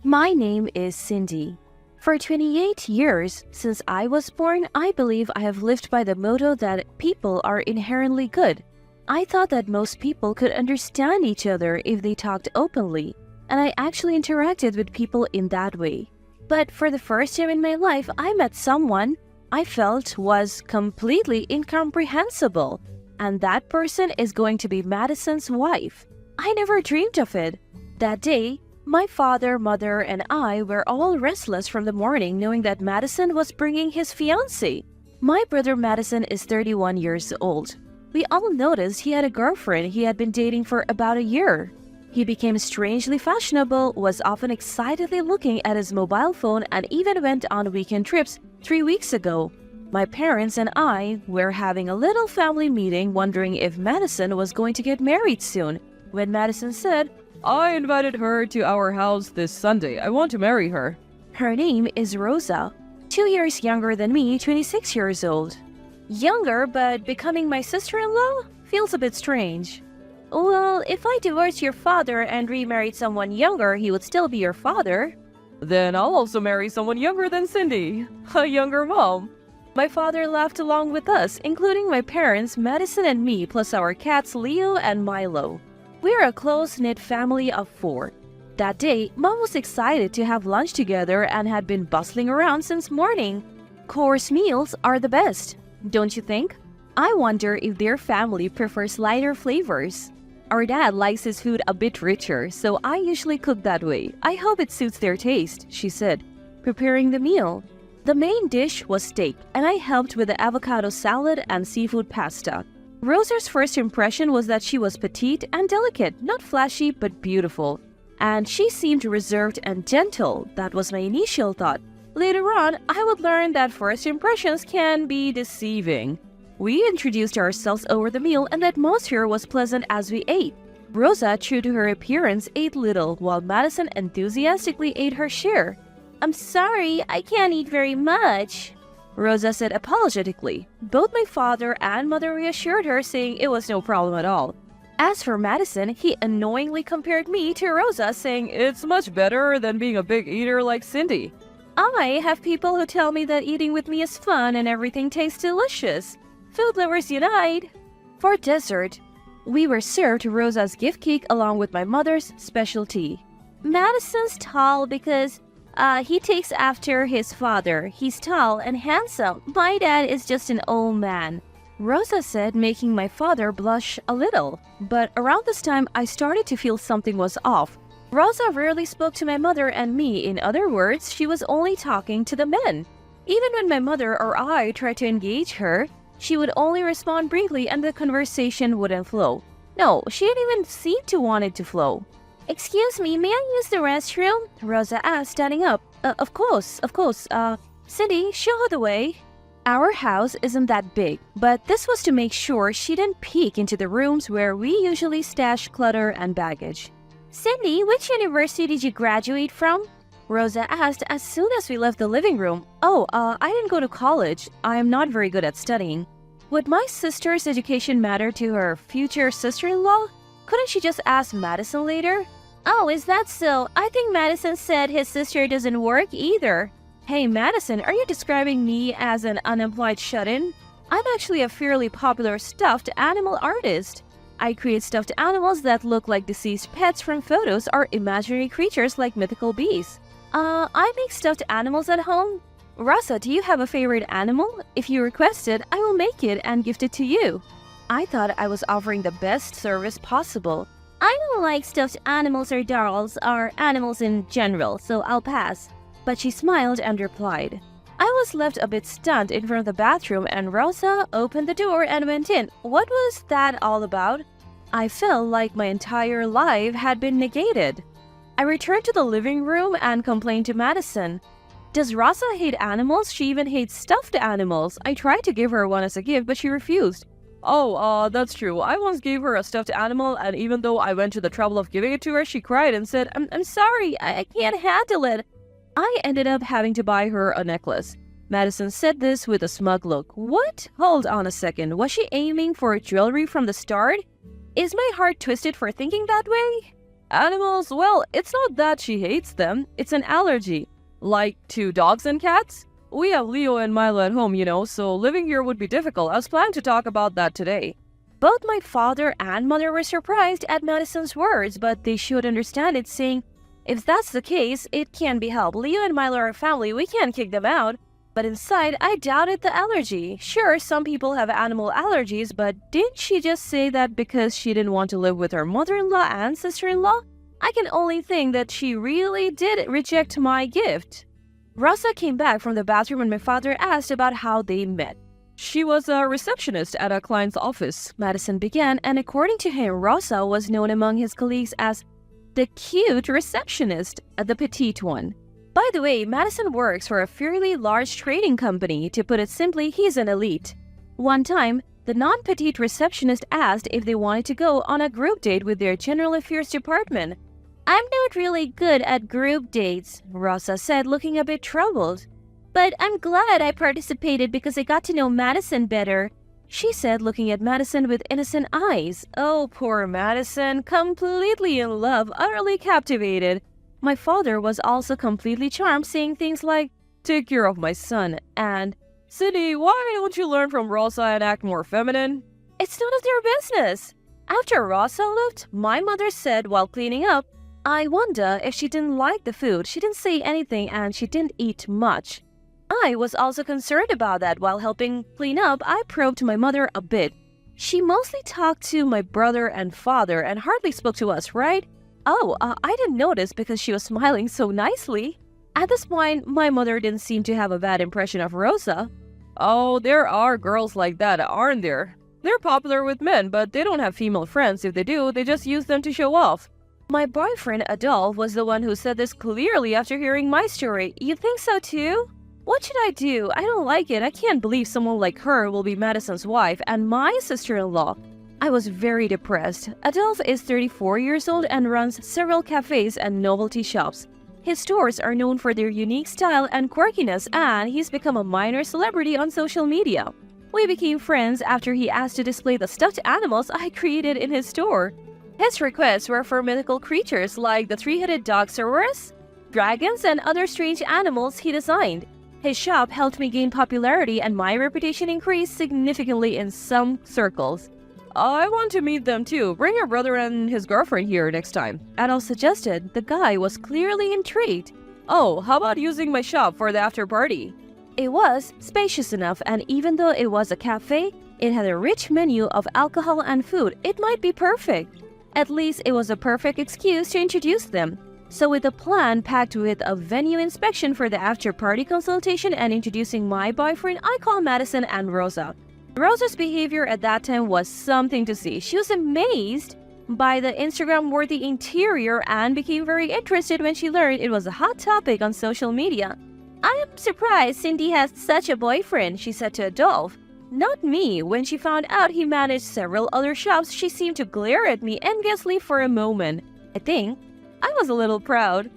My name is Cindy. For 28 years since I was born, I believe I have lived by the motto that people are inherently good. I thought that most people could understand each other if they talked openly, and I actually interacted with people in that way. But for the first time in my life, I met someone I felt was completely incomprehensible, and that person is going to be Madison's wife. I never dreamed of it. That day, My father, mother, and I were all restless from the morning knowing that Madison was bringing his fiancée. My brother Madison is 31 years old. We all noticed he had a girlfriend he had been dating for about a year. He became strangely fashionable, was often excitedly looking at his mobile phone, and even went on weekend trips 3 weeks ago. My parents and I were having a little family meeting wondering if Madison was going to get married soon, when Madison said, I invited her to our house this Sunday. I want to marry her. Her name is Rosa, 2 years younger than me, 26 years old. Younger, but becoming my sister-in-law? Feels a bit strange. Well, if I divorced your father and remarried someone younger, he would still be your father. Then I'll also marry someone younger than Cindy, a younger mom. My father laughed along with us, including my parents, Madison and me, plus our cats Leo and Milo. We're a close-knit family of 4. That day, Mom was excited to have lunch together and had been bustling around since morning. Course meals are the best, don't you think? I wonder if their family prefers lighter flavors. Our dad likes his food a bit richer, so I usually cook that way. I hope it suits their taste, she said, preparing the meal. The main dish was steak, and I helped with the avocado salad and seafood pasta. Rosa's first impression was that she was petite and delicate, not flashy but beautiful. And she seemed reserved and gentle. That was my initial thought. Later on, I would learn that first impressions can be deceiving. We introduced ourselves over the meal and the atmosphere was pleasant as we ate. Rosa, true to her appearance, ate little, while Madison enthusiastically ate her share. I'm sorry, I can't eat very much, Rosa said apologetically. Both my father and mother reassured her, saying it was no problem at all. As for Madison, he annoyingly compared me to Rosa, saying it's much better than being a big eater like Cindy. I have people who tell me that eating with me is fun and everything tastes delicious. Food lovers unite! For dessert, we were served Rosa's gift cake along with my mother's specialty. Madison's tall because he takes after his father. He's tall and handsome. My dad is just an old man, Rosa said, making my father blush a little. But around this time, I started to feel something was off. Rosa rarely spoke to my mother and me. In other words, she was only talking to the men. Even when my mother or I tried to engage her, she would only respond briefly and the conversation wouldn't flow. No, she didn't even seem to want it to flow. Excuse me, may I use the restroom? Rosa asked, standing up. Of course. Cindy, show her the way. Our house isn't that big, but this was to make sure she didn't peek into the rooms where we usually stash clutter and baggage. Cindy, which university did you graduate from? Rosa asked as soon as we left the living room. I didn't go to college. I am not very good at studying. Would my sister's education matter to her future sister-in-law? Couldn't she just ask Madison later? Oh, is that so? I think Madison said his sister doesn't work either. Hey Madison, are you describing me as an unemployed shut-in? I'm actually a fairly popular stuffed animal artist. I create stuffed animals that look like deceased pets from photos or imaginary creatures like mythical beasts. I make stuffed animals at home. Rosa, do you have a favorite animal? If you request it, I will make it and gift it to you. I thought I was offering the best service possible. I don't like stuffed animals or dolls or animals in general, so I'll pass. But she smiled and replied. I was left a bit stunned in front of the bathroom and Rosa opened the door and went in. What was that all about? I felt like my entire life had been negated. I returned to the living room and complained to Madison. Does Rosa hate animals? She even hates stuffed animals. I tried to give her one as a gift, but she refused. That's true. I once gave her a stuffed animal, and even though I went to the trouble of giving it to her, she cried and said, I'm sorry, I can't handle it. I ended up having to buy her a necklace. Madison said this with a smug look. What? Hold on a second. Was she aiming for jewelry from the start? Is my heart twisted for thinking that way? Animals? Well, it's not that she hates them. It's an allergy. Like to dogs and cats? We have Leo and Milo at home, so living here would be difficult. I was planning to talk about that today. Both my father and mother were surprised at Madison's words, but they should understand it, saying, if that's the case, it can't be helped. Leo and Milo are family, we can't kick them out. But inside, I doubted the allergy. Sure, some people have animal allergies, but didn't she just say that because she didn't want to live with her mother-in-law and sister-in-law? I can only think that she really did reject my gift. Rosa came back from the bathroom and my father asked about how they met. She was a receptionist at a client's office, Madison began, and according to him, Rosa was known among his colleagues as the cute receptionist, the petite one. By the way, Madison works for a fairly large trading company. To put it simply, he's an elite. One time, the non-petite receptionist asked if they wanted to go on a group date with their general affairs department. I'm not really good at group dates, Rosa said, looking a bit troubled. But I'm glad I participated because I got to know Madison better, she said, looking at Madison with innocent eyes. Oh, poor Madison, completely in love, utterly captivated. My father was also completely charmed, saying things like, "Take care of my son," and "Cindy, why don't you learn from Rosa and act more feminine?" It's none of their business. After Rosa left, my mother said while cleaning up, I wonder if she didn't like the food. She didn't say anything and she didn't eat much. I was also concerned about that. While helping clean up, I probed my mother a bit. She mostly talked to my brother and father and hardly spoke to us, right? Oh, I didn't notice because she was smiling so nicely. At this point, my mother didn't seem to have a bad impression of Rosa. Oh, there are girls like that, aren't there? They're popular with men, but they don't have female friends. If they do, they just use them to show off. My boyfriend, Adolph, was the one who said this clearly after hearing my story. You think so too? What should I do? I don't like it. I can't believe someone like her will be Madison's wife and my sister-in-law. I was very depressed. Adolph is 34 years old and runs several cafes and novelty shops. His stores are known for their unique style and quirkiness, and he's become a minor celebrity on social media. We became friends after he asked to display the stuffed animals I created in his store. His requests were for mythical creatures like the three-headed Dogsaurus, dragons, and other strange animals he designed. His shop helped me gain popularity and my reputation increased significantly in some circles. I want to meet them too. Bring your brother and his girlfriend here next time. Adolf suggested. The guy was clearly intrigued. Oh, how about using my shop for the after party? It was spacious enough, and even though it was a cafe, it had a rich menu of alcohol and food. It might be perfect. At least it was a perfect excuse to introduce them. So with a plan packed with a venue inspection for the after-party consultation and introducing my boyfriend, I called Madison and Rosa. Rosa's behavior at that time was something to see. She was amazed by the Instagram-worthy interior and became very interested when she learned it was a hot topic on social media. I am surprised Cindy has such a boyfriend, she said to Adolph. Not me. When she found out he managed several other shops, she seemed to glare at me enviously for a moment. I think I was a little proud.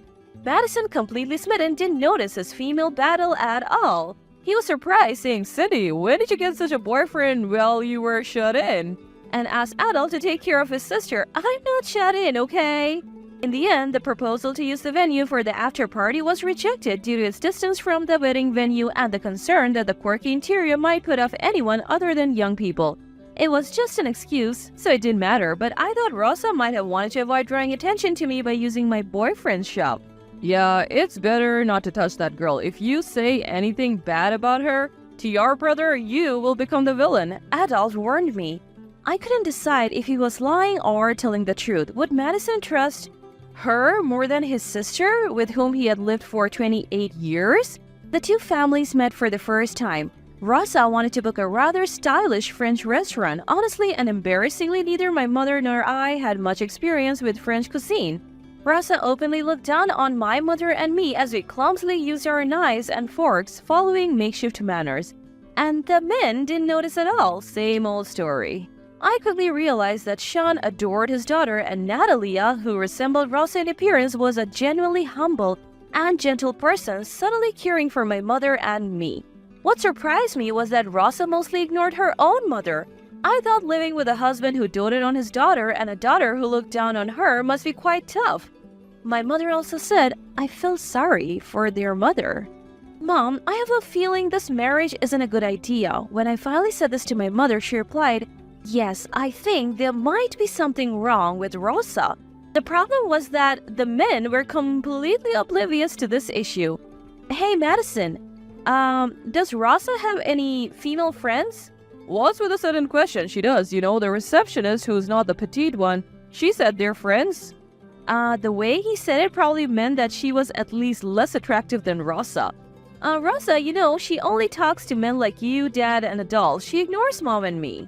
Madison, completely smitten, didn't notice his female battle at all. He was surprised, saying, "Cindy, when did you get such a boyfriend while you were shut in?" And asked Adolph to take care of his sister. I'm not shut in, okay? In the end, the proposal to use the venue for the after-party was rejected due to its distance from the wedding venue and the concern that the quirky interior might put off anyone other than young people. It was just an excuse, so it didn't matter, but I thought Rosa might have wanted to avoid drawing attention to me by using my boyfriend's shop. Yeah, it's better not to touch that girl. If you say anything bad about her to your brother, you will become the villain, Adolph warned me. I couldn't decide if he was lying or telling the truth. Would Madison trust her more than his sister, with whom he had lived for 28 years? The two families met for the first time. Rosa wanted to book a rather stylish French restaurant. Honestly and embarrassingly, neither my mother nor I had much experience with French cuisine. Rosa openly looked down on my mother and me as we clumsily used our knives and forks, following makeshift manners. And the men didn't notice at all. Same old story. I quickly realized that Sean adored his daughter, and Natalia, who resembled Rosa in appearance, was a genuinely humble and gentle person, subtly caring for my mother and me. What surprised me was that Rosa mostly ignored her own mother. I thought living with a husband who doted on his daughter and a daughter who looked down on her must be quite tough. My mother also said, I felt sorry for their mother. Mom, I have a feeling this marriage isn't a good idea. When I finally said this to my mother, she replied, yes, I think there might be something wrong with Rosa. The problem was that the men were completely oblivious to this issue. Hey, Madison, does Rosa have any female friends? What's with a sudden question? She does, the receptionist who's not the petite one. She said they're friends. The way he said it probably meant that she was at least less attractive than Rosa. Rosa, she only talks to men like you, Dad, and adults. She ignores Mom and me.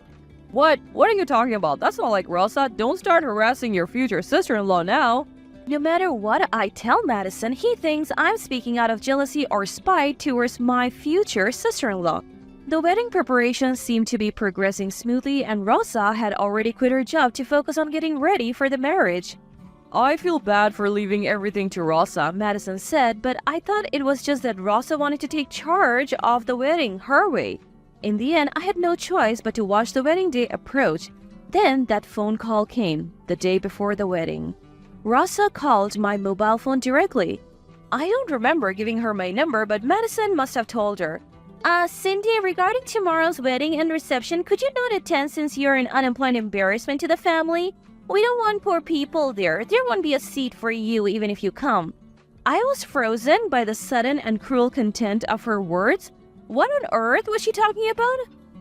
What? What are you talking about? That's not like Rosa. Don't start harassing your future sister-in-law now. No matter what I tell Madison, he thinks I'm speaking out of jealousy or spite towards my future sister-in-law. The wedding preparations seemed to be progressing smoothly, and Rosa had already quit her job to focus on getting ready for the marriage. I feel bad for leaving everything to Rosa, Madison said, but I thought it was just that Rosa wanted to take charge of the wedding her way. In the end, I had no choice but to watch the wedding day approach. Then that phone call came, the day before the wedding. Rosa called my mobile phone directly. I don't remember giving her my number, but Madison must have told her. Cindy, regarding tomorrow's wedding and reception, could you not attend since you're an unemployed embarrassment to the family? We don't want poor people there. There won't be a seat for you even if you come. I was frozen by the sudden and cruel content of her words. What on earth was she talking about?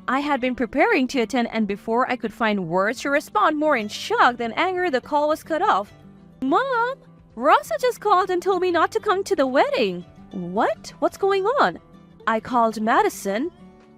I had been preparing to attend, and before I could find words to respond, more in shock than anger, the call was cut off. Mom, Rosa just called and told me not to come to the wedding. What? What's going on? I called Madison.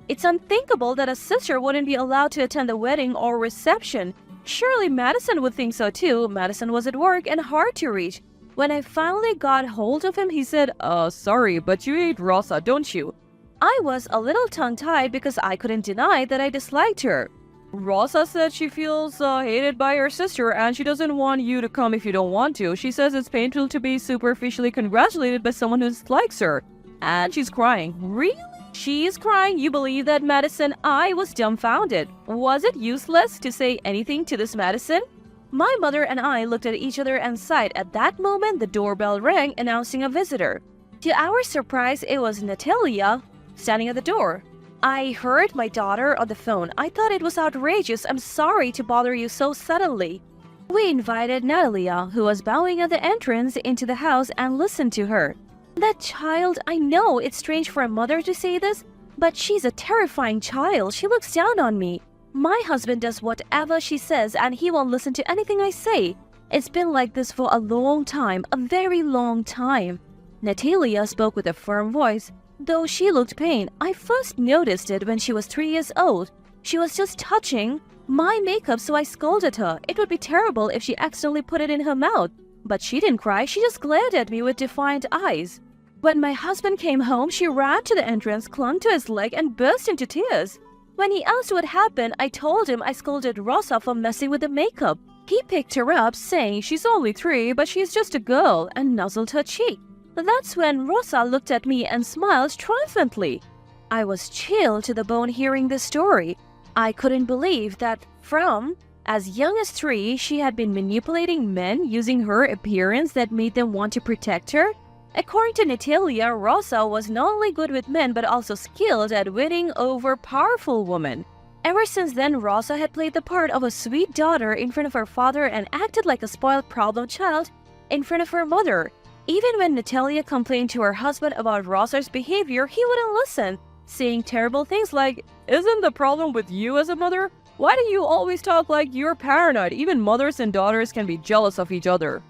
It's unthinkable that a sister wouldn't be allowed to attend the wedding or reception. Surely Madison would think so too. Madison was at work and hard to reach. When I finally got hold of him, he said, sorry, but you hate Rosa, don't you? I was a little tongue-tied because I couldn't deny that I disliked her. Rosa said she feels hated by her sister and she doesn't want you to come if you don't want to. She says it's painful to be superficially congratulated by someone who dislikes her. And she's crying. Really? She's crying? You believe that, Madison? I was dumbfounded. Was it useless to say anything to this Madison? My mother and I looked at each other and sighed. At that moment, the doorbell rang, announcing a visitor. To our surprise, it was Natalia, standing at the door. I heard my daughter on the phone. I thought it was outrageous. I'm sorry to bother you so suddenly. We invited Natalia, who was bowing at the entrance, into the house and listened to her. That child, I know it's strange for a mother to say this, but she's a terrifying child. She looks down on me. My husband does whatever she says and he won't listen to anything I say. It's been like this for a long time, a very long time. Natalia spoke with a firm voice. Though she looked pain, I first noticed it when she was 3 years old. She was just touching my makeup, so I scolded her. It would be terrible if she accidentally put it in her mouth. But she didn't cry, she just glared at me with defiant eyes. When my husband came home, she ran to the entrance, clung to his leg, and burst into tears. When he asked what happened, I told him I scolded Rosa for messing with the makeup. He picked her up, saying she's only 3, but she's just a girl, and nuzzled her cheek. That's when Rosa looked at me and smiled triumphantly. I was chilled to the bone hearing this story. I couldn't believe that from as young as 3, she had been manipulating men using her appearance that made them want to protect her. According to Natalia, Rosa was not only good with men but also skilled at winning over powerful women. Ever since then, Rosa had played the part of a sweet daughter in front of her father and acted like a spoiled problem child in front of her mother. Even when Natalia complained to her husband about Rosa's behavior, he wouldn't listen, saying terrible things like, "Isn't the problem with you as a mother? Why do you always talk like you're paranoid? Even mothers and daughters can be jealous of each other.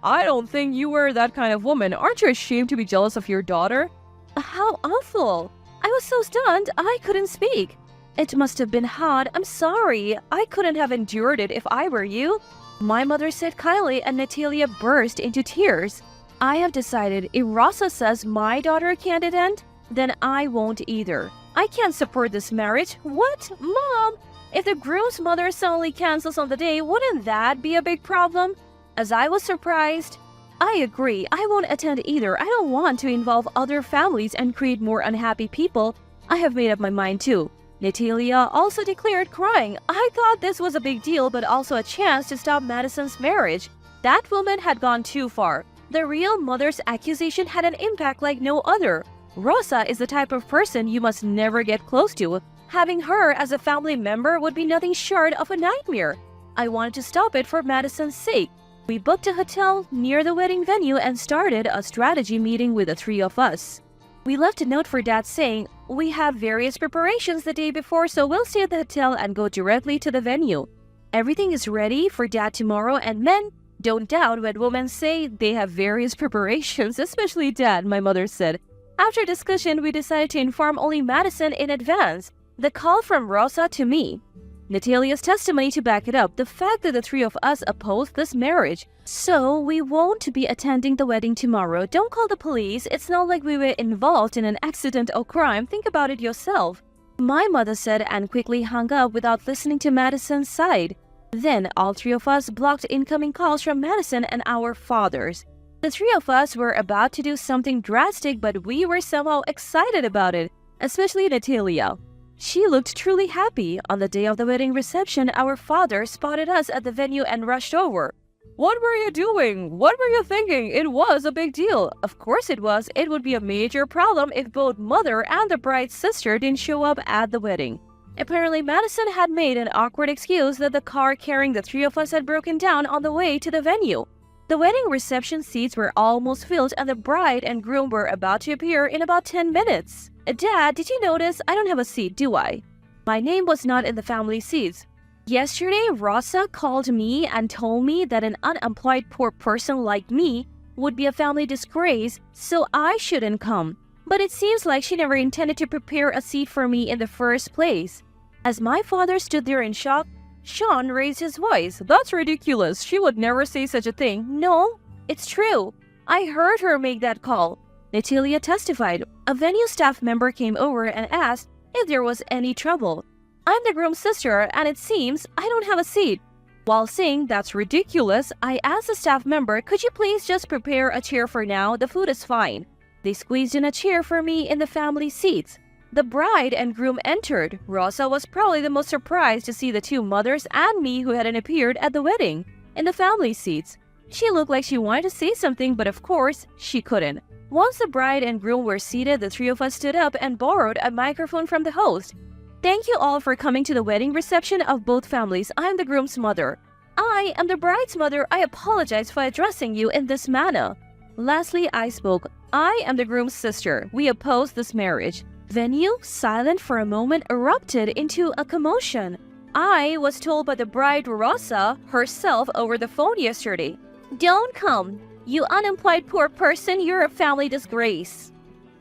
I don't think you were that kind of woman. Aren't you ashamed to be jealous of your daughter?" How awful! I was so stunned, I couldn't speak. It must have been hard. I'm sorry. I couldn't have endured it if I were you. My mother said kindly, and Natalia burst into tears. I have decided if Rosa says my daughter can't attend, then I won't either. I can't support this marriage. What? Mom? If the groom's mother suddenly cancels on the day, wouldn't that be a big problem? As I was surprised, I agree. I won't attend either. I don't want to involve other families and create more unhappy people. I have made up my mind too. Natalia also declared, crying, I thought this was a big deal, but also a chance to stop Madison's marriage. That woman had gone too far. The real mother's accusation had an impact like no other. Rosa is the type of person you must never get close to. Having her as a family member would be nothing short of a nightmare. I wanted to stop it for Madison's sake. We booked a hotel near the wedding venue and started a strategy meeting with the 3 of us. We left a note for Dad saying, we have various preparations the day before, so we'll stay at the hotel and go directly to the venue. Everything is ready for Dad tomorrow, and men, Don't doubt when women say they have various preparations, especially Dad, my mother said. After discussion, we decided to inform only Madison in advance. The call from Rosa to me. Natalia's testimony to back it up, the fact that the three of us opposed this marriage. So, we won't be attending the wedding tomorrow. Don't call the police. It's not like we were involved in an accident or crime. Think about it yourself. My mother said and quickly hung up without listening to Madison's side. Then, all three of us blocked incoming calls from Madison and our fathers. The three of us were about to do something drastic, but we were somehow excited about it, especially Natalia. She looked truly happy. On the day of the wedding reception, our father spotted us at the venue and rushed over. What were you doing? What were you thinking? It was a big deal. Of course it was. It would be a major problem if both mother and the bride's sister didn't show up at the wedding. Apparently, Madison had made an awkward excuse that the car carrying the three of us had broken down on the way to the venue. The wedding reception seats were almost filled and the bride and groom were about to appear in about 10 minutes. Dad, did you notice I don't have a seat, do I? My name was not in the family seats. Yesterday, Rosa called me and told me that an unemployed poor person like me would be a family disgrace, so I shouldn't come. But it seems like she never intended to prepare a seat for me in the first place. As my father stood there in shock, Sean raised his voice. That's ridiculous. She would never say such a thing. No, it's true. I heard her make that call. Natalia testified. A venue staff member came over and asked if there was any trouble. I'm the groom's sister, and it seems I don't have a seat. While saying that's ridiculous, I asked the staff member, could you please just prepare a chair for now? The food is fine. They squeezed in a chair for me in the family seats. The bride and groom entered. Rosa was probably the most surprised to see the two mothers and me who hadn't appeared at the wedding in the family seats. She looked like she wanted to say something, but of course, she couldn't. Once the bride and groom were seated, the three of us stood up and borrowed a microphone from the host. Thank you all for coming to the wedding reception of both families. I am the groom's mother. I am the bride's mother. I apologize for addressing you in this manner. Lastly, I spoke. I am the groom's sister. We oppose this marriage. Venue, silent for a moment, erupted into a commotion. I was told by the bride Rosa herself over the phone yesterday. Don't come. You unemployed poor person, you're a family disgrace.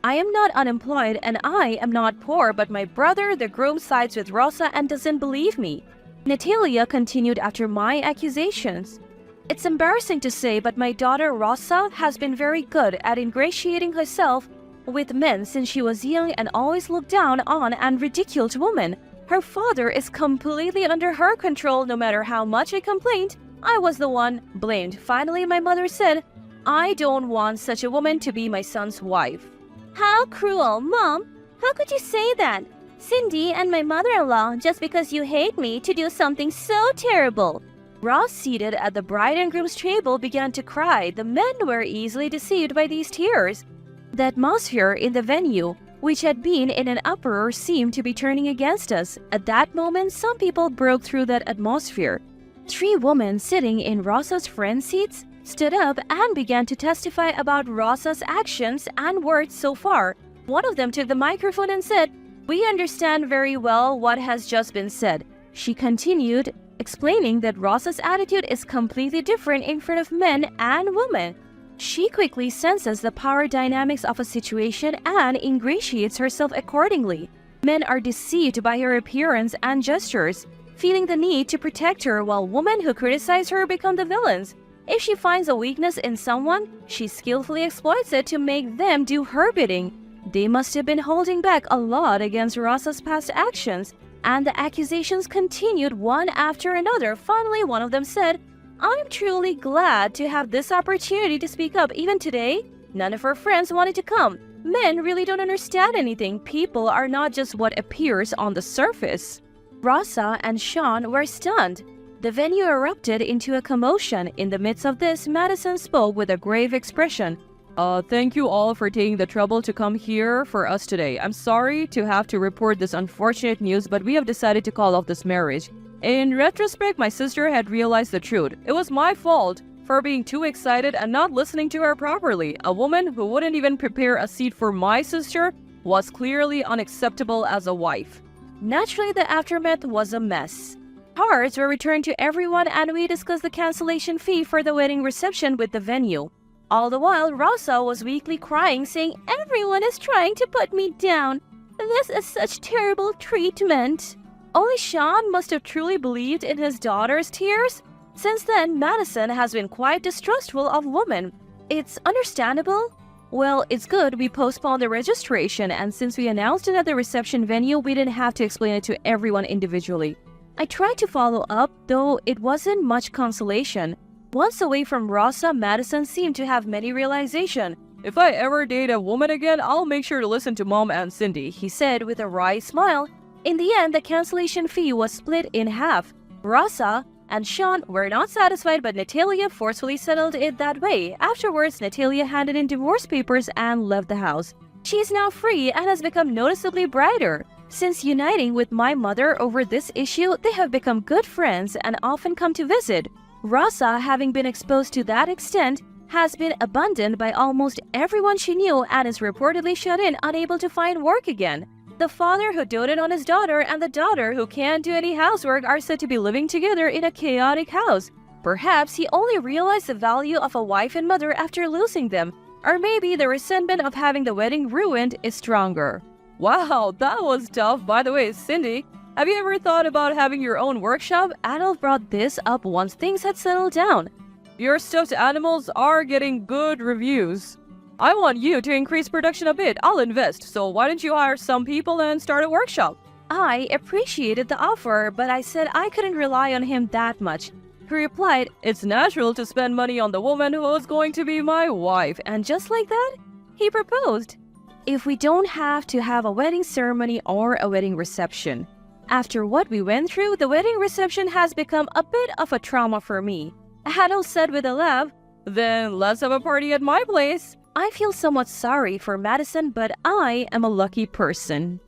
I am not unemployed and I am not poor, but my brother, the groom, sides with Rosa and doesn't believe me. Natalia continued after my accusations. It's embarrassing to say, but my daughter Rosa has been very good at ingratiating herself with men since she was young and always looked down on and ridiculed women. Her father is completely under her control. No matter how much I complained, I was the one blamed. Finally, my mother said, I don't want such a woman to be my son's wife. How cruel, Mom! How could you say that? Cindy and my mother-in-law, just because you hate me to do something so terrible. Ross, seated at the bride and groom's table, began to cry. The men were easily deceived by these tears. The atmosphere in the venue, which had been in an uproar, seemed to be turning against us. At that moment, some people broke through that atmosphere. 3 women sitting in Rosa's friend seats stood up and began to testify about Rosa's actions and words so far. One of them took the microphone and said, "We understand very well what has just been said." She continued, explaining that Rosa's attitude is completely different in front of men and women. She quickly senses the power dynamics of a situation and ingratiates herself accordingly. Men are deceived by her appearance and gestures, feeling the need to protect her, while women who criticize her become the villains. If she finds a weakness in someone, she skillfully exploits it to make them do her bidding. They must have been holding back a lot against Rosa's past actions, and the accusations continued one after another. Finally, one of them said, I'm truly glad to have this opportunity to speak up. Even today, none of her friends wanted to come. Men really don't understand anything. People are not just what appears on the surface. Rosa and Sean were stunned. The venue erupted into a commotion. In the midst of this, Madison spoke with a grave expression. Thank you all for taking the trouble to come here for us today. I'm sorry to have to report this unfortunate news, but we have decided to call off this marriage. In retrospect, my sister had realized the truth. It was my fault for being too excited and not listening to her properly. A woman who wouldn't even prepare a seat for my sister was clearly unacceptable as a wife. Naturally, the aftermath was a mess. Cards were returned to everyone and we discussed the cancellation fee for the wedding reception with the venue. All the while, Rosa was weakly crying, saying, "Everyone is trying to put me down. This is such terrible treatment." Only Sean must have truly believed in his daughter's tears. Since then, Madison has been quite distrustful of women. It's understandable. Well, it's good we postponed the registration, and since we announced it at the reception venue, we didn't have to explain it to everyone individually. I tried to follow up, though it wasn't much consolation. Once away from Rosa, Madison seemed to have many realization. "If I ever date a woman again, I'll make sure to listen to Mom and Cindy," He said with a wry smile. In the end, the cancellation fee was split in half. Rosa and Sean were not satisfied, but Natalia forcefully settled it that way. Afterwards, Natalia handed in divorce papers and left the house. She is now free and has become noticeably brighter. Since uniting with my mother over this issue, they have become good friends and often come to visit. Rosa, having been exposed to that extent, has been abandoned by almost everyone she knew and is reportedly shut in, unable to find work again. The father who doted on his daughter and the daughter who can't do any housework are said to be living together in a chaotic house. Perhaps he only realized the value of a wife and mother after losing them, or maybe the resentment of having the wedding ruined is stronger. Wow, that was tough. By the way, Cindy, have you ever thought about having your own workshop? Adolf brought this up once things had settled down. Your stuffed animals are getting good reviews. I want you to increase production a bit. I'll invest, so why don't you hire some people and start a workshop? I appreciated the offer, but I said I couldn't rely on him that much. He replied, "It's natural to spend money on the woman who is going to be my wife." And just like that, he proposed. If we don't have to have a wedding ceremony or a wedding reception. After what we went through, the wedding reception has become a bit of a trauma for me. Adolf said with a laugh, "Then let's have a party at my place." I feel somewhat sorry for Madison, but I am a lucky person.